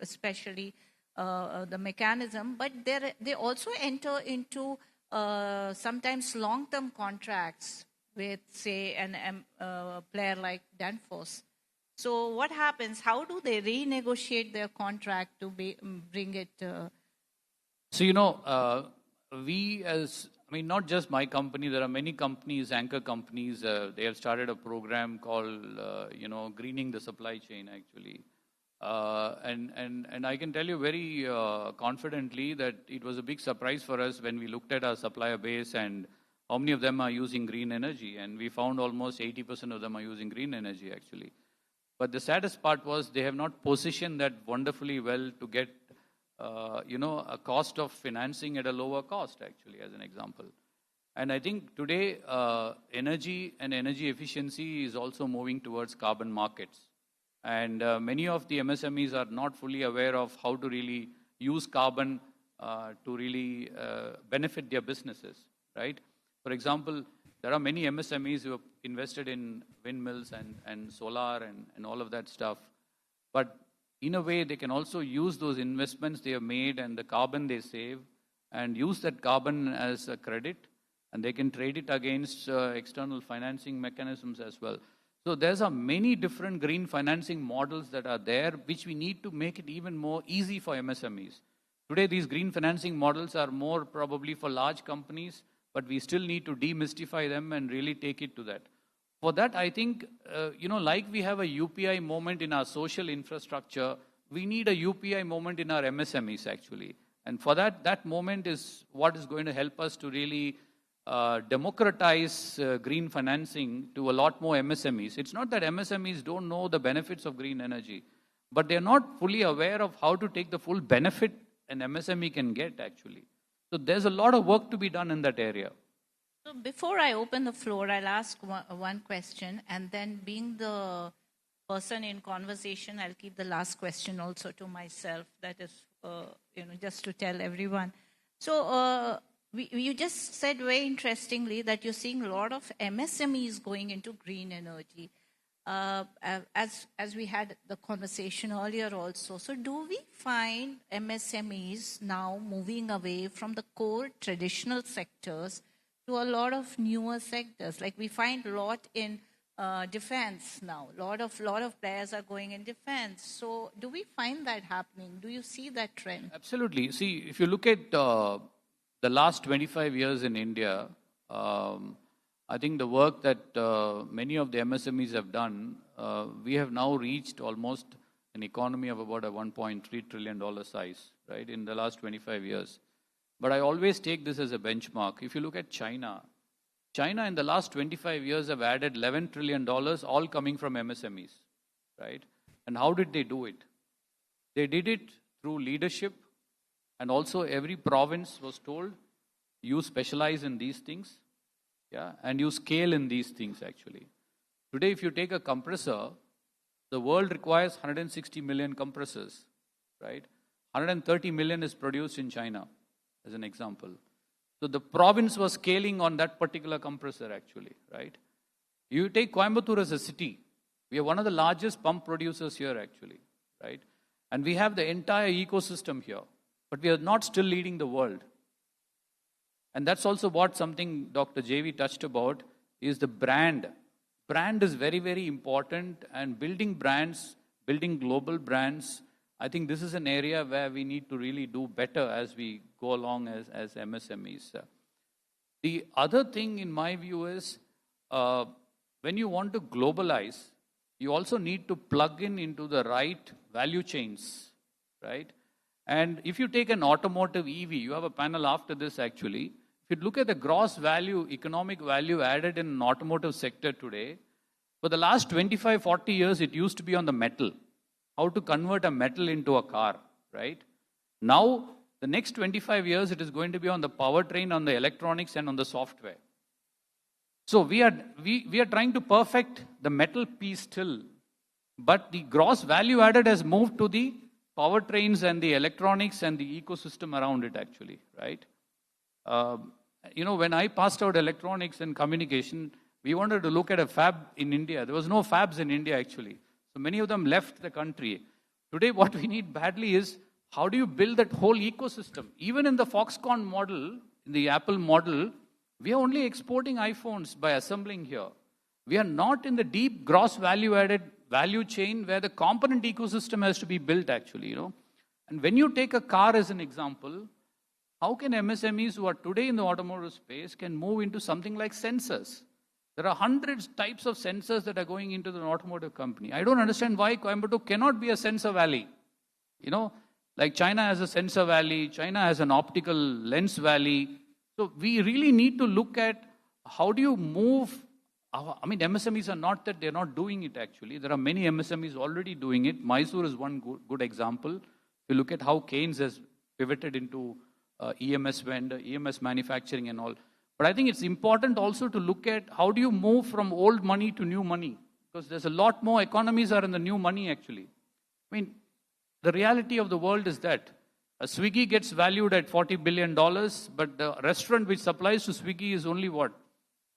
especially the mechanism, but they also enter into sometimes long-term contracts with, say, a player like Danfoss. So what happens? How do they renegotiate their contract to bring it? So, not just my company, there are many companies, anchor companies, they have started a program called, greening the supply chain, actually. And I can tell you very confidently that it was a big surprise for us when we looked at our supplier base and how many of them are using green energy. And we found almost 80% of them are using green energy, actually. But the saddest part was they have not positioned that wonderfully well to get, a cost of financing at a lower cost, actually, as an example. And I think today, energy and energy efficiency is also moving towards carbon markets. And many of the MSMEs are not fully aware of how to really use carbon to really benefit their businesses, right? For example, there are many MSMEs who have invested in windmills and solar and all of that stuff. But in a way, they can also use those investments they have made and the carbon they save and use that carbon as a credit, and they can trade it against external financing mechanisms as well. So there's many different green financing models that are there, which we need to make it even more easy for MSMEs. Today, these green financing models are more probably for large companies, but we still need to demystify them and really take it to that. For that, I think, like we have a UPI moment in our social infrastructure, we need a UPI moment in our MSMEs actually. And for that moment is what is going to help us to really democratize green financing to a lot more MSMEs. It's not that MSMEs don't know the benefits of green energy, but they're not fully aware of how to take the full benefit an MSME can get actually. So there's a lot of work to be done in that area. So before I open the floor, I'll ask one question, and then being the person in conversation, I'll keep the last question also to myself. That is, just to tell everyone. So you just said very interestingly that you're seeing a lot of MSMEs going into green energy. As we had the conversation earlier also. So do we find MSMEs now moving away from the core traditional sectors to a lot of newer sectors? Like we find a lot in defense now. A lot of players are going in defense. So do we find that happening? Do you see that trend? Absolutely. See, if you look at the last 25 years in India, I think the work that many of the MSMEs have done, we have now reached almost an economy of about a $1.3 trillion size, right, in the last 25 years. But I always take this as a benchmark. If you look at China in the last 25 years have added $11 trillion, all coming from MSMEs, right? And how did they do it? They did it through leadership, and also every province was told, you specialize in these things. Yeah, and you scale in these things actually. Today, if you take a compressor, the world requires 160 million compressors, right? 130 million is produced in China, as an example. So the province was scaling on that particular compressor actually, right? You take Coimbatore as a city. We are one of the largest pump producers here actually, right? And we have the entire ecosystem here, but we are not still leading the world. And that's also what something Dr. JV touched about is the brand. Brand is very, very important, and building brands, building global brands, I think this is an area where we need to really do better as we go along as MSMEs. The other thing in my view is when you want to globalize, you also need to plug into the right value chains, right? And if you take an automotive EV, you have a panel after this actually. If you look at the gross value, economic value added in an automotive sector today, for the last 25, 40 years, it used to be on the metal. How to convert a metal into a car, right? Now, the next 25 years, it is going to be on the powertrain, on the electronics, and on the software. So we are trying to perfect the metal piece still, but the gross value added has moved to the powertrains and the electronics and the ecosystem around it actually, right? When I passed out electronics and communication, we wanted to look at a fab in India. There was no fabs in India actually. So many of them left the country. Today what we need badly is how do you build that whole ecosystem? Even in the Foxconn model, in the Apple model, we are only exporting iPhones by assembling here. We are not in the deep gross value added value chain where the component ecosystem has to be built actually, And when you take a car as an example, how can MSMEs who are today in the automotive space can move into something like sensors? There are hundreds types of sensors that are going into the automotive company. I don't understand why Coimbatore cannot be a sensor valley. Like China has a sensor valley, China has an optical lens valley. So we really need to look at how do you move. MSMEs are not that they're not doing it actually. There are many MSMEs already doing it. Mysore is one good example. If you look at how Keynes has pivoted into EMS vendor, EMS manufacturing and all. But I think it's important also to look at how do you move from old money to new money? Because there's a lot more economies are in the new money actually. The reality of the world is that a Swiggy gets valued at $40 billion, but the restaurant which supplies to Swiggy is only what?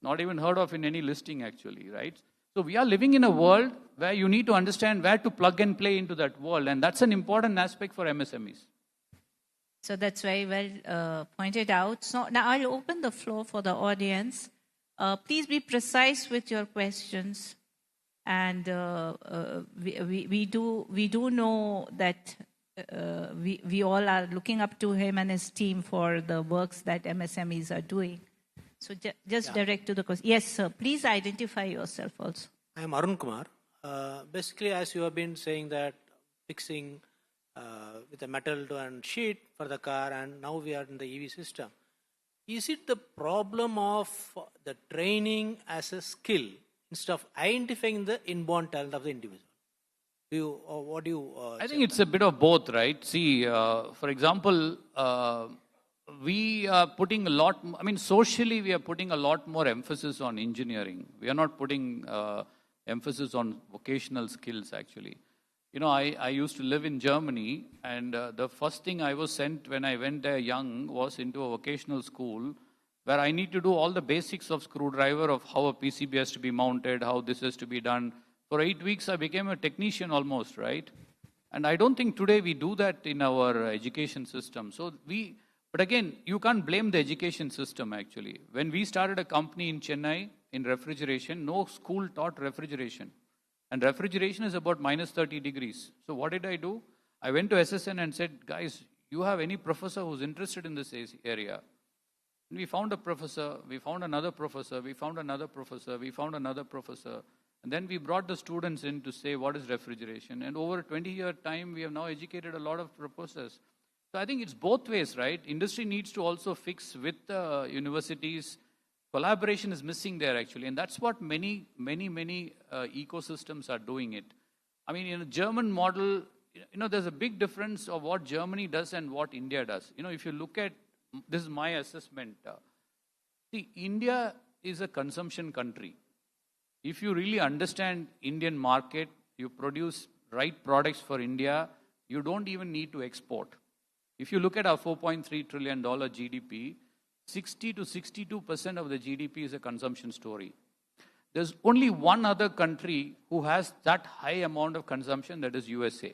Not even heard of in any listing actually, right? So we are living in a world where you need to understand where to plug and play into that world. And that's an important aspect for MSMEs. So that's very well pointed out. So now I'll open the floor for the audience. Please be precise with your questions. And we do know that we all are looking up to him and his team for the works that MSMEs are doing. So just direct to the question. Yes, sir. Please identify yourself also. I am Arun Kumar. Basically, as you have been saying that fixing with a metal and sheet for the car, and now we are in the EV system. Is it the problem of the training as a skill instead of identifying the inborn talent of the individual? I think it's a bit of both, right? See, for example, we are putting a lot, socially we are putting a lot more emphasis on engineering. We are not putting emphasis on vocational skills, actually. You know, I used to live in Germany, and the first thing I was sent when I went there young was into a vocational school where I need to do all the basics of screwdriver, of how a PCB has to be mounted, how this has to be done. For 8 weeks, I became a technician almost, right? And I don't think today we do that in our education system. But again, you can't blame the education system, actually. When we started a company in Chennai in refrigeration, no school taught refrigeration. And refrigeration is about minus 30 degrees. So what did I do? I went to SSN and said, guys, you have any professor who's interested in this area? And we found a professor, we found another professor, we found another professor, we found another professor. And then we brought the students in to say, what is refrigeration? And over a 20-year time, we have now educated a lot of professors. So I think it's both ways, right? Industry needs to also fix with the universities. Collaboration is missing there, actually. And that's what many ecosystems are doing it. I mean, in a German model, there's a big difference of what Germany does and what India does. If you look at, this is my assessment. See, India is a consumption country. If you really understand Indian market, you produce right products for India, you don't even need to export. If you look at our $4.3 trillion GDP, 60 to 62% of the GDP is a consumption story. There's only one other country who has that high amount of consumption, that is USA.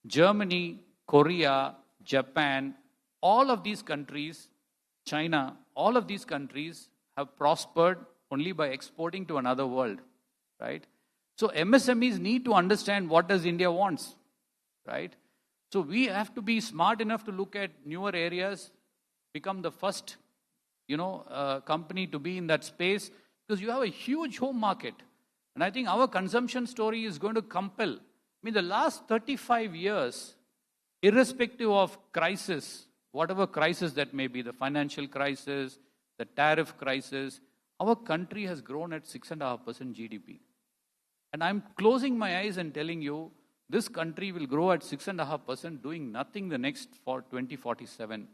Germany, Korea, Japan, all of these countries, China, all of these countries have prospered only by exporting to another world, right? So MSMEs need to understand what does India wants, right? So we have to be smart enough to look at newer areas, become the first, company to be in that space, because you have a huge home market. And I think our consumption story is going to compel. The last 35 years, irrespective of crisis, whatever crisis that may be, the financial crisis, the tariff crisis, our country has grown at 6.5% GDP. And I'm closing my eyes and telling you, this country will grow at 6.5%, doing nothing the next 2047.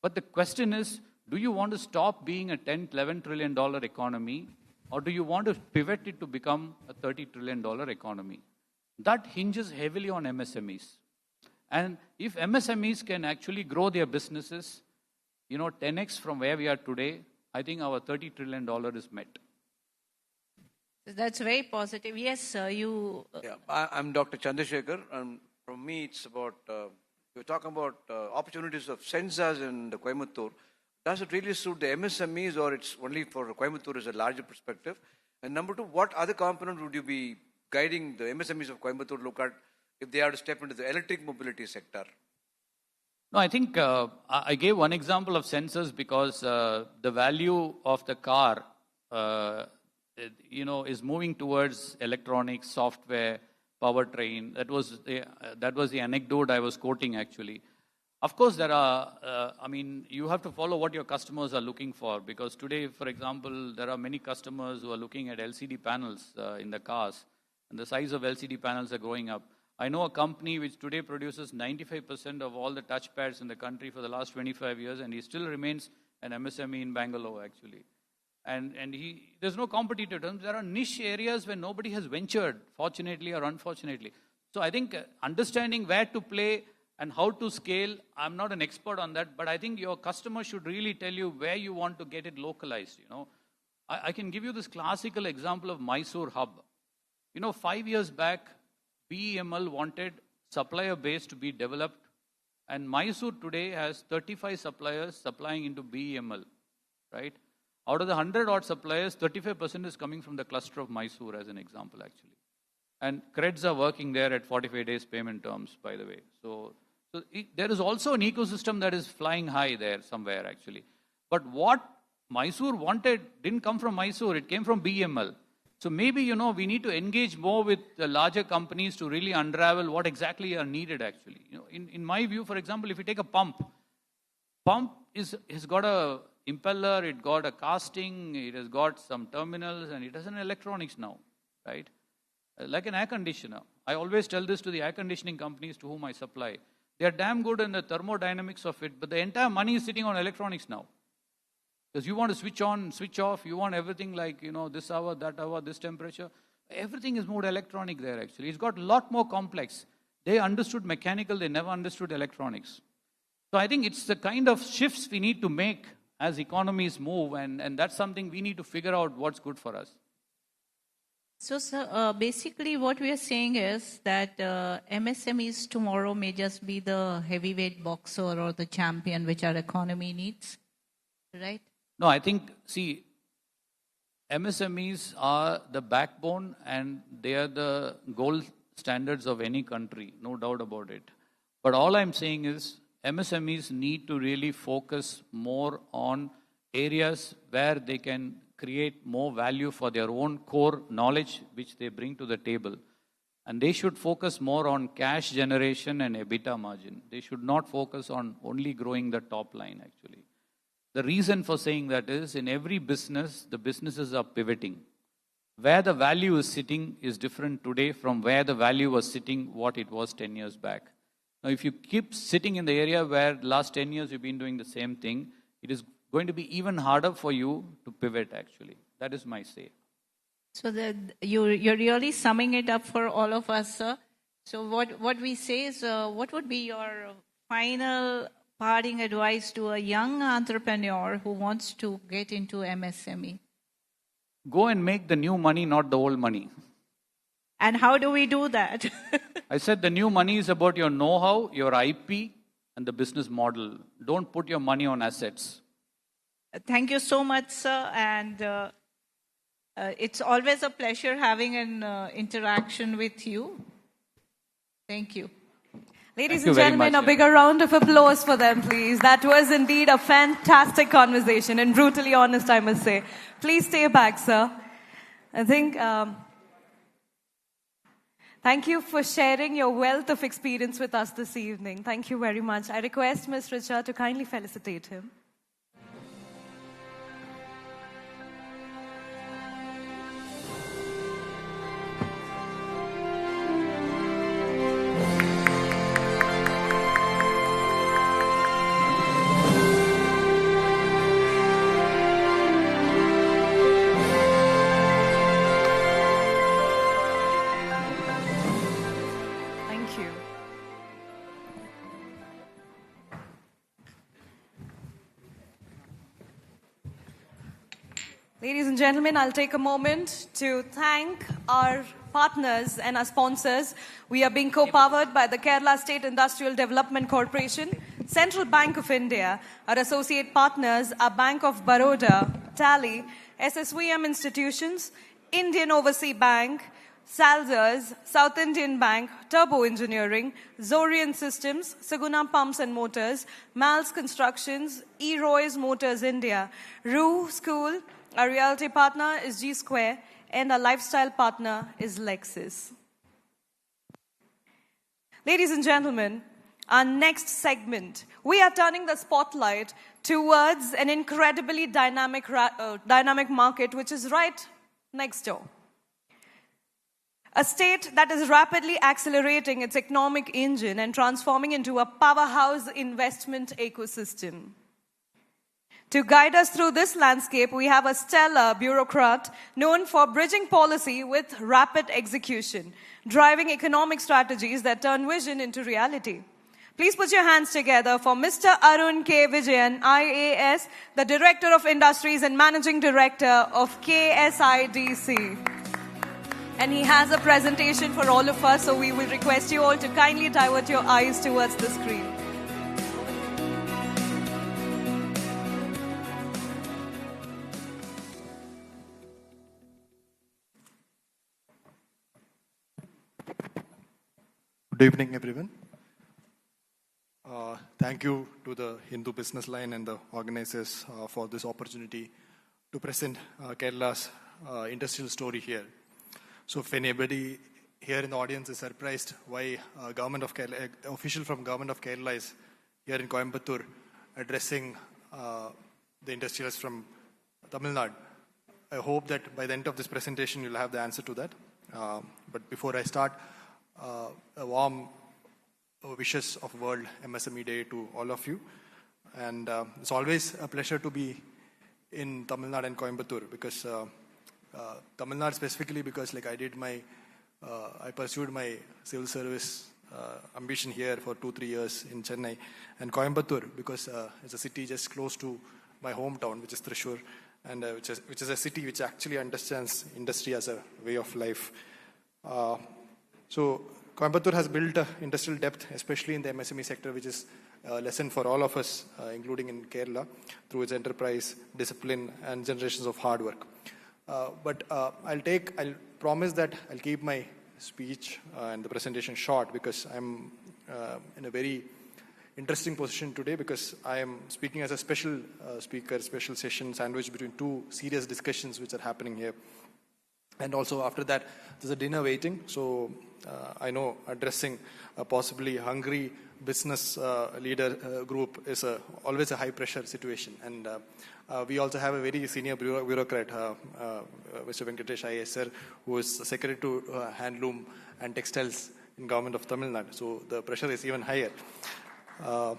But the question is, do you want to stop being a $10, $11 trillion economy, or do you want to pivot it to become a $30 trillion economy? That hinges heavily on MSMEs. And if MSMEs can actually grow their businesses, 10x from where we are today, I think our $30 trillion is met. That's very positive. Yes, sir, you... I'm Dr. Chandrasekhar, and from me it's about, we're talking about opportunities of sensors in Coimbatore. Does it really suit the MSMEs, or it's only for Coimbatore as a larger perspective? And number two, what other component would you be guiding the MSMEs of Coimbatore look at if they are to step into the electric mobility sector? No, I think I gave one example of sensors because the value of the car, is moving towards electronics, software, powertrain. That was the anecdote I was quoting, actually. Of course, there are, you have to follow what your customers are looking for, because today, for example, there are many customers who are looking at LCD panels in the cars, and the size of LCD panels are growing up. I know a company which today produces 95% of all the touchpads in the country for the last 25 years, and he still remains an MSME in Bangalore, actually. And there's no competitor terms. There are niche areas where nobody has ventured, fortunately or unfortunately. So I think understanding where to play and how to scale, I'm not an expert on that, but I think your customer should really tell you where you want to get it localized. I can give you this classical example of Mysore hub. 5 years back, BEML wanted supplier base to be developed, and Mysore today has 35 suppliers supplying into BEML, right? Out of the 100 odd suppliers, 35% is coming from the cluster of Mysore as an example, actually. And creds are working there at 45 days payment terms, by the way. So there is also an ecosystem that is flying high there somewhere, actually. But what Mysore wanted didn't come from Mysore, it came from BML. So maybe, we need to engage more with the larger companies to really unravel what exactly are needed, actually. In my view, for example, if you take a pump has got a impeller, it got a casting, it has got some terminals, and it has an electronics now, right? Like an air conditioner. I always tell this to the air conditioning companies to whom I supply. They are damn good in the thermodynamics of it, but the entire money is sitting on electronics now. Because you want to switch on, switch off, you want everything like, this hour, that hour, this temperature. Everything is more electronic there, actually. It's got a lot more complex. They understood mechanical, they never understood electronics. So I think it's the kind of shifts we need to make as economies move, and that's something we need to figure out what's good for us. So, sir, basically what we are saying is that MSMEs tomorrow may just be the heavyweight boxer or the champion which our economy needs, right? No, I think, MSMEs are the backbone and they are the gold standards of any country, no doubt about it. But all I'm saying is MSMEs need to really focus more on areas where they can create more value for their own core knowledge which they bring to the table. And they should focus more on cash generation and EBITDA margin. They should not focus on only growing the top line, actually. The reason for saying that is, in every business, the businesses are pivoting. Where the value is sitting is different today from where the value was sitting, what it was 10 years back. Now, if you keep sitting in the area where last 10 years you've been doing the same thing, it is going to be even harder for you to pivot, actually. That is my say. So you're really summing it up for all of us, sir. So what we say is, what would be your final parting advice to a young entrepreneur who wants to get into MSME? Go and make the new money, not the old money. And how do we do that? I said the new money is about your know-how, your IP, and the business model. Don't put your money on assets. Thank you so much, sir. And it's always a pleasure having an interaction with you. Thank you. Ladies and gentlemen, a bigger round of applause for them, please. That was indeed a fantastic conversation and brutally honest, I must say. Please stay back, sir. I think, thank you for sharing your wealth of experience with us this evening. Thank you very much. I request Ms. Richa to kindly felicitate him. Ladies and gentlemen, I'll take a moment to thank our partners and our sponsors. We are being co-powered by the Kerala State Industrial Development Corporation, Central Bank of India. Our associate partners are Bank of Baroda, Tally, SSVM Institutions, Indian Overseas Bank, Salzers, South Indian Bank, Turbo Engineering, Zorian Systems, Saguna Pumps and Motors, Mal's Constructions, E-Roy's Motors India, Roo School. Our realty partner is G Square, and our lifestyle partner is Lexus. Ladies and gentlemen, our next segment, we are turning the spotlight towards an incredibly dynamic market, which is right next door. A state that is rapidly accelerating its economic engine and transforming into a powerhouse investment ecosystem. To guide us through this landscape, we have a stellar bureaucrat known for bridging policy with rapid execution, driving economic strategies that turn vision into reality. Please put your hands together for Mr. Arun K. Vijayan, IAS, the Director of Industries and Managing Director of KSIDC. And he has a presentation for all of us, so we will request you all to kindly divert your eyes towards the screen. Good evening, everyone. Thank you to the Hindu Businessline and the organizers for this opportunity to present Kerala's industrial story here. So if anybody here in the audience is surprised why government of Kerala, official from government of Kerala is here in Coimbatore addressing the industrialists from Tamil Nadu, I hope that by the end of this presentation you'll have the answer to that. But before I start, a warm wishes of World MSME Day to all of you. And it's always a pleasure to be in Tamil Nadu and Coimbatore because Tamil Nadu specifically because like I pursued my civil service ambition here for 2-3 years in Chennai, and Coimbatore because it's a city just close to my hometown, which is Thrissur, and which is a city which actually understands industry as a way of life. So Coimbatore has built industrial depth, especially in the MSME sector, which is a lesson for all of us, including in Kerala, through its enterprise, discipline, and generations of hard work. But I'll promise that I'll keep my speech and the presentation short because I'm in a very interesting position today because I am speaking as a special speaker, special session sandwiched between two serious discussions which are happening here. And also after that, there's a dinner waiting. So I know addressing a possibly hungry business leader group is always a high pressure situation. And we also have a very senior bureaucrat, Mr. Venkatesh IAS sir, who is Secretary to Handloom and Textiles in Government of Tamil Nadu. So the pressure is even higher. I'll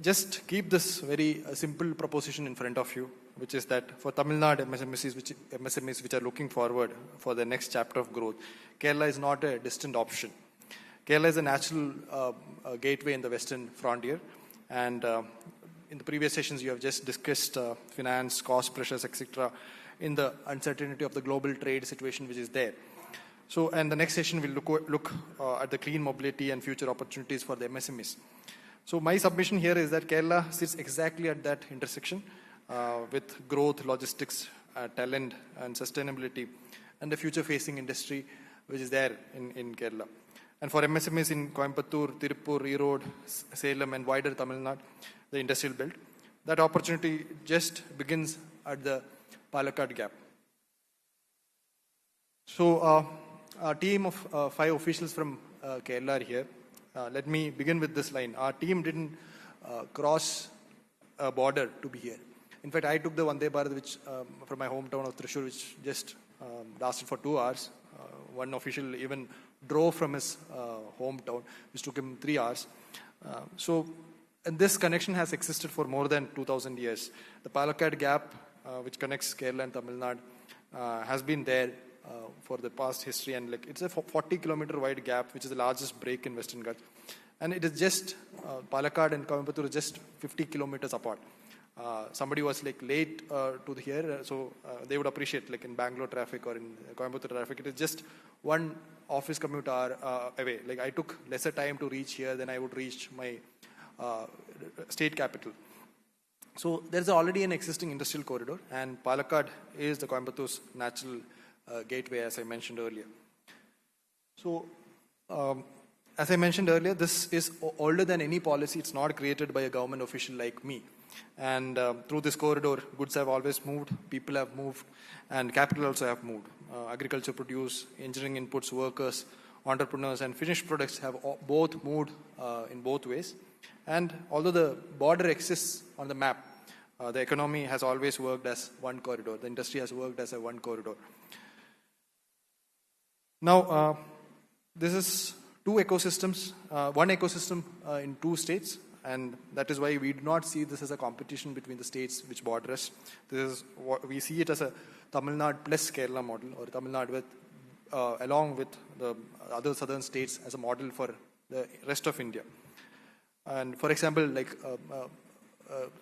just keep this very simple proposition in front of you, which is that for Tamil Nadu MSMEs which are looking forward for the next chapter of growth, Kerala is not a distant option. Kerala is a natural gateway in the western frontier, and in the previous sessions you have just discussed finance, cost pressures, etc., in the uncertainty of the global trade situation which is there. So, and the next session will look at the clean mobility and future opportunities for the MSMEs. So my submission here is that Kerala sits exactly at that intersection with growth, logistics, talent and sustainability, and the future-facing industry which is there in Kerala. And for MSMEs in Coimbatore, Tirupur, Erode, Salem and wider Tamil Nadu, the industrial belt, that opportunity just begins at the Palakkad gap. So a team of 5 officials from Kerala are here. Let me begin with this line. Our team didn't cross a border to be here. In fact, I took the Vande Bharat, which from my hometown of Thrissur, which just lasted for 2 hours. One official even drove from his hometown, which took him 3 hours. And this connection has existed for more than 2,000 years. The Palakkad Gap, which connects Kerala and Tamil Nadu, has been there for the past history, and like it's a 40-kilometer wide gap, which is the largest break in Western Ghats. And it is just Palakkad and Coimbatore are just 50 kilometers apart. Somebody was like late to here, so they would appreciate, like in Bangalore traffic or in Coimbatore traffic, it is just one office commute hour away. Like I took lesser time to reach here than I would reach my state capital. So there's already an existing industrial corridor, and Palakkad is the Coimbatore's natural gateway, as I mentioned earlier. So, as I mentioned earlier, this is older than any policy. It's not created by a government official like me. And through this corridor, goods have always moved, people have moved, and capital also have moved. Agriculture produce, engineering inputs, workers, entrepreneurs, and finished products have both moved in both ways. And although the border exists on the map, the economy has always worked as one corridor. The industry has worked as a one corridor. Now, this is two ecosystems, one ecosystem in 2 states, and that is why we do not see this as a competition between the states which border us. This is what we see it as a Tamil Nadu plus Kerala model, or Tamil Nadu with, along with the other southern states as a model for the rest of India. And for example, like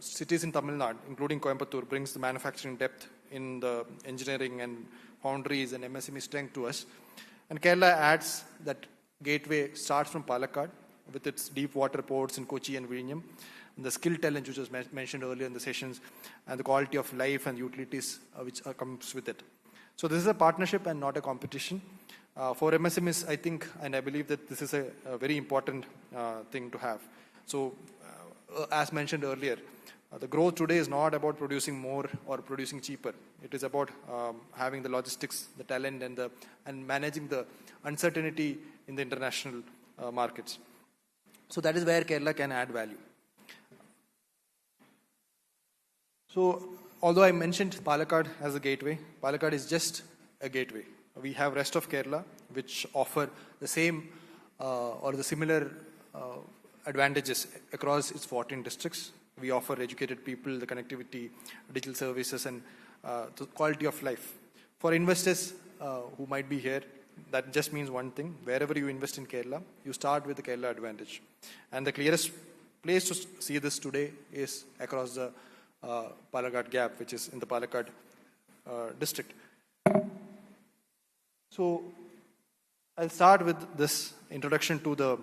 cities in Tamil Nadu, including Coimbatore, brings the manufacturing depth in the engineering and foundries and MSME strength to us. And Kerala adds that gateway starts from Palakkad with its deep water ports in Kochi and Vizhinjam, and the skill talent which was mentioned earlier in the sessions, and the quality of life and utilities which comes with it. So this is a partnership and not a competition. For MSMEs, I think, and I believe that this is a very important thing to have. So, as mentioned earlier, the growth today is not about producing more or producing cheaper. It is about having the logistics, the talent, and managing the uncertainty in the international markets. So that is where Kerala can add value. So, although I mentioned Palakkad as a gateway, Palakkad is just a gateway. We have rest of Kerala, which offer the same or the similar advantages across its 14 districts. We offer educated people, the connectivity, digital services, and the quality of life. For investors who might be here, that just means one thing. Wherever you invest in Kerala, you start with the Kerala advantage. And the clearest place to see this today is across the Palakkad Gap, which is in the Palakkad district. So I'll start with this introduction to the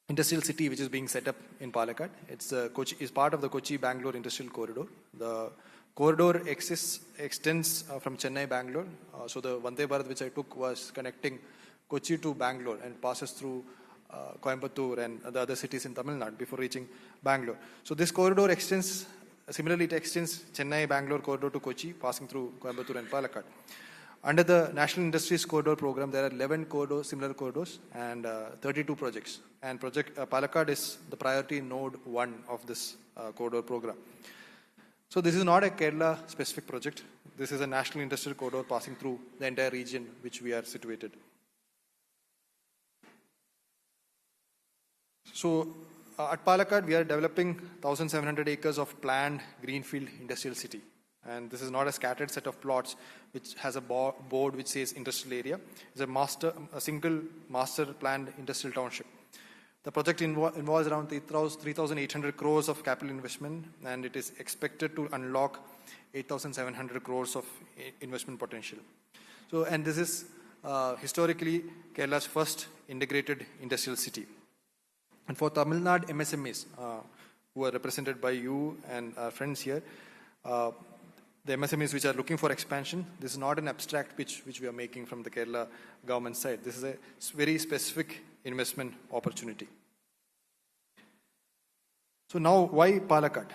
industrial city which is being set up in Palakkad. It's part of the Kochi-Bangalore Industrial Corridor. The corridor extends from Chennai, Bangalore. So the Vande Bharat which I took was connecting Kochi to Bangalore and passes through Coimbatore and the other cities in Tamil Nadu before reaching Bangalore. So this corridor extends, similarly it extends Chennai-Bangalore corridor to Kochi, passing through Coimbatore and Palakkad. Under the National Industries Corridor Program, there are 11 similar corridors and 32 projects. And project Palakkad is the priority node 1 of this corridor program. So this is not a Kerala-specific project. This is a national industrial corridor passing through the entire region which we are situated. So at Palakkad, we are developing 1,700 acres of planned greenfield industrial city. And this is not a scattered set of plots which has a board which says industrial area. It's a single master planned industrial township. The project involves around 3,800 crores of capital investment, and it is expected to unlock 8,700 crores of investment potential. So, and this is historically Kerala's first integrated industrial city. And for Tamil Nadu MSMEs, who are represented by you and our friends here, the MSMEs which are looking for expansion, this is not an abstract pitch which we are making from the Kerala government side. This is a very specific investment opportunity. So now, why Palakkad?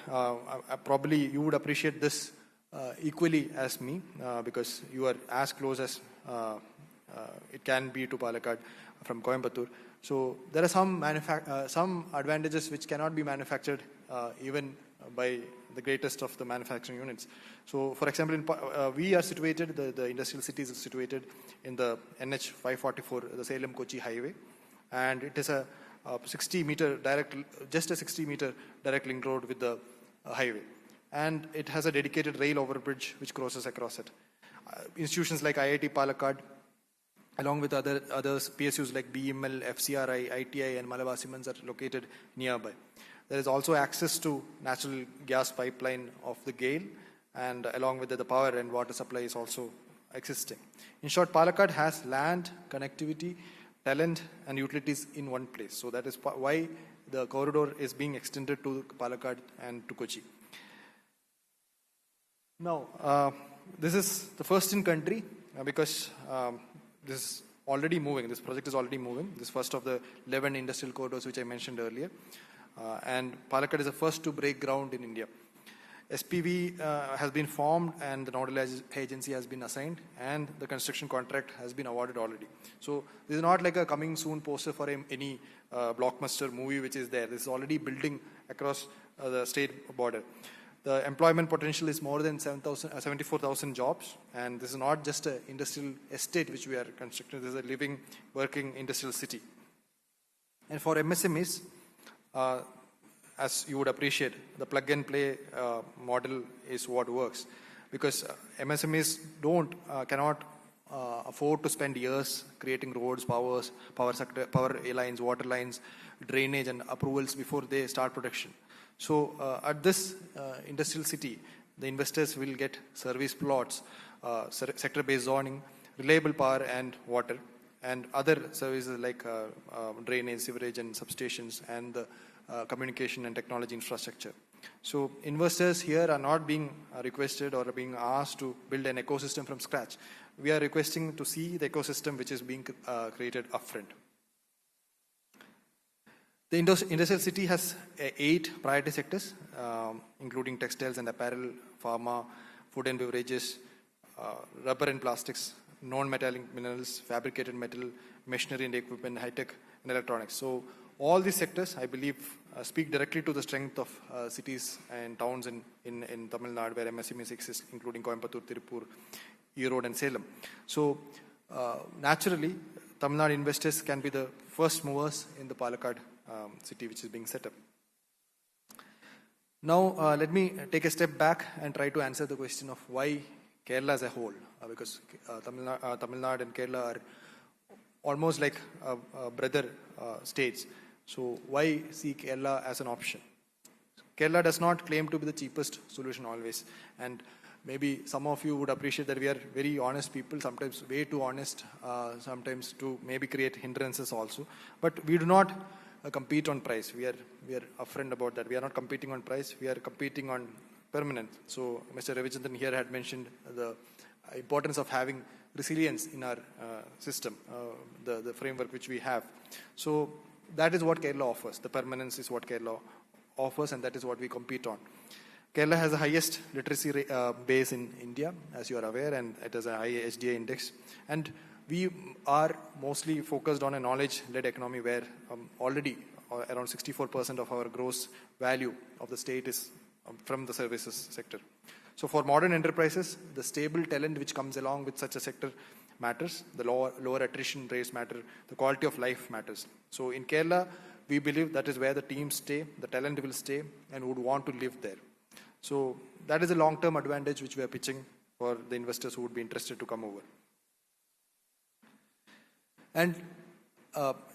Probably you would appreciate this equally as me because you are as close as it can be to Palakkad from Coimbatore. So there are some advantages which cannot be manufactured even by the greatest of the manufacturing units. So, for example, we are situated, the industrial cities are situated in the NH 544, the Salem-Kochi highway, and it is a 60-meter direct link road with the highway. And it has a dedicated rail overbridge which crosses across it. Institutions like IIT Palakkad, along with other PSUs like BML, FCRI, ITI, and Malabar Cements are located nearby. There is also access to natural gas pipeline of the GAIL, and along with the power and water supply is also existing. In short, Palakkad has land, connectivity, talent, and utilities in one place. So that is why the corridor is being extended to Palakkad and to Kochi. Now, this is the first in country because this is already moving. This project is already moving. This first of the 11 industrial corridors which I mentioned earlier. And Palakkad is the first to break ground in India. SPV has been formed and the nodal agency has been assigned and the construction contract has been awarded already. So this is not like a coming soon poster for any blockbuster movie which is there. This is already building across the state border. The employment potential is more than 74,000 jobs, and this is not just an industrial estate which we are constructing. This is a living, working industrial city. And for MSMEs, as you would appreciate, the plug-and-play model is what works, because MSMEs cannot afford to spend years creating roads, power lines, water lines, drainage, and approvals before they start production. So at this industrial city, the investors will get service plots, sector-based zoning, reliable power and water, and other services like drainage, sewerage, and substations, and the communication and technology infrastructure. So investors here are not being requested or being asked to build an ecosystem from scratch. We are requesting to see the ecosystem which is being created upfront. The industrial city has 8 priority sectors, including textiles and apparel, pharma, food and beverages, rubber and plastics, non-metallic minerals, fabricated metal, machinery and equipment, high-tech and electronics. So all these sectors, I believe, speak directly to the strength of cities and towns in Tamil Nadu where MSMEs exist, including Coimbatore, Tirupur, Erode and Salem. So naturally, Tamil Nadu investors can be the first movers in the Palakkad city which is being set up. Now, let me take a step back and try to answer the question of why Kerala as a whole, because Tamil Nadu and Kerala are almost like brother states. So why see Kerala as an option? Kerala does not claim to be the cheapest solution always. And maybe some of you would appreciate that we are very honest people, sometimes way too honest, sometimes to maybe create hindrances also. But we do not compete on price. We are upfront about that. We are not competing on price. We are competing on permanence. So Mr. Ravichandran here had mentioned the importance of having resilience in our system, the framework which we have. So that is what Kerala offers. The permanence is what Kerala offers, and that is what we compete on. Kerala has the highest literacy base in India, as you are aware, and it has a high HDI index. And we are mostly focused on a knowledge-led economy where already around 64% of our gross value of the state is from the services sector. So for modern enterprises, the stable talent which comes along with such a sector matters. The lower attrition rates matter. The quality of life matters. So in Kerala, we believe that is where the teams stay, the talent will stay, and would want to live there. So that is a long-term advantage which we are pitching for the investors who would be interested to come over. And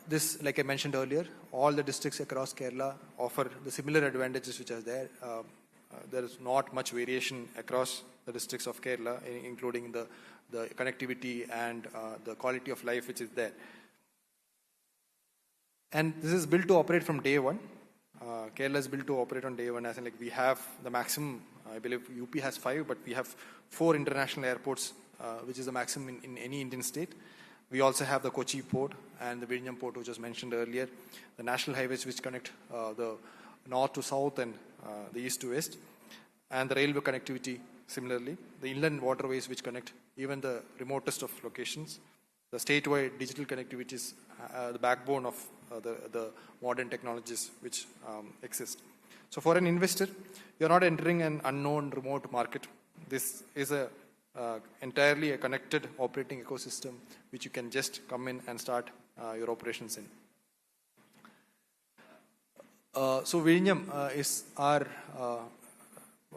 this, like I mentioned earlier, all the districts across Kerala offer the similar advantages which are there. There is not much variation across the districts of Kerala, including the connectivity and the quality of life which is there. And this is built to operate from day one. Kerala is built to operate on day one, as in like we have the maximum, I believe UP has 5, but we have 4 international airports, which is the maximum in any Indian state. We also have the Kochi port and the Vizhinjam port, which was mentioned earlier, the national highways which connect the north to south and the east to west, and the railway connectivity similarly, the inland waterways which connect even the remotest of locations. The statewide digital connectivity is the backbone of the modern technologies which exist. So for an investor, you're not entering an unknown remote market. This is entirely a connected operating ecosystem which you can just come in and start your operations in. So Vizhinjam is our,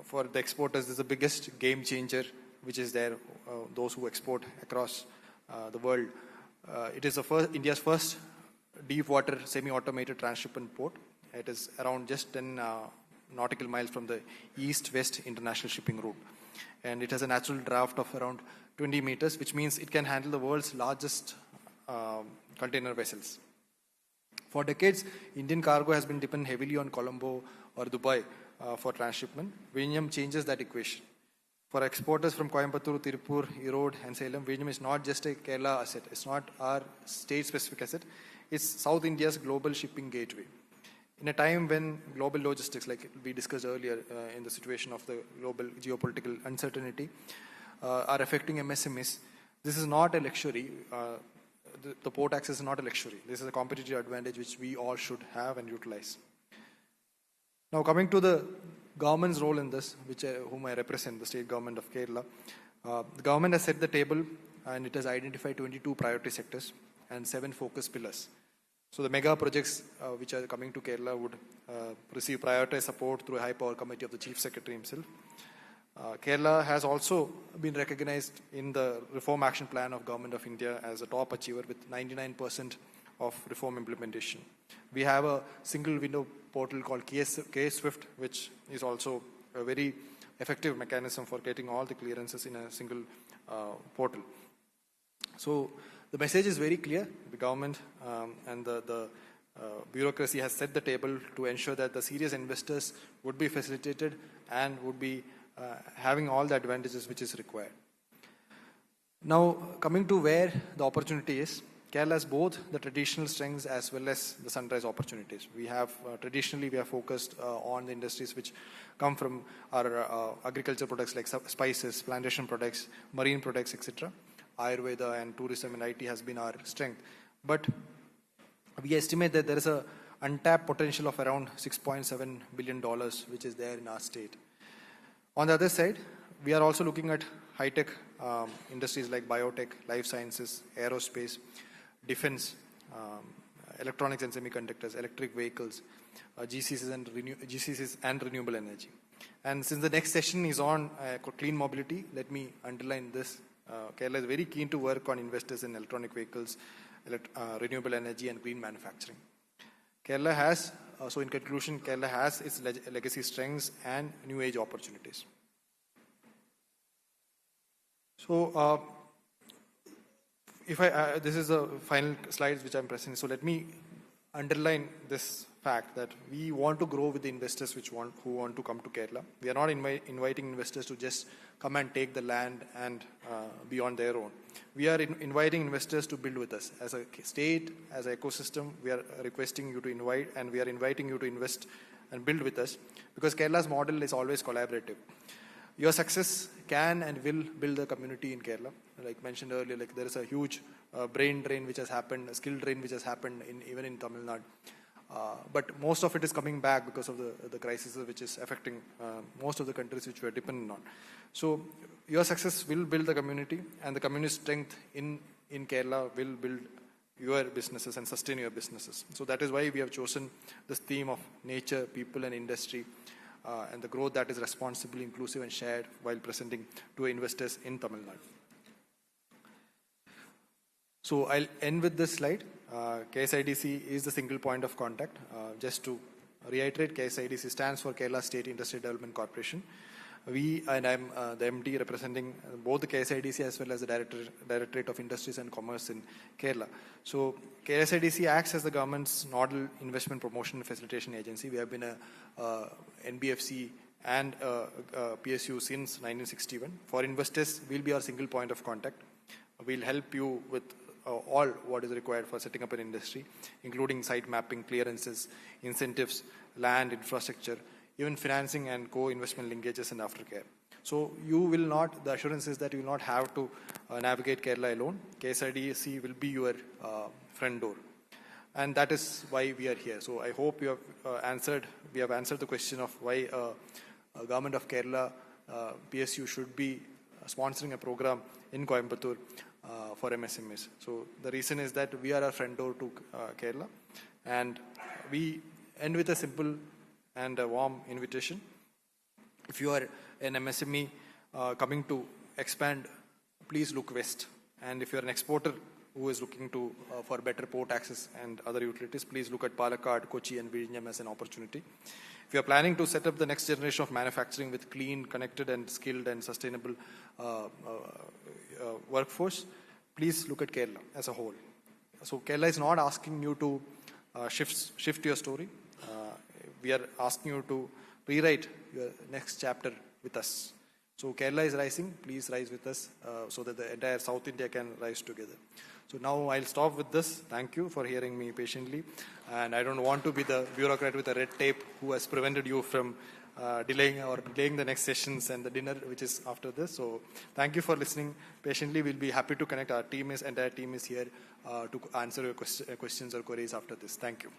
for the exporters, is the biggest game changer which is there, those who export across the world. It is India's first deep water semi-automated transshipment port. It is around just 10 nautical miles from the east-west international shipping route. And it has a natural draft of around 20 meters, which means it can handle the world's largest container vessels. For decades, Indian cargo has been dependent heavily on Colombo or Dubai for transshipment. Vizhinjam changes that equation. For exporters from Coimbatore, Tirupur, Erode and Salem, Vizhinjam is not just a Kerala asset. It's not our state-specific asset. It's South India's global shipping gateway. In a time when global logistics, like we discussed earlier in the situation of the global geopolitical uncertainty, are affecting MSMEs, this is not a luxury. The port access is not a luxury. This is a competitive advantage which we all should have and utilize. Now coming to the government's role in this, whom I represent, the state government of Kerala, the government has set the table and it has identified 22 priority sectors and 7 focus pillars. So the mega projects which are coming to Kerala would receive prioritized support through a high power committee of the Chief Secretary himself. Kerala has also been recognized in the Reform Action Plan of Government of India as a top achiever with 99% of reform implementation. We have a single window portal called K-Swift, which is also a very effective mechanism for getting all the clearances in a single portal. So the message is very clear. The government and the bureaucracy has set the table to ensure that the serious investors would be facilitated and would be having all the advantages which is required. Now, coming to where the opportunity is, Kerala has both the traditional strengths as well as the sunrise opportunities. We have traditionally we are focused on the industries which come from our agriculture products like spices, plantation products, marine products, etc. Ayurveda and tourism and IT has been our strength. But we estimate that there is a untapped potential of around $6.7 billion which is there in our state. On the other side, we are also looking at high-tech industries like biotech, life sciences, aerospace, defense, electronics and semiconductors, electric vehicles, GCCs and renewable energy. And since the next session is on clean mobility, let me underline this. Kerala is very keen to work on investors in electronic vehicles, renewable energy and green manufacturing. Kerala has, so in conclusion, Kerala has its legacy strengths and new age opportunities. So, this is the final slides which I'm presenting. So let me underline this fact that we want to grow with the investors who want to come to Kerala. We are not inviting investors to just come and take the land and be on their own. We are inviting investors to build with us. As a state, as an ecosystem, we are requesting you to invite and we are inviting you to invest and build with us because Kerala's model is always collaborative. Your success can and will build the community in Kerala. Like mentioned earlier, like there is a huge brain drain which has happened, a skill drain which has happened even in Tamil Nadu. But most of it is coming back because of the crisis which is affecting most of the countries which we are dependent on. So your success will build the community, and the community strength in Kerala will build your businesses and sustain your businesses. So that is why we have chosen this theme of nature, people and industry, and the growth that is responsible, inclusive and shared while presenting to investors in Tamil Nadu. So I'll end with this slide. KSIDC is the single point of contact. Just to reiterate, KSIDC stands for Kerala State Industry Development Corporation. I'm the MD representing both the KSIDC as well as the Directorate of Industries and Commerce in Kerala. So KSIDC acts as the government's nodal investment promotion and facilitation agency. We have been a NBFC and PSU since 1961. For investors, we'll be our single point of contact. We'll help you with all what is required for setting up an industry, including site mapping, clearances, incentives, land, infrastructure, even financing and co-investment linkages and aftercare. So you will not, the assurance is that you will not have to navigate Kerala alone. KSIDC will be your front door. And that is why we are here. So I hope we have answered the question of why a government of Kerala PSU should be sponsoring a program in Coimbatore for MSMEs. So the reason is that we are a front door to Kerala, and we end with a simple and a warm invitation. If you are an MSME coming to expand, please look west. And if you are an exporter who is looking to for better port access and other utilities, please look at Palakkad, Kochi and Vizhinjam as an opportunity. If you are planning to set up the next generation of manufacturing with clean, connected and skilled and sustainable workforce, please look at Kerala as a whole. So Kerala is not asking you to shift your story. We are asking you to rewrite your next chapter with us. So Kerala is rising, please rise with us so that the entire South India can rise together. So now I'll stop with this. Thank you for hearing me patiently. And I don't want to be the bureaucrat with a red tape who has prevented you from delaying the next sessions and the dinner which is after this. So thank you for listening patiently. We'll be happy to connect. Our entire team is here to answer your questions or queries after this. Thank you.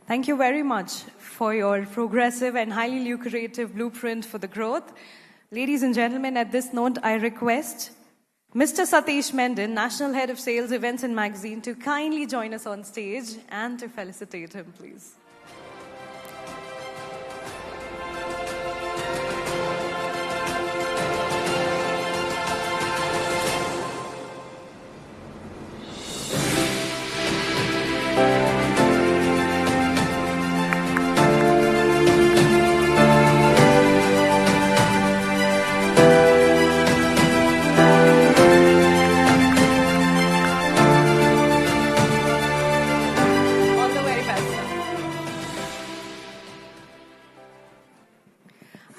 Thank you very much for your progressive and highly lucrative blueprint for the growth. Ladies and gentlemen, at this note, I request Mr. Satish Mendon, National Head of Sales, Events and Magazine, to kindly join us on stage and to felicitate him, please.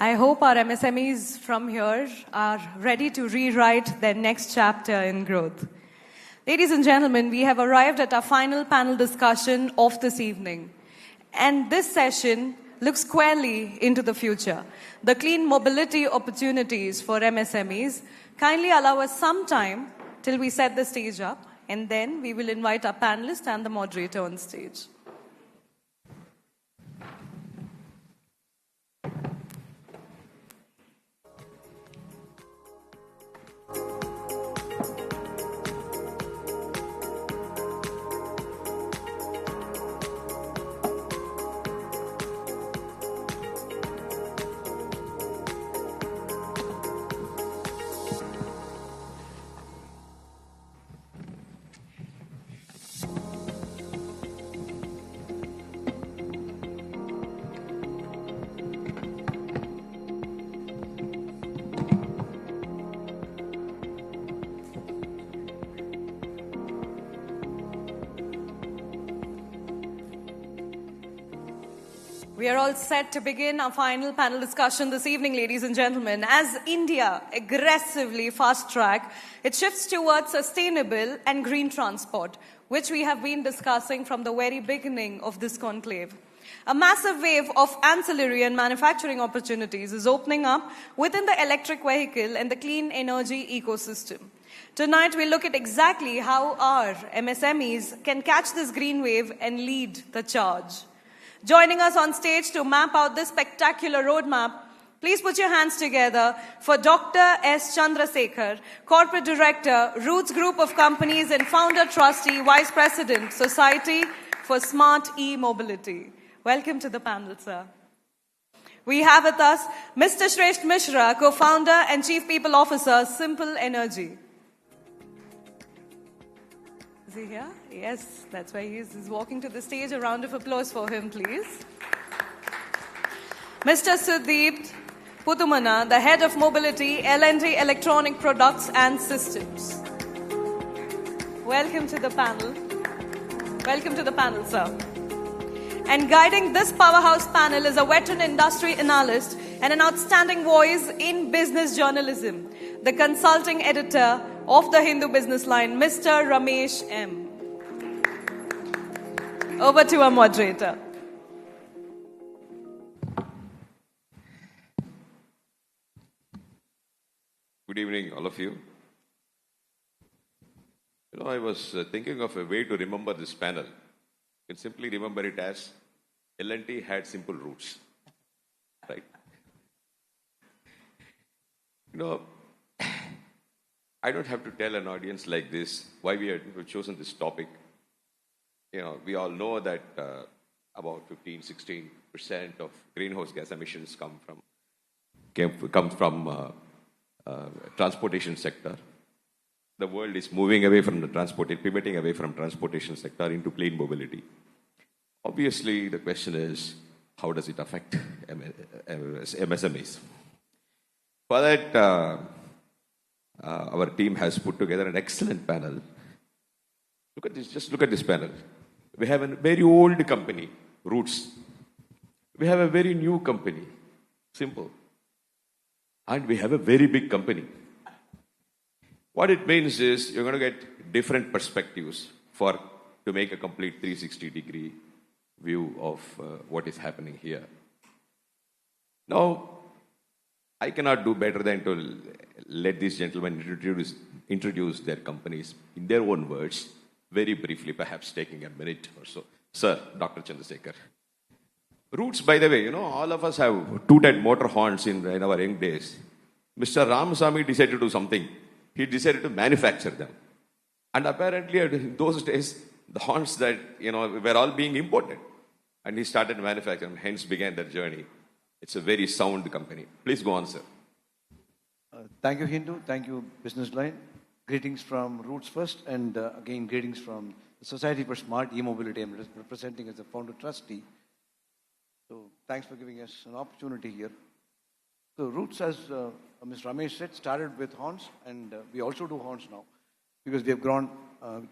I hope our MSMEs from here are ready to rewrite their next chapter in growth. Ladies and gentlemen, we have arrived at our final panel discussion of this evening. And this session looks squarely into the future. The clean mobility opportunities for MSMEs. Kindly allow us some time till we set the stage up, and then we will invite our panelists and the moderator on stage. We are all set to begin our final panel discussion this evening, ladies and gentlemen. As India aggressively fast-track its shifts towards sustainable and green transport, which we have been discussing from the very beginning of this conclave. A massive wave of ancillary and manufacturing opportunities is opening up within the electric vehicle and the clean energy ecosystem. Tonight, we'll look at exactly how our MSMEs can catch this green wave and lead the charge. Joining us on stage to map out this spectacular roadmap, please put your hands together for Dr. S. Chandrasekhar, Corporate Director, Roots Group of Companies and Founder Trustee, Vice President, Society for Smart E-Mobility. Welcome to the panel, sir. We have with us Mr. Shresth Mishra, Co-Founder and Chief People Officer, Simple Energy. Is he here? Yes, that's why he's walking to the stage. A round of applause for him, please. Mr. Sudeep Putumana, the Head of Mobility, L&T Electronic Products and Systems. Welcome to the panel. Welcome to the panel, sir. And guiding this powerhouse panel is a veteran industry analyst and an outstanding voice in business journalism, the consulting editor of the Hindu Businessline, Mr. Ramesh M. Over to our moderator. Good evening, all of you. I was thinking of a way to remember this panel. You can simply remember it as L&T had simple roots, right? I don't have to tell an audience like this why we have chosen this topic. We all know that about 15-16% of greenhouse gas emissions come from transportation sector. The world is moving away from pivoting away from transportation sector into clean mobility. Obviously, the question is, how does it affect MSMEs? For that, our team has put together an excellent panel. Look at this, just look at this panel. We have a very old company, Roots. We have a very new company, Simple. And we have a very big company. What it means is you're going to get different perspectives to make a complete 360-degree view of what is happening here. Now, I cannot do better than to let these gentlemen introduce their companies in their own words, very briefly, perhaps taking a minute or so. Sir, Dr. Chandrasekhar. Roots, by the way, all of us have tooted motor horns in our young days. Mr. Ramasamy decided to do something. He decided to manufacture them. And apparently, in those days, the horns that, were all being imported. And he started manufacturing, hence began that journey. It's a very sound company. Please go on, sir. Thank you, Hindu. Thank you, Businessline. Greetings from Roots first, and again, greetings from the Society for Smart E-Mobility. I'm representing as a founder trustee. So thanks for giving us an opportunity here. So Roots, as Mr. Ramesh said, started with horns, and we also do horns now because we have grown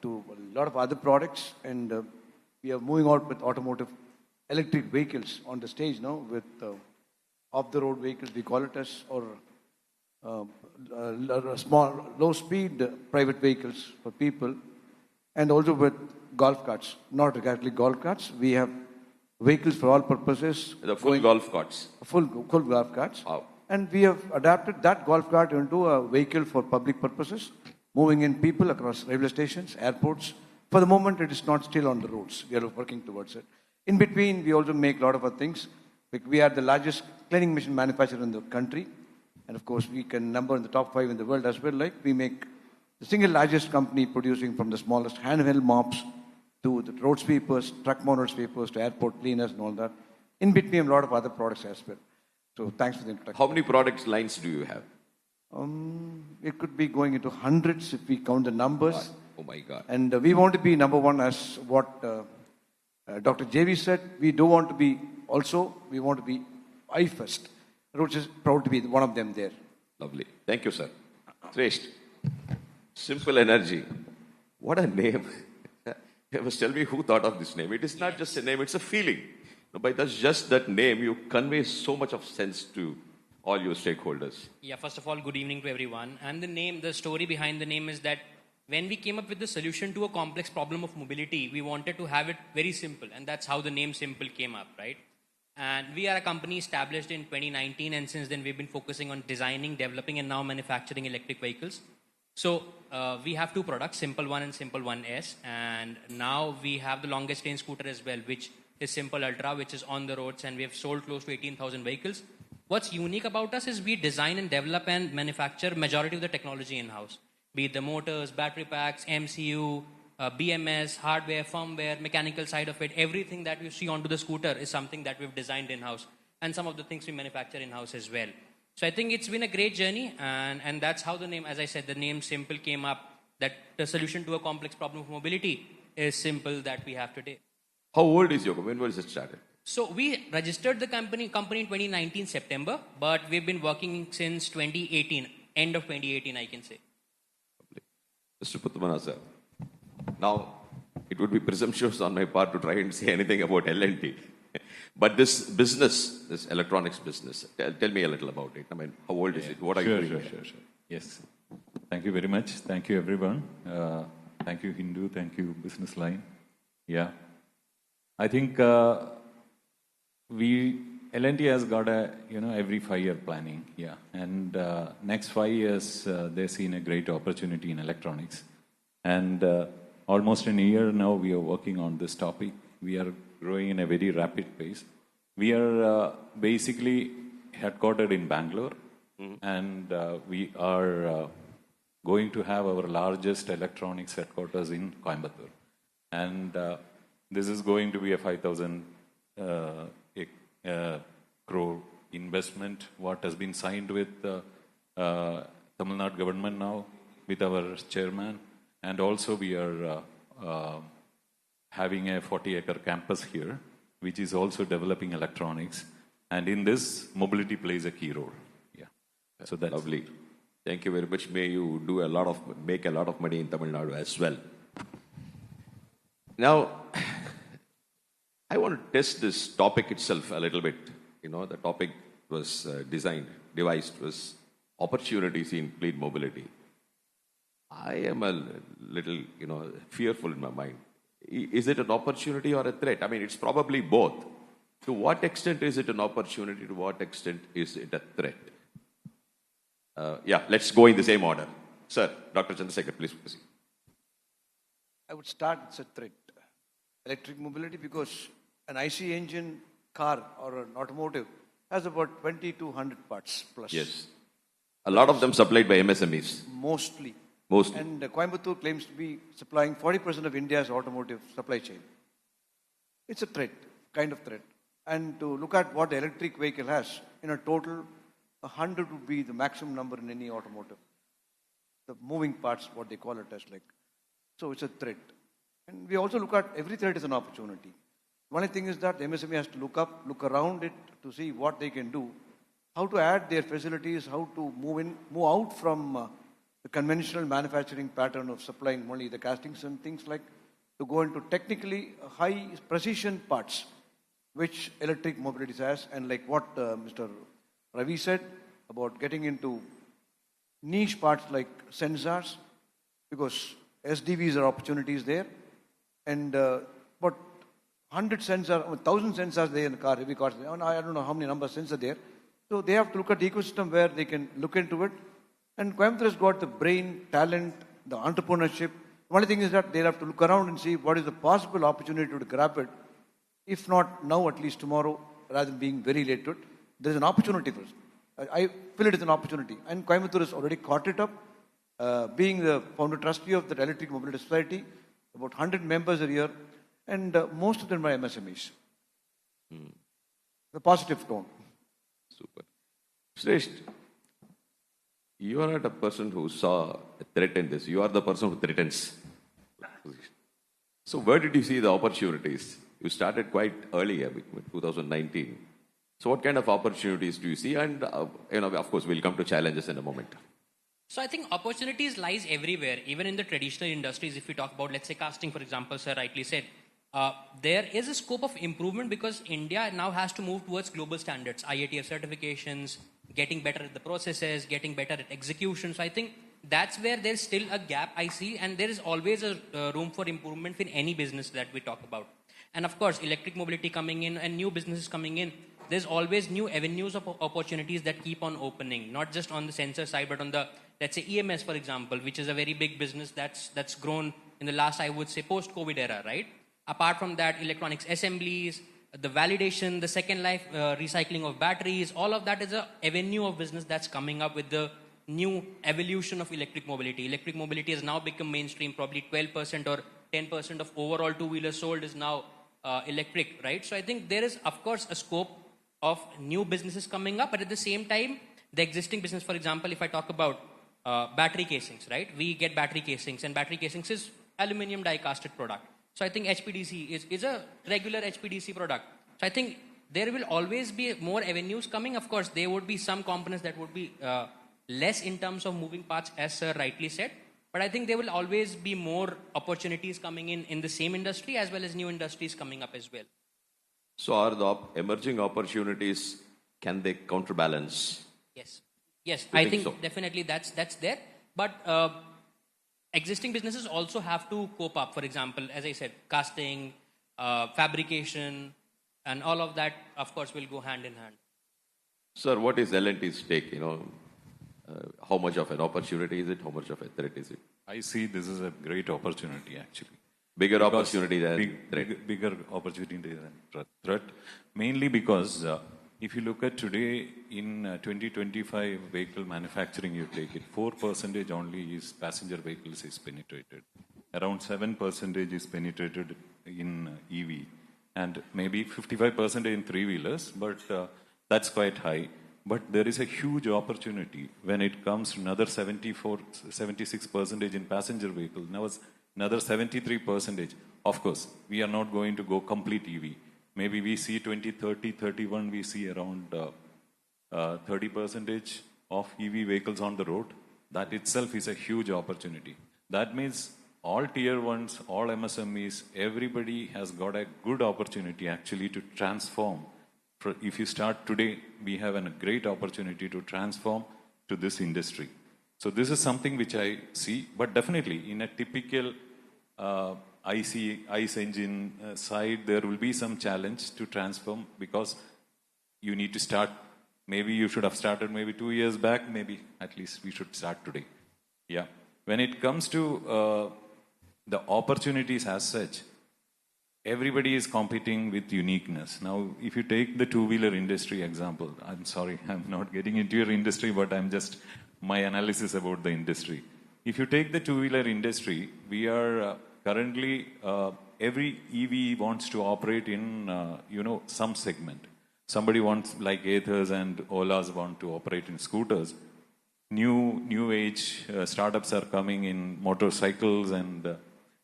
to a lot of other products, and we are moving out with automotive electric vehicles on the stage now with off-the-road vehicles, we call it as, or small, low-speed private vehicles for people, and also with golf carts. Not exactly golf carts. We have vehicles for all purposes. The full golf carts. Full golf carts. Wow. And we have adapted that golf cart into a vehicle for public purposes, moving in people across railway stations, airports. For the moment, it is not still on the roads. We are working towards it. In between, we also make a lot of other things. Like we are the largest cleaning machine manufacturer in the country. And of course, we can number in the top 5 in the world as well. Like we make the single largest company producing from the smallest handheld mops to the road sweepers, truck mounted sweepers, to airport cleaners and all that. In between, a lot of other products as well. So thanks for the introduction. How many product lines do you have? It could be going into hundreds if we count the numbers. Oh my God. And we want to be number one, as what Dr. JV said. We do want to be also, we want to be I first. Which is proud to be one of them there. Lovely. Thank you, sir. Shrestha. Simple Energy. What a name. You must tell me who thought of this name. It is not just a name, it's a feeling. By just that name, you convey so much of sense to all your stakeholders. Yeah, first of all, good evening to everyone. And the story behind the name is that when we came up with the solution to a complex problem of mobility, we wanted to have it very simple. And that's how the name Simple came up, right? And we are a company established in 2019. And since then, we've been focusing on designing, developing, and now manufacturing electric vehicles. So we have 2 products, Simple 1 and Simple 1S. And now we have the longest range scooter as well, which is Simple Ultra, which is on the roads, and we have sold close to 18,000 vehicles. What's unique about us is we design and develop and manufacture majority of the technology in-house, be it the motors, battery packs, MCU, BMS, hardware, firmware, mechanical side of it. Everything that you see onto the scooter is something that we've designed in-house, and some of the things we manufacture in-house as well. So I think it's been a great journey, and that's how the name, as I said, the name Simple came up, that the solution to a complex problem of mobility is simple that we have today. How old is your company? When was it started? So we registered the company in 2019 September, but we've been working since 2018, end of 2018, I can say. Mr. Puttamana, sir. Now, it would be presumptuous on my part to try and say anything about L&T. But this business, this electronics business, tell me a little about it. I mean, how old is it? What are you doing? Sure. Yes. Thank you very much. Thank you, everyone. Thank you, Hindu. Thank you, Businessline. Yeah. I think L&T has got every 5-year planning, yeah. And next 5 years, they've seen a great opportunity in electronics. And almost in a year now, we are working on this topic. We are growing in a very rapid pace. We are basically headquartered in Bangalore, and we are going to have our largest electronics headquarters in Coimbatore. And this is going to be a 5,000 crore investment, what has been signed with Tamil Nadu government now, with our chairman. And also we are having a 40-acre campus here, which is also developing electronics. And in this, mobility plays a key role. Yeah. So that's lovely. Thank you very much. May you make a lot of money in Tamil Nadu as well. Now, I want to test this topic itself a little bit. The topic was devised was opportunities in clean mobility. I am a little, fearful in my mind. Is it an opportunity or a threat? I mean, it's probably both. To what extent is it an opportunity? To what extent is it a threat? Let's go in the same order. Sir, Dr. Chandrasekhar, please proceed. I would start, it's a threat. Electric mobility, because an IC engine car or an automotive has about 20 to 100 parts plus. Yes. A lot of them supplied by MSMEs. Mostly. And Coimbatore claims to be supplying 40% of India's automotive supply chain. It's a threat, kind of threat. And to look at what the electric vehicle has, in a total, 100 would be the maximum number in any automotive. The moving parts, what they call it as like. So it's a threat. And we also look at every threat as an opportunity. One thing is that the MSME has to look around it to see what they can do, how to add their facilities, how to move out from the conventional manufacturing pattern of supplying only the castings and things like, to go into technically high precision parts, which electric mobility has, and like what Mr. Ravi said about getting into niche parts like sensors, because SDVs are opportunities there. And about 1,000 sensors there in the car, heavy cars. I don't know how many numbers of sensors there. So they have to look at the ecosystem where they can look into it. And Coimbatore has got the brain, talent, the entrepreneurship. The only thing is that they have to look around and see what is the possible opportunity to grab it. If not now, at least tomorrow, rather than being very late to it. There's an opportunity for us. I feel it is an opportunity. And Coimbatore has already caught it up. Being the founder trustee of the Electric Mobility Society, about 100 members a year, and most of them are MSMEs. The positive tone. Super. Shrestha, you are not a person who saw a threat in this. You are the person who threatens. So where did you see the opportunities? You started quite early, with 2019. So what kind of opportunities do you see? And of course, we'll come to challenges in a moment. So I think opportunities lies everywhere, even in the traditional industries. If we talk about, let's say, casting, for example, sir rightly said, there is a scope of improvement because India now has to move towards global standards, IATF certifications, getting better at the processes, getting better at execution. So I think that's where there's still a gap I see, and there is always a room for improvement in any business that we talk about. And of course, electric mobility coming in and new businesses coming in, there's always new avenues of opportunities that keep on opening, not just on the sensor side, but on the, let's say, EMS, for example, which is a very big business that's grown in the last, I would say, post-COVID era, right? Apart from that, electronics assemblies, the validation, the second life recycling of batteries, all of that is an avenue of business that's coming up with the new evolution of electric mobility. Electric mobility has now become mainstream, probably 12% or 10% of overall two-wheelers sold is now electric, right? So I think there is, of course, a scope of new businesses coming up, but at the same time, the existing business, for example, if I talk about battery casings, right? We get battery casings, and battery casings is aluminum die-casted product. So I think HPDC is a regular HPDC product. So I think there will always be more avenues coming. Of course, there would be some components that would be less in terms of moving parts, as sir rightly said. But I think there will always be more opportunities coming in the same industry as well as new industries coming up as well. So are the emerging opportunities, can they counterbalance? Yes, I think so. Definitely that's there. But existing businesses also have to cope up. For example, as I said, casting, fabrication, and all of that, of course, will go hand in hand. Sir, what is L&T's take? How much of an opportunity is it? How much of a threat is it? I see this is a great opportunity, actually. Bigger opportunity than threat. Bigger opportunity than threat. Mainly because if you look at today, in 2025 vehicle manufacturing, you take it, 4% only is passenger vehicles is penetrated. Around 7% is penetrated in EV. And maybe 55% in three-wheelers, but that's quite high. But there is a huge opportunity when it comes to another 76% in passenger vehicles. Now it's another 73%. Of course, we are not going to go complete EV. Maybe we see 2030, 31, we see around 30% of EV vehicles on the road. That itself is a huge opportunity. That means all tier ones, all MSMEs, everybody has got a good opportunity actually to transform. If you start today, we have a great opportunity to transform to this industry. So this is something which I see, but definitely in a typical ICE engine side, there will be some challenge to transform because you need to start, maybe you should have started maybe 2 years back, maybe at least we should start today. Yeah. When it comes to the opportunities as such, everybody is competing with uniqueness. Now, if you take the two-wheeler industry example, I'm sorry, I'm not getting into your industry, but I'm just my analysis about the industry. If you take the two-wheeler industry, we are currently, every EV wants to operate in, some segment. Somebody wants, like Aethers and Olas want to operate in scooters. New age startups are coming in motorcycles and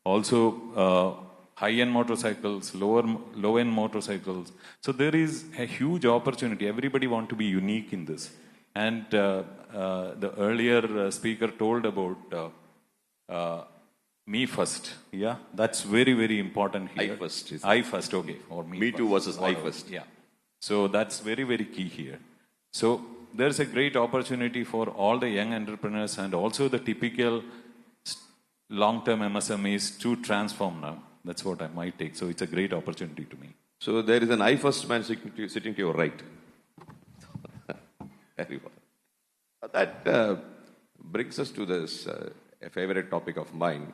also high-end motorcycles, low-end motorcycles. So there is a huge opportunity. Everybody wants to be unique in this. And the earlier speaker told about me first. Yeah, that's very, very important here. I first. I first, okay. Or me too versus I first. Yeah. So that's very, very key here. So there's a great opportunity for all the young entrepreneurs and also the typical long-term MSMEs to transform now. That's what I might take. So it's a great opportunity to me. So there is an I-first man sitting to your right. Very well. That brings us to this a favorite topic of mine.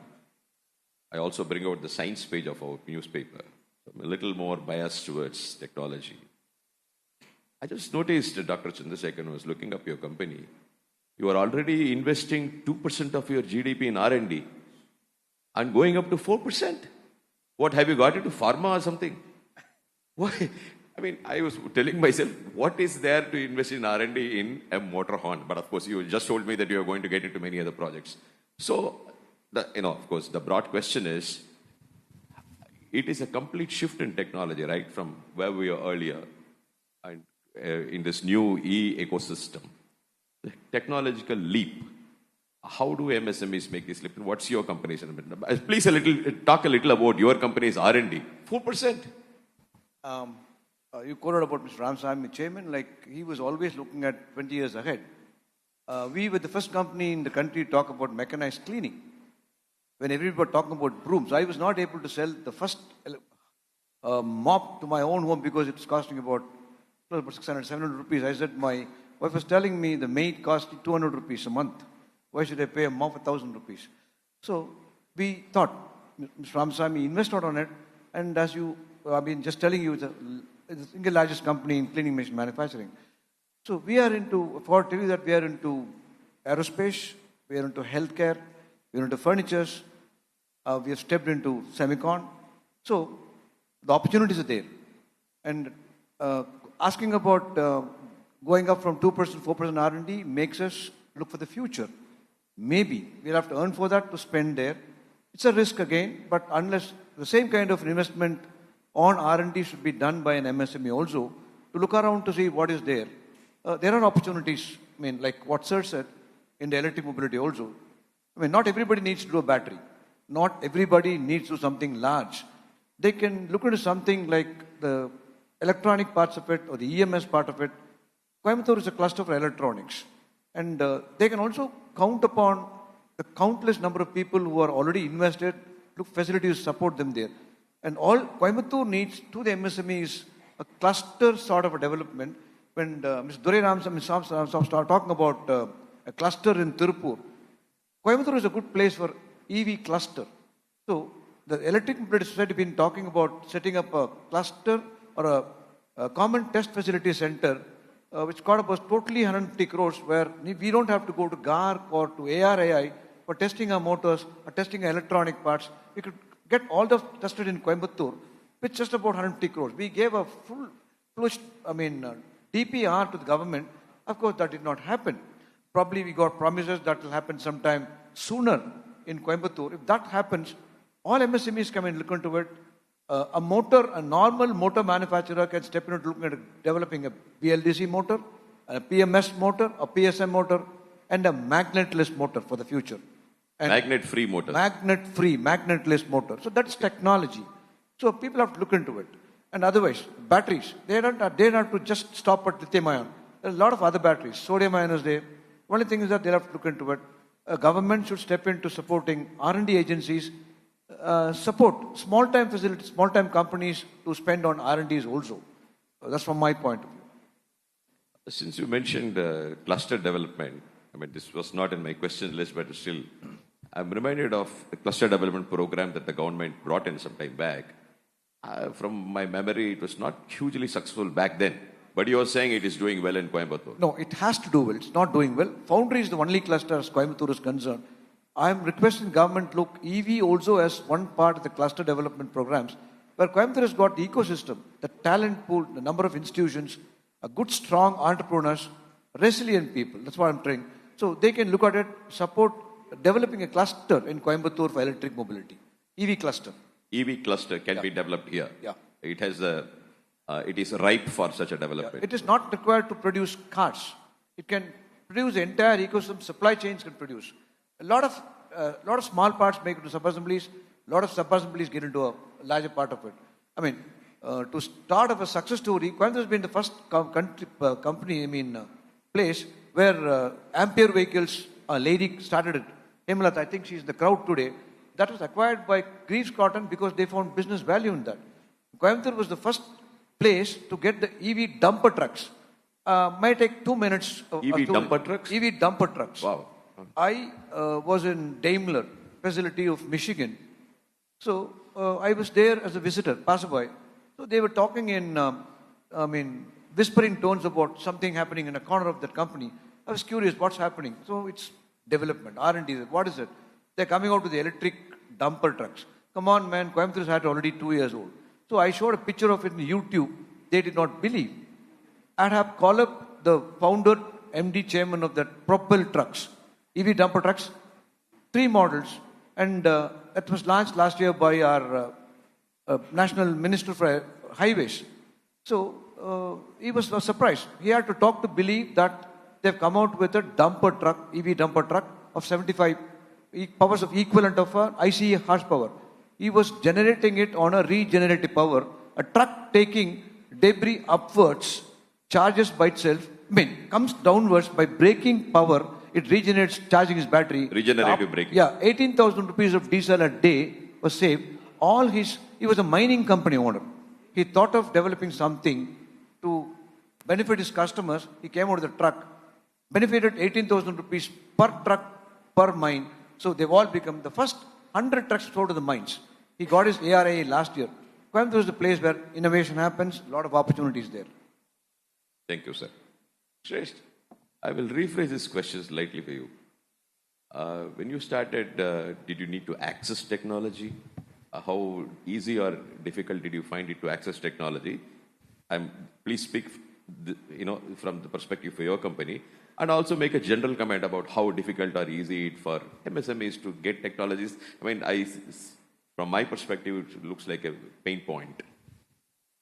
I also bring out the science page of our newspaper. So I'm a little more biased towards technology. I just noticed Dr. Chandrasekharan was looking up your company. You are already investing 2% of your GDP in R&D and going up to 4%. What, have you got into pharma or something? Why? I mean, I was telling myself, what is there to invest in R&D in a motor horn? But of course, you just told me that you are going to get into many other projects. So, of course, the broad question is, it is a complete shift in technology, right, from where we were earlier and in this new ecosystem. The technological leap. How do MSMEs make this leap? What's your company's? Please talk a little about your company's R&D. 4%. You quoted about Mr. Ramasamy, chairman, like he was always looking at 20 years ahead. We were the first company in the country to talk about mechanized cleaning. When everybody was talking about brooms, I was not able to sell the first mop to my own home because it's costing about 600, 700 rupees. I said, my wife was telling me the maid cost 200 rupees a month. Why should I pay a mop 1,000 rupees? So we thought, Mr. Ramasamy invested on it, and as you, just telling you, it's the single largest company in cleaning machine manufacturing. So we are into, for tell you that we are into aerospace, we are into healthcare, we are into furnitures, we have stepped into semicon. So the opportunities are there. And asking about going up from 2%, 4% R&D makes us look for the future. Maybe we'll have to earn for that to spend there. It's a risk again, but unless the same kind of investment on R&D should be done by an MSME also, to look around to see what is there. There are opportunities, like what Sir said, in the electric mobility also. Not everybody needs to do a battery. Not everybody needs to do something large. They can look into something like the electronic parts of it or the EMS part of it. Coimbatore is a cluster for electronics. And they can also count upon the countless number of people who are already invested, look facilities support them there. And all Coimbatore needs to the MSME is a cluster sort of a development. When Mr. Dore Ramasamy started talking about a cluster in Tirupur, Coimbatore is a good place for EV cluster. So the Electric Mobility Society has been talking about setting up a cluster or a common test facility center which got about totally 150 crores, where we don't have to go to GARC or to ARAI for testing our motors or testing our electronic parts. We could get all those tested in Coimbatore with just about 150 crores. We gave a full DPR to the government. Of course, that did not happen. Probably we got promises that will happen sometime sooner in Coimbatore. If that happens, all MSMEs come and look into it. A normal motor manufacturer can step into looking at developing a BLDC motor, a PMS motor, a PSM motor, and a magnetless motor for the future. Magnet-free motor. Magnet-free, magnetless motor. So that's technology. So people have to look into it. And otherwise, batteries, they don't have to just stop at lithium-ion. There are a lot of other batteries. Sodium-ion is there. Only thing is that they'll have to look into it. Government should step into supporting R&D agencies, support small-time facilities, small-time companies to spend on R&Ds also. That's from my point of view. Since you mentioned cluster development, this was not in my question list, but still, I'm reminded of the cluster development program that the government brought in some time back. From my memory, it was not hugely successful back then. But you're saying it is doing well in Coimbatore. No, it has to do well. It's not doing well. Foundry is the only cluster as Coimbatore is concerned. I'm requesting government look EV also as one part of the cluster development programs, where Coimbatore has got the ecosystem, the talent pool, the number of institutions, a good, strong entrepreneurs, resilient people. That's what I'm trying. So they can look at it, support developing a cluster in Coimbatore for electric mobility. EV cluster. EV cluster can be developed here. Yeah. It has it is ripe for such a development. It is not required to produce cars. It can produce the entire ecosystem. Supply chains can produce. A lot of small parts make it to sub-assemblies. A lot of sub-assemblies get into a larger part of it. To start off a success story, Coimbatore has been the first company, place where Ampere vehicles, a lady started it. Hemlat, I think she's in the crowd today. That was acquired by Greaves Cotton because they found business value in that. Coimbatore was the first place to get the EV dumper trucks. Might take 2 minutes. EV dumper trucks? EV dumper trucks. Wow. I was in Daimler facility of Michigan. So I was there as a visitor, passerby. So they were talking in, whispering tones about something happening in a corner of that company. I was curious, what's happening? So it's development, R&D. What is it? They're coming out with the electric dumper trucks. Come on, man, Coimbatore had already 2 years old. So I showed a picture of it in YouTube. They did not believe. I'd have called up the founder, MD chairman of that Propel Trucks, EV dumper trucks, 3 models. And that was launched last year by our National Minister for Highways. So he was surprised. He had to talk to believe that they've come out with a dumper truck, EV dumper truck of 75 powers of equivalent of an ICE horsepower. He was generating it on a regenerative power. A truck taking debris upwards charges by itself, comes downwards by braking power. It regenerates, charging his battery. Regenerative braking. Yeah, 18,000 rupees of diesel a day was saved. He was a mining company owner. He thought of developing something to benefit his customers. He came out with a truck, benefited 18,000 rupees per truck per mine. So they've all become the first 100 trucks sold to the mines. He got his ARA last year. Coimbatore is the place where innovation happens, a lot of opportunities there. Thank you, sir. Shresh, I will rephrase this question slightly for you. When you started, did you need to access technology? How easy or difficult did you find it to access technology? Please speak, from the perspective of your company, and also make a general comment about how difficult or easy it for MSMEs to get technologies. From my perspective, it looks like a pain point.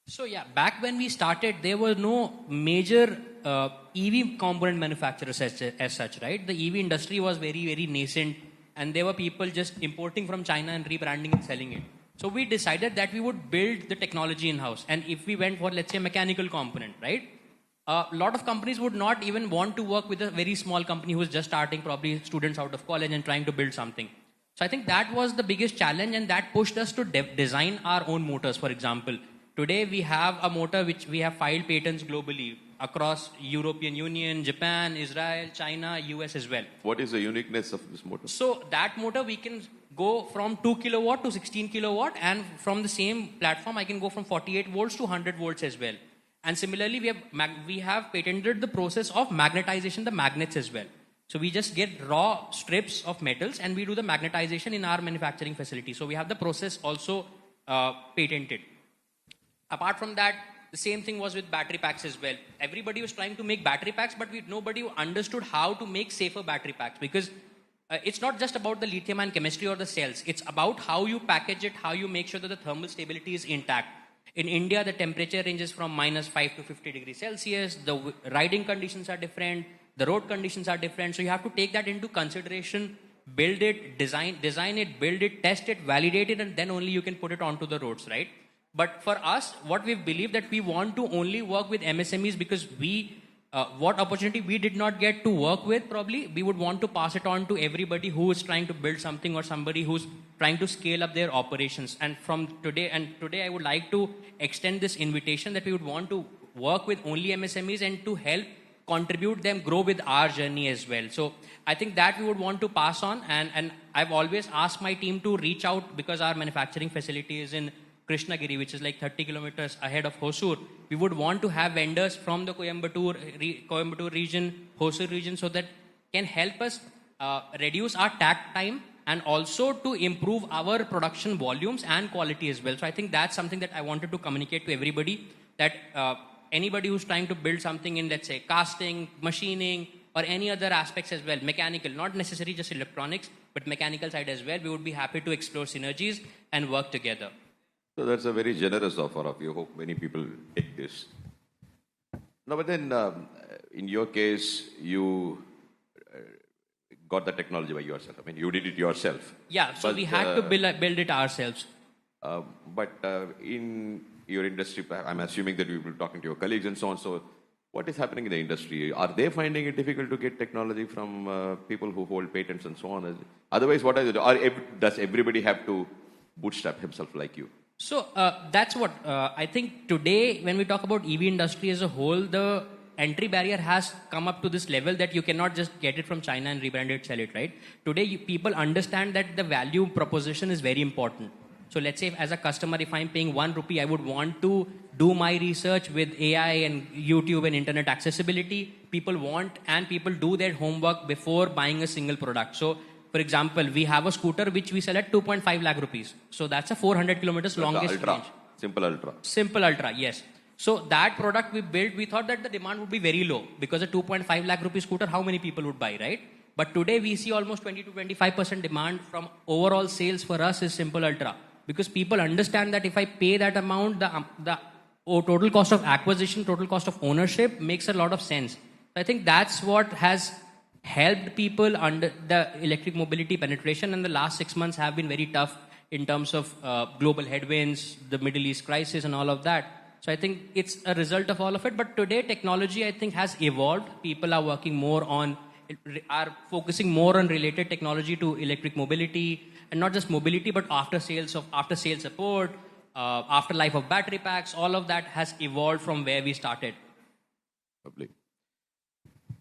So yeah, back when we started, there were no major EV component manufacturers as such, right? The EV industry was very, very nascent, and there were people just importing from China and rebranding and selling it. So we decided that we would build the technology in-house. And if we went for, let's say, a mechanical component, right? A lot of companies would not even want to work with a very small company who is just starting, probably students out of college and trying to build something. So I think that was the biggest challenge, and that pushed us to design our own motors, for example. Today we have a motor which we have filed patents globally across European Union, Japan, Israel, China, US as well. What is the uniqueness of this motor? So that motor we can go from 2 kilowatt to 16 kilowatt, and from the same platform I can go from 48 volts to 100 volts as well. And similarly we have patented the process of magnetization, the magnets as well. So we just get raw strips of metals and we do the magnetization in our manufacturing facility. So we have the process also patented. Apart from that, the same thing was with battery packs as well. Everybody was trying to make battery packs, but nobody understood how to make safer battery packs, because it's not just about the lithium-ion chemistry or the cells. It's about how you package it, how you make sure that the thermal stability is intact. In India, the temperature ranges from -5 to 50 degrees Celsius. The riding conditions are different. The road conditions are different. So you have to take that into consideration, build it, design it, build it, test it, validate it, and then only you can put it onto the roads, right? But for us, what we've believed that we want to only work with MSMEs because what opportunity we did not get to work with, probably we would want to pass it on to everybody who is trying to build something or somebody who's trying to scale up their operations. And today I would like to extend this invitation that we would want to work with only MSMEs and to help contribute them grow with our journey as well. So I think that we would want to pass on, and I've always asked my team to reach out, because our manufacturing facility is in Krishnagiri, which is like 30 kilometers ahead of Hosur. We would want to have vendors from the Coimbatore region, Hosur region, so that can help us reduce our takt time and also to improve our production volumes and quality as well. So I think that's something that I wanted to communicate to everybody, that anybody who's trying to build something in, let's say, casting, machining, or any other aspects as well, mechanical, not necessarily just electronics, but mechanical side as well, we would be happy to explore synergies and work together. So that's a very generous offer of you. Hope many people take this. No, but then in your case, you got the technology by yourself. I mean, you did it yourself. Yeah, so we had to build it ourselves. But in your industry, I'm assuming that you will be talking to your colleagues and so on. So what is happening in the industry? Are they finding it difficult to get technology from people who hold patents and so on? Otherwise, what are they doing? Or does everybody have to bootstrap himself like you? So that's what I think today, when we talk about EV industry as a whole, the entry barrier has come up to this level that you cannot just get it from China and rebrand it, sell it, right? Today, people understand that the value proposition is very important. So let's say as a customer, if I'm paying 1 rupee, I would want to do my research with AI and YouTube and internet accessibility. People want and people do their homework before buying a single product. So for example, we have a scooter which we sell at 2.5 lakh rupees. So that's a 400 kilometers longest Ultra. range. Simple Ultra. Simple Ultra, yes. So that product we built, we thought that the demand would be very low because a 2.5 lakh rupee scooter, how many people would buy, right? But today we see almost 20 to 25% demand from overall sales for us is Simple Ultra. Because people understand that if I pay that amount, the total cost of acquisition, total cost of ownership makes a lot of sense. I think that's what has helped people under the electric mobility penetration, and the last 6 months have been very tough in terms of global headwinds, the Middle East crisis and all of that. So I think it's a result of all of it. But today technology, I think, has evolved. People are working more on, are focusing more on related technology to electric mobility, and not just mobility, but after sales support, afterlife of battery packs, all of that has evolved from where we started. Lovely.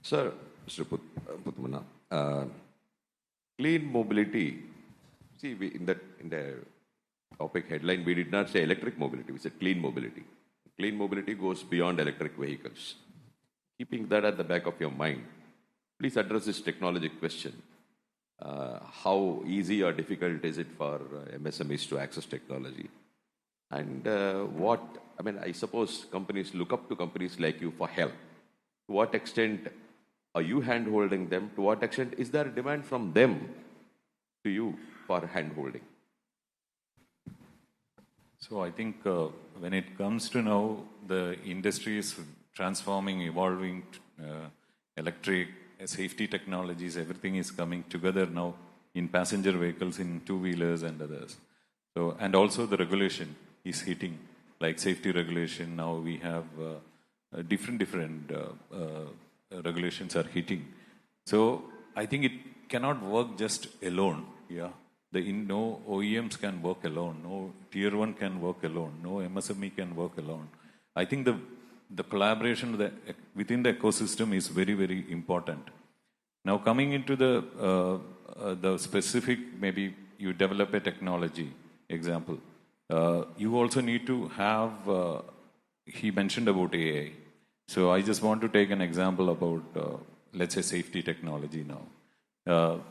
Sir, Mr. Putmana, clean mobility. See, in the topic headline, we did not say electric mobility, we said clean mobility. Clean mobility goes beyond electric vehicles. Keeping that at the back of your mind, please address this technology question. How easy or difficult is it for MSMEs to access technology? And I suppose companies look up to companies like you for help. To what extent are you hand-holding them? To what extent is there a demand from them to you for hand-holding? So I think when it comes to now, the industry is transforming, evolving, electric, safety technologies, everything is coming together now in passenger vehicles, in two-wheelers and others. So, and also the regulation is hitting, like safety regulation. Now we have different regulations are hitting. So I think it cannot work just alone. Yeah, no OEMs can work alone. No tier 1 can work alone. No MSME can work alone. I think the collaboration within the ecosystem is very, very important. Now coming into the specific, maybe you develop a technology, example. You also need to have, he mentioned about AI. So I just want to take an example about, let's say, safety technology now.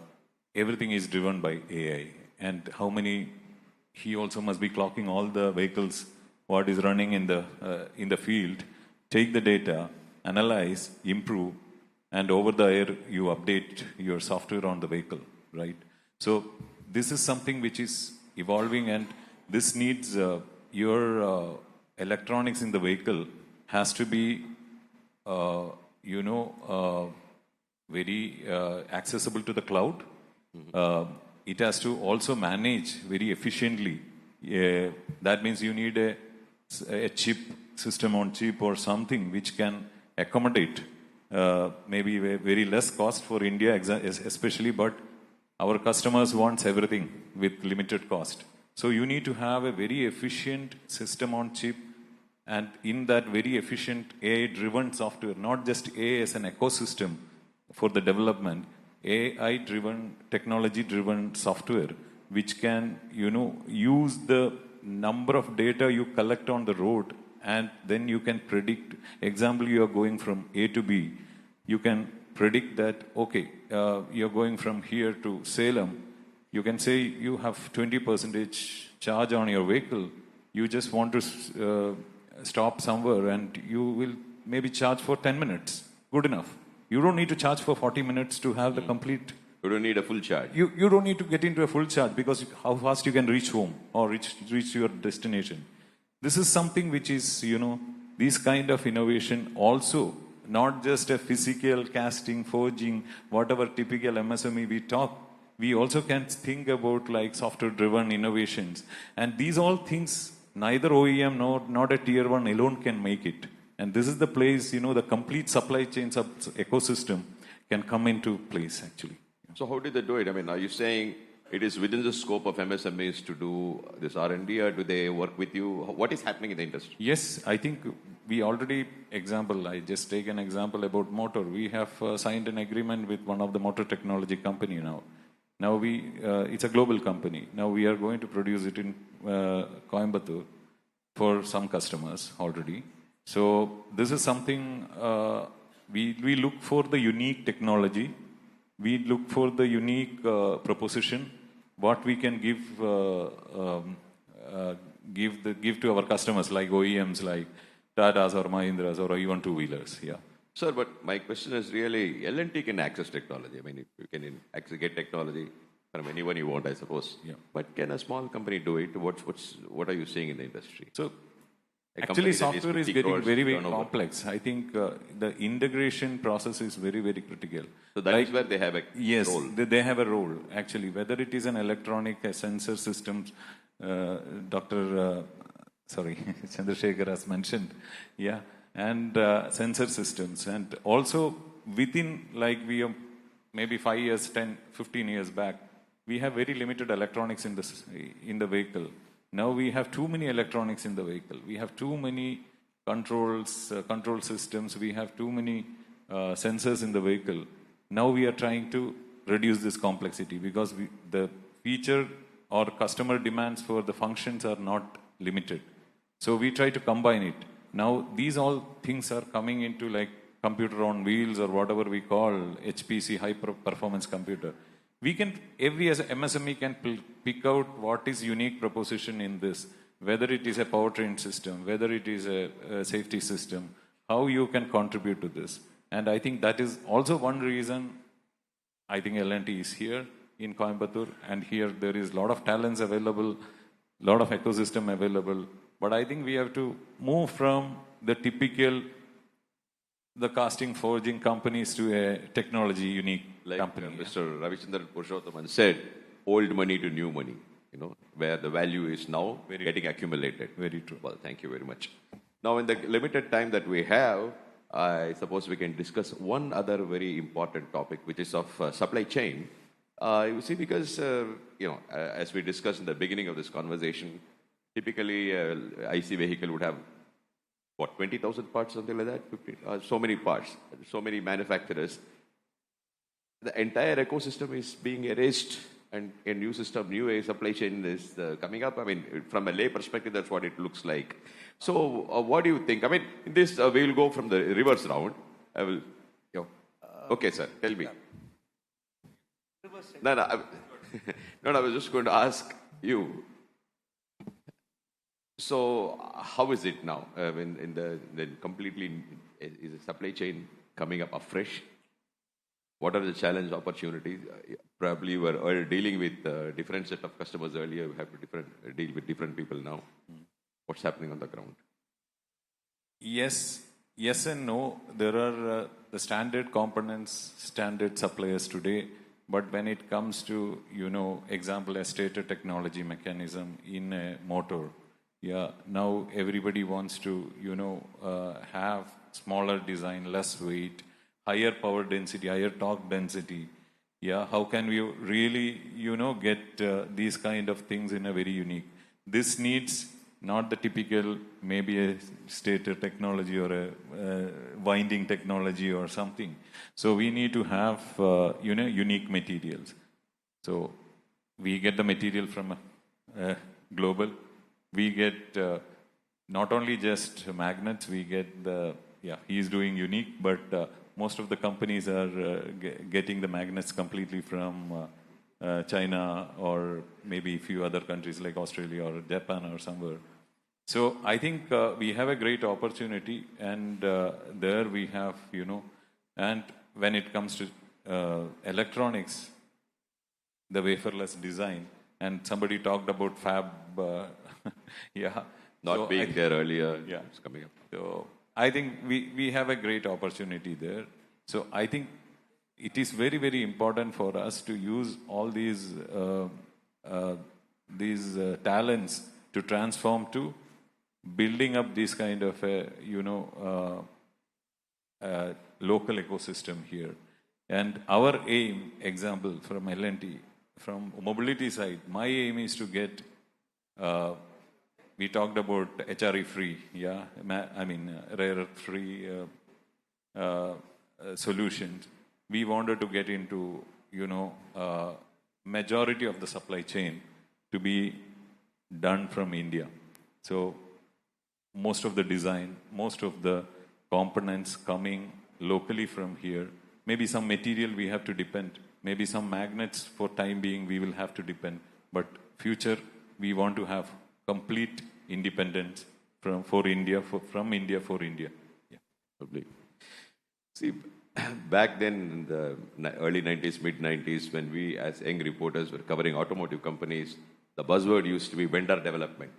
Everything is driven by AI. And he also must be clocking all the vehicles, what is running in the field, take the data, analyze, improve, and over the air, you update your software on the vehicle, right? So this is something which is evolving, and this needs your electronics in the vehicle has to be, very accessible to the cloud. It has to also manage very efficiently. That means you need a chip, system on chip or something which can accommodate maybe very less cost for India especially, but our customers wants everything with limited cost. So you need to have a very efficient system on chip, and in that very efficient AI-driven software, not just AI as an ecosystem for the development, AI-driven, technology-driven software, which can, use the number of data you collect on the road, and then you can predict. Example, you are going from A to B. You can predict that, okay, you're going from here to Salem. You can say you have 20% charge on your vehicle. You just want to stop somewhere, and you will maybe charge for 10 minutes. Good enough. You don't need to charge for 40 minutes to have the complete... You don't need a full charge. You don't need to get into a full charge, because how fast you can reach home or reach your destination. This is something which is, this kind of innovation also, not just a physical casting, forging, whatever typical MSME we talk. We also can think about like software-driven innovations. And these all things, neither OEM nor not a tier 1 alone can make it. And this is the place, the complete supply chain ecosystem can come into place, actually. So how did they do it? I mean, are you saying it is within the scope of MSMEs to do this R&D, or do they work with you? What is happening in the industry? Yes, I think we already, I just take an example about motor. We have signed an agreement with one of the motor technology company now. Now it's a global company. Now we are going to produce it in Coimbatore for some customers already. So this is something we look for the unique technology. We look for the unique proposition, what we can give to our customers like OEMs, like Tatas or Mahindras or even two-wheelers. Yeah. Sir, but my question is really, L&T can access technology. I mean, you can get technology from anyone you want, I suppose. Yeah. But can a small company do it? What are you seeing in the industry? So, actually, software is getting very, very complex. I think the integration process is very, very critical. So that is where they have a role. Yes, they have a role, actually. Whether it is an electronic, a sensor systems, Chandrasekhar has mentioned. Yeah. And sensor systems. And also within, maybe 5 years, 10, 15 years back, we have very limited electronics in the vehicle. Now we have too many electronics in the vehicle. We have too many control systems. We have too many sensors in the vehicle. Now we are trying to reduce this complexity because the feature or customer demands for the functions are not limited. So we try to combine it. Now these all things are coming into computer on wheels or whatever we call HPC, high performance computer. Every MSME can pick out what is unique proposition in this, whether it is a powertrain system, whether it is a safety system, how you can contribute to this. And I think that is also one reason I think L&T is here in Coimbatore, and here there is a lot of talents available, a lot of ecosystem available. But I think we have to move from the typical, the casting forging companies to a technology unique company. Mr. Ravichandran Purushothaman said, old money to new money, where the value is now getting accumulated. Very true. Well, thank you very much. Now, in the limited time that we have, I suppose we can discuss one other very important topic, which is of supply chain. You see, because, as we discussed in the beginning of this conversation, typically IC vehicle would have, 20,000 parts, something like that? 50, so many parts, so many manufacturers. The entire ecosystem is being erased, and a new system, new supply chain is coming up. I mean, from a lay perspective, that's what it looks like. So, what do you think? I mean, in this, we will go from the reverse round. I will. Okay, sir, tell me. No, I was just going to ask you. So, how is it now? In the completely, is the supply chain coming up afresh? What are the challenge opportunities? Probably you were dealing with different set of customers earlier. You have to deal with different people now. What's happening on the ground? Yes and no. There are the standard components, standard suppliers today. But when it comes to, example, a stator technology mechanism in a motor, now everybody wants to, have smaller design, less weight, higher power density, higher torque density. How can we really, get these kind of things in a very unique? This needs not the typical, maybe a stator technology or a winding technology or something. So we need to have, unique materials. So we get the material from global. We get not only just magnets, we get he's doing unique, but most of the companies are getting the magnets completely from China or maybe a few other countries like Australia or Japan or somewhere. So I think we have a great opportunity, and there we have, and when it comes to electronics, the waferless design, and somebody talked about fab, Not being there earlier, it's coming up. So I think we have a great opportunity there. So I think it is very, very important for us to use all these talents to transform to building up this kind of a, local ecosystem here. And our aim, example from L&T, from mobility side, my aim is to get, we talked about HRE free, rare earth free solutions. We wanted to get into, majority of the supply chain to be done from India. So most of the design, most of the components coming locally from here. Maybe some material we have to depend. Maybe some magnets for time being we will have to depend. But future, we want to have complete independence from India. Yeah, probably. See, back then in the early 90s, mid 90s, when we as young reporters were covering automotive companies, the buzzword used to be vendor development.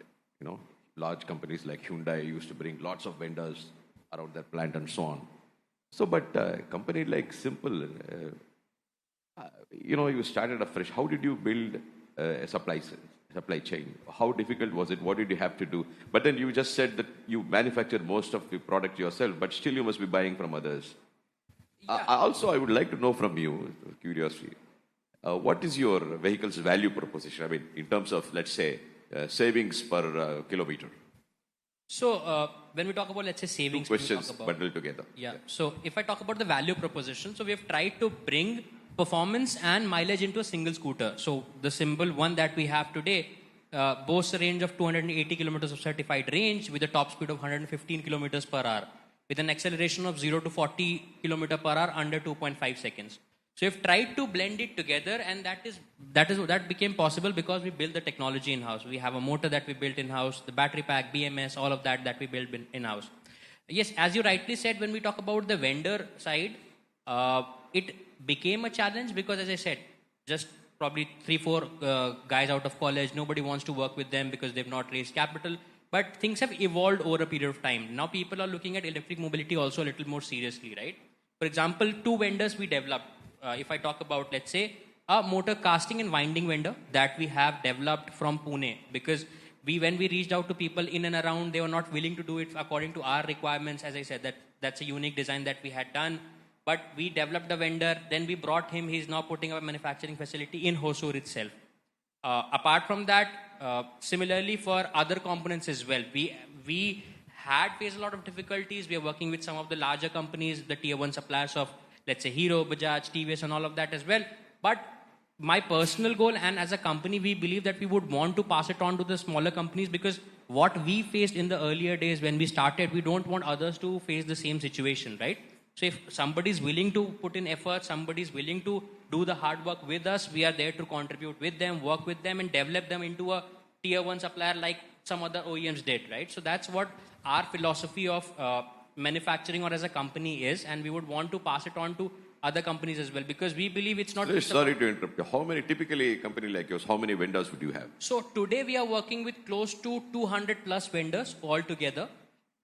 Large companies like Hyundai used to bring lots of vendors around their plant and so on. So, but a company like Simple, you started afresh. How did you build a supply chain? How difficult was it? What did you have to do? But then you just said that you manufactured most of the product yourself, but still you must be buying from others. Yeah. I would like to know from you, curiosity, what is your vehicle's value proposition? I mean, in terms of, let's say, savings per kilometer. So when we talk about, let's say, savings, two questions bundled together. Yeah. So if I talk about the value proposition, so we have tried to bring performance and mileage into a single scooter. So the Symbol one that we have today boasts a range of 280 kilometers of certified range with a top speed of 115 kilometers per hour, with an acceleration of 0 to 40 kilometers per hour under 2.5 seconds. So we've tried to blend it together, and that became possible because we built the technology in-house. We have a motor that we built in-house, the battery pack, BMS, all of that we built in-house. Yes, as you rightly said, when we talk about the vendor side, it became a challenge because, as I said, just probably 3-4 guys out of college, nobody wants to work with them because they've not raised capital. But things have evolved over a period of time. Now people are looking at electric mobility also a little more seriously, right? For example, 2 vendors we developed. If I talk about, let's say, a motor casting and winding vendor that we have developed from Pune, because when we reached out to people in and around, they were not willing to do it according to our requirements. As I said, that's a unique design that we had done. But we developed a vendor, then we brought him. He's now putting up a manufacturing facility in Hosur itself. Apart from that, similarly for other components as well, we had faced a lot of difficulties. We are working with some of the larger companies, the tier 1 suppliers of, let's say, Hero, Bajaj, TVS and all of that as well. But my personal goal, and as a company, we believe that we would want to pass it on to the smaller companies, because what we faced in the earlier days when we started, we don't want others to face the same situation, right? So if somebody is willing to put in effort, somebody is willing to do the hard work with us, we are there to contribute with them, work with them and develop them into a tier 1 supplier like some other OEMs did, right? So that's what our philosophy of manufacturing or as a company is, and we would want to pass it on to other companies as well, because we believe it's not... Sorry to interrupt you. How many, typically a company like yours, how many vendors would you have? So today we are working with close to 200 plus vendors altogether.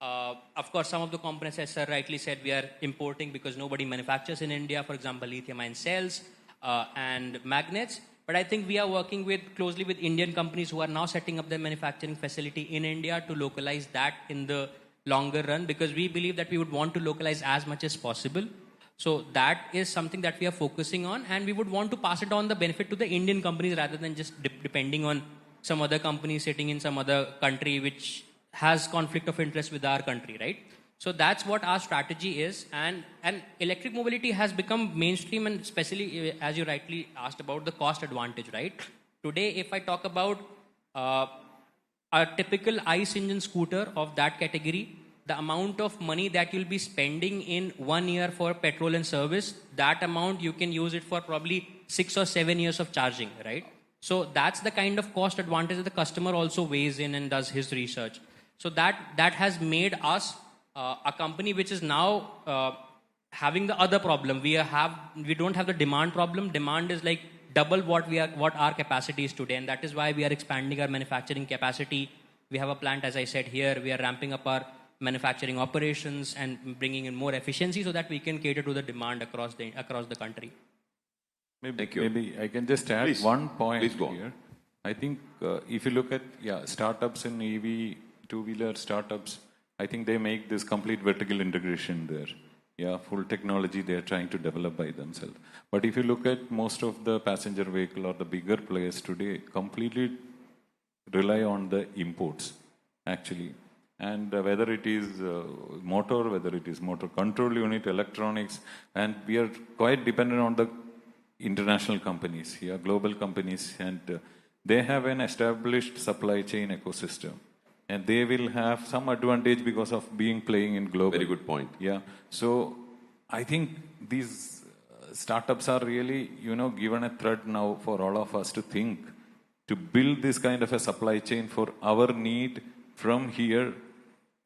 Of course, some of the components, as sir rightly said, we are importing because nobody manufactures in India, for example, lithium-ion cells and magnets. But I think we are working closely with Indian companies who are now setting up their manufacturing facility in India to localize that in the longer run, because we believe that we would want to localize as much as possible. So that is something that we are focusing on, and we would want to pass it on the benefit to the Indian companies rather than just depending on some other company sitting in some other country which has conflict of interest with our country, right? So that's what our strategy is, and electric mobility has become mainstream, and especially as you rightly asked about the cost advantage, right? Today, if I talk about a typical ICE engine scooter of that category, the amount of money that you'll be spending in 1 year for petrol and service, that amount you can use it for probably 6 or 7 years of charging, right? So that's the kind of cost advantage that the customer also weighs in and does his research. So that has made us a company which is now having the other problem. We don't have the demand problem. Demand is like double what our capacity is today, and that is why we are expanding our manufacturing capacity. We have a plant, as I said here. We are ramping up our manufacturing operations and bringing in more efficiency so that we can cater to the demand across the country. Maybe I can just add one point here. I think if you look at startups in EV two-wheeler startups, I think they make this complete vertical integration there. Yeah, full technology they are trying to develop by themselves. But if you look at most of the passenger vehicle or the bigger players today, completely rely on the imports, actually. And whether it is motor, whether it is motor control unit, electronics, and we are quite dependent on the international companies, yeah, global companies, and they have an established supply chain ecosystem. And they will have some advantage because of being playing in global. Very good point. Yeah. So I think these startups are really, given a thread now for all of us to think, to build this kind of a supply chain for our need from here.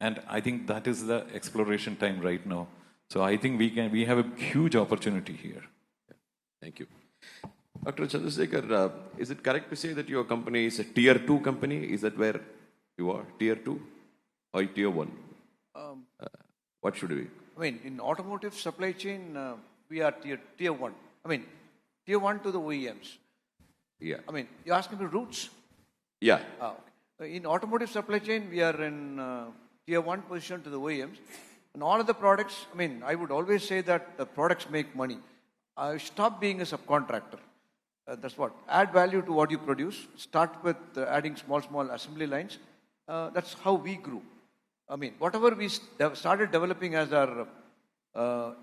And I think that is the exploration time right now. So I think we have a huge opportunity here. Thank you. Dr. Chandrasekhar, is it correct to say that your company is a tier 2 company? Is that where you are? Tier 2 or tier 1? What should we? I mean, in automotive supply chain, we are tier 1. I mean, tier 1 to the OEMs. Yeah. I mean, you're asking me routes? Yeah. Okay. In automotive supply chain, we are in tier 1 position to the OEMs. And all of the products, I mean, I would always say that the products make money. Stop being a subcontractor. That's what. Add value to what you produce. Start with adding small assembly lines. That's how we grew. I mean, whatever we started developing as our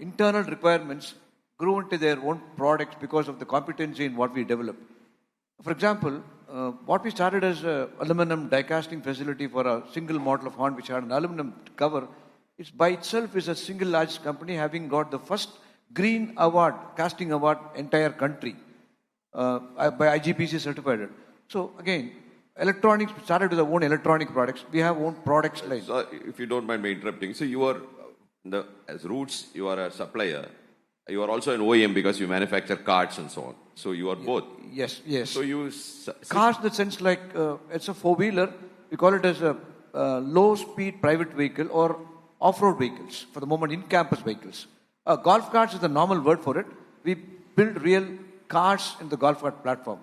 internal requirements grew into their own products because of the competency in what we developed. For example, what we started as an aluminum die casting facility for a single model of horn which had an aluminum cover, it's by itself is a single largest company having got the first green award, casting award, entire country by IGPC certified. So again, electronics started with our own electronic products. We have own products like. So if you don't mind me interrupting, so you are as roots, you are a supplier. You are also an OEM because you manufacture cards and so on. So you are both. Yes. So you cars in the sense like it's a 4-wheeler. We call it as a low-speed private vehicle or off-road vehicles. For the moment, in-campus vehicles. Golf carts is the normal word for it. We build real cars in the golf cart platform.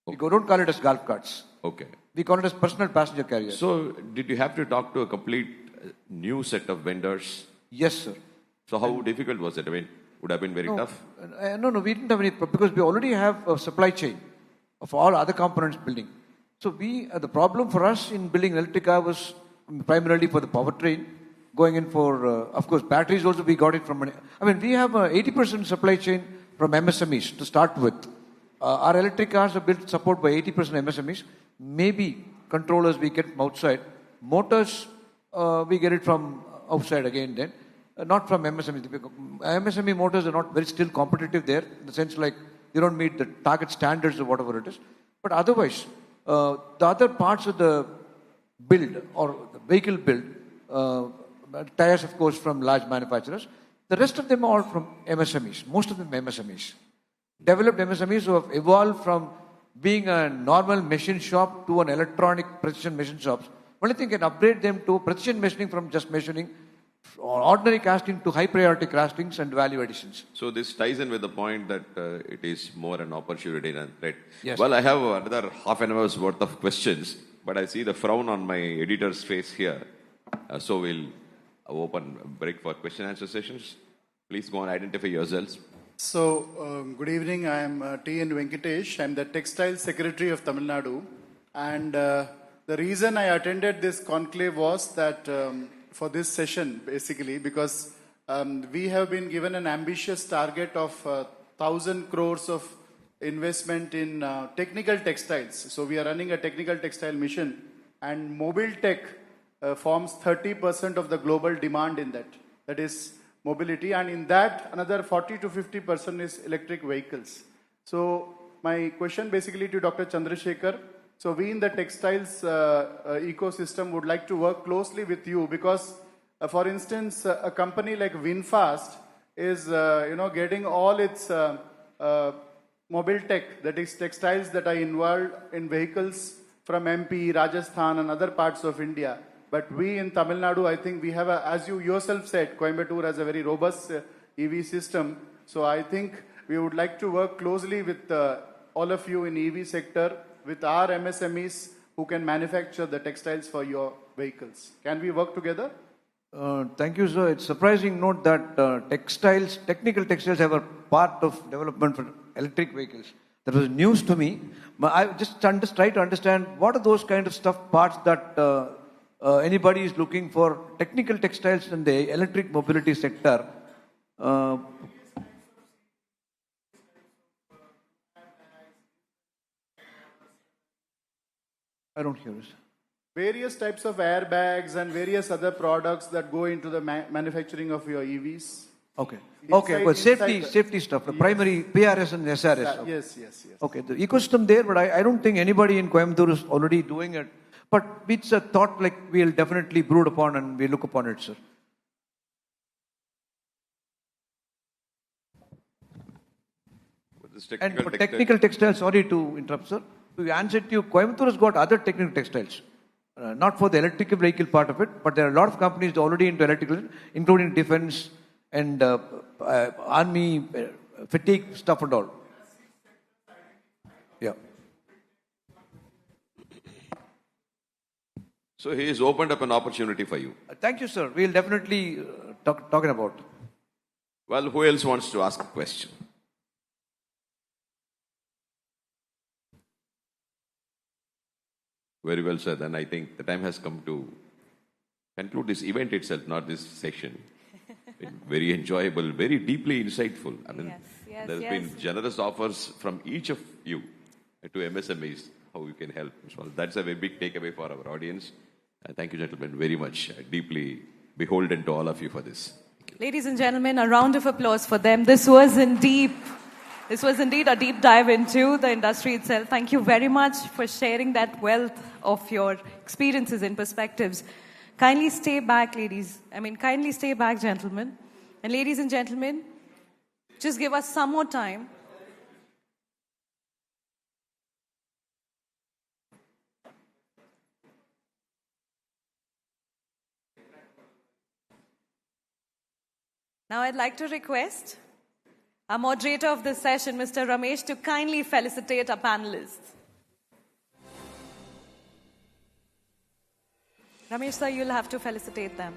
Okay. We don't call it as golf carts. Okay. We call it as personal passenger carriers. So did you have to talk to a complete new set of vendors? Yes, sir. So how difficult was it? I mean, would have been very tough? No, we didn't have any, because we already have a supply chain of all other components building. So the problem for us in building electric car was primarily for the powertrain, going in for, of course, batteries also we got it from, we have 80% supply chain from MSMEs to start with. Our electric cars are built support by 80% MSMEs. Maybe controllers we get from outside. Motors, we get it from outside again then. Not from MSME. MSME motors are not very still competitive there, in the sense like they don't meet the target standards or whatever it is. But otherwise, the other parts of the build or the vehicle build, tires of course from large manufacturers, the rest of them are from MSMEs, most of them MSMEs. Developed MSMEs who have evolved from being a normal machine shop to an electronic precision machine shops. Only thing can upgrade them to precision machining from just machining, or ordinary casting to high priority castings and value additions. So this ties in with the point that it is more an opportunity than threat. Yes. Well, I have another half an hour's worth of questions, but I see the frown on my editor's face here. So we'll open break for question answer sessions. Please go and identify yourselves. So, good evening. I am T.N. Venkatesh. I am the Textile Secretary of Tamil Nadu. And the reason I attended this conclave was that for this session, basically, because we have been given an ambitious target of 1,000 crores of investment in technical textiles. So we are running a technical textile mission, and mobile tech forms 30% of the global demand in that. That is mobility, and in that another 40 to 50% is electric vehicles. So my question basically to Dr. Chandrasekhar, so we in the textiles ecosystem would like to work closely with you because, for instance, a company like VinFast is getting all its mobile tech, that is textiles that are involved in vehicles from MP, Rajasthan and other parts of India. But we in Tamil Nadu, I think we have, as you yourself said, Coimbatore has a very robust EV system. So I think we would like to work closely with all of you in EV sector, with our MSMEs who can manufacture the textiles for your vehicles. Can we work together? Thank you, sir. It's surprising note that technical textiles have a part of development for electric vehicles. That was news to me. But I just try to understand what are those kind of parts that anybody is looking for technical textiles in the electric mobility sector. I don't hear this. Various types of airbags and various other products that go into the manufacturing of your EVs. Okay. Okay, but safety stuff, the primary PRS and SRS. Okay. Yes. Okay, the ecosystem there, but I don't think anybody in Coimbatore is already doing it. But it's a thought like we'll definitely brood upon and we look upon it, sir. And for technical textiles, sorry to interrupt, sir. To answer to you, Coimbatore has got other technical textiles. Not for the electrical vehicle part of it, but there are a lot of companies already into electrical, including defense and army fatigue stuff and all. Yeah. So he has opened up an opportunity for you. Thank you, sir. We'll definitely talking about. Well, who else wants to ask a question? Very well, sir. Then I think the time has come to conclude this event itself, not this session. Very enjoyable, very deeply insightful. I mean, there's been generous offers from each of you to MSMEs, how you can help. So that's a very big takeaway for our audience. Thank you, gentlemen, very much. Deeply beholden to all of you for this. Ladies and gentlemen, a round of applause for them. This was indeed a deep dive into the industry itself. Thank you very much for sharing that wealth of your experiences and perspectives. Kindly stay back, kindly stay back, gentlemen. And ladies and gentlemen, just give us some more time. Now I'd like to request our moderator of this session, Mr. Ramesh, to kindly felicitate our panelists. Ramesh sir, you'll have to felicitate them.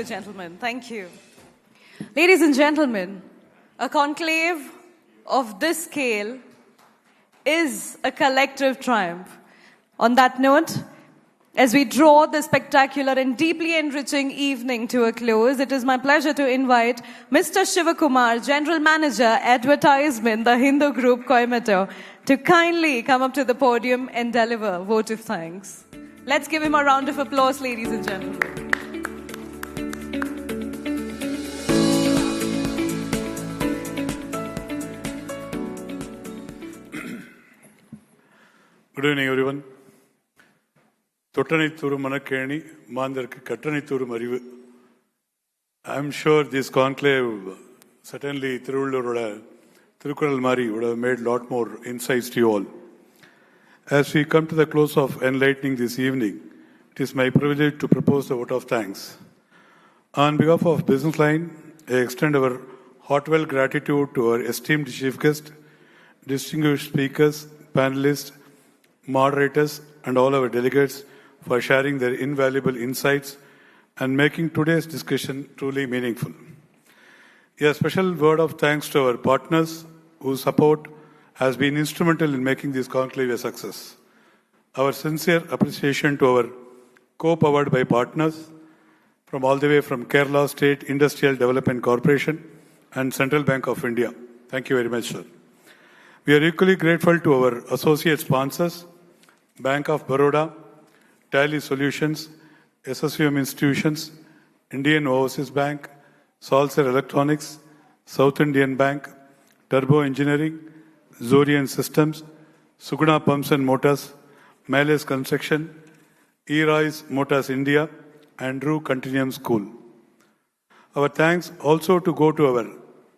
Gentlemen, thank you. Ladies and gentlemen, a conclave of this scale is a collective triumph. On that note, as we draw this spectacular and deeply enriching evening to a close, it is my pleasure to invite Mr. Shivakumar, General Manager, Advertisement, the Hindu Group, Coimbatore, to kindly come up to the podium and deliver votive thanks. Let's give him a round of applause, ladies and gentlemen. Good evening, everyone. Tottanithuru Manakeni, Mandarki Kattanithuru Marivu. I'm sure this conclave, certainly Thirukural Mari would have made a lot more insights to you all. As we come to the close of enlightening this evening, it is my privilege to propose a vote of thanks. On behalf of Businessline, I extend our heartfelt gratitude to our esteemed chief guest, distinguished speakers, panelists, moderators, and all our delegates for sharing their invaluable insights, and making today's discussion truly meaningful. A special word of thanks to our partners whose support has been instrumental in making this conclave a success. Our sincere appreciation to our co-powered by partners from all the way from Kerala State Industrial Development Corporation and Central Bank of India. Thank you very much, sir. We are equally grateful to our associate sponsors, Bank of Baroda, Tally Solutions, SSVM Institutions, Indian Overseas Bank, Salser Electronics, South Indian Bank, Turbo Engineering, Zorian Systems, Suguna Pumps and Motors, Males Construction, E-Rise Motors India, and Drew Continuum School. Our thanks also to go to our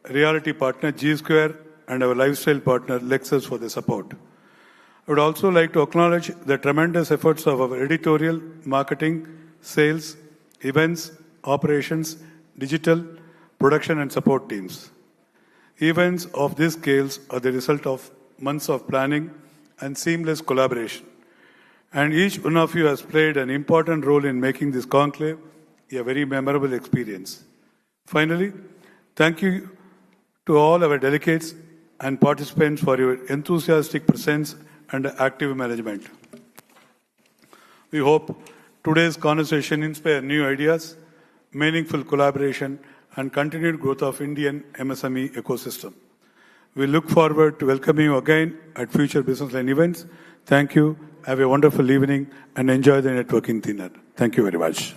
reality partner G Square and our lifestyle partner Lexus for the support. I would also like to acknowledge the tremendous efforts of our editorial, marketing, sales, events, operations, digital, production and support teams. Events of these scales are the result of months of planning and seamless collaboration. And each one of you has played an important role in making this conclave a very memorable experience. Finally, thank you to all our delegates and participants for your enthusiastic presence and active management. We hope today's conversation inspire new ideas, meaningful collaboration, and continued growth of Indian MSME ecosystem. We look forward to welcoming you again at future business line events. Thank you. Have a wonderful evening and enjoy the networking dinner. Thank you very much.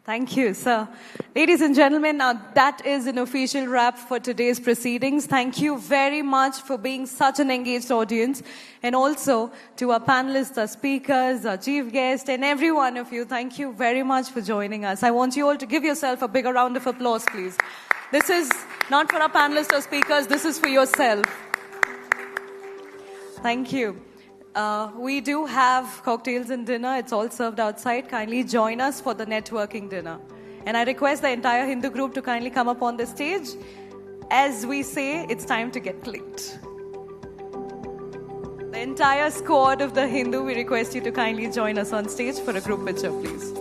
Thank you, sir. Ladies and gentlemen, now that is an official wrap for today's proceedings. Thank you very much for being such an engaged audience. And also to our panelists, our speakers, our chief guest, and every one of you, thank you very much for joining us. I want you all to give yourself a bigger round of applause, please. This is not for our panelists or speakers, this is for yourself. Thank you. We do have cocktails and dinner. It's all served outside. Kindly join us for the networking dinner. And I request the entire Hindu group to kindly come up on the stage. As we say, it's time to get clicked. The entire squad of the Hindu, we request you to kindly join us on stage for a group picture, please.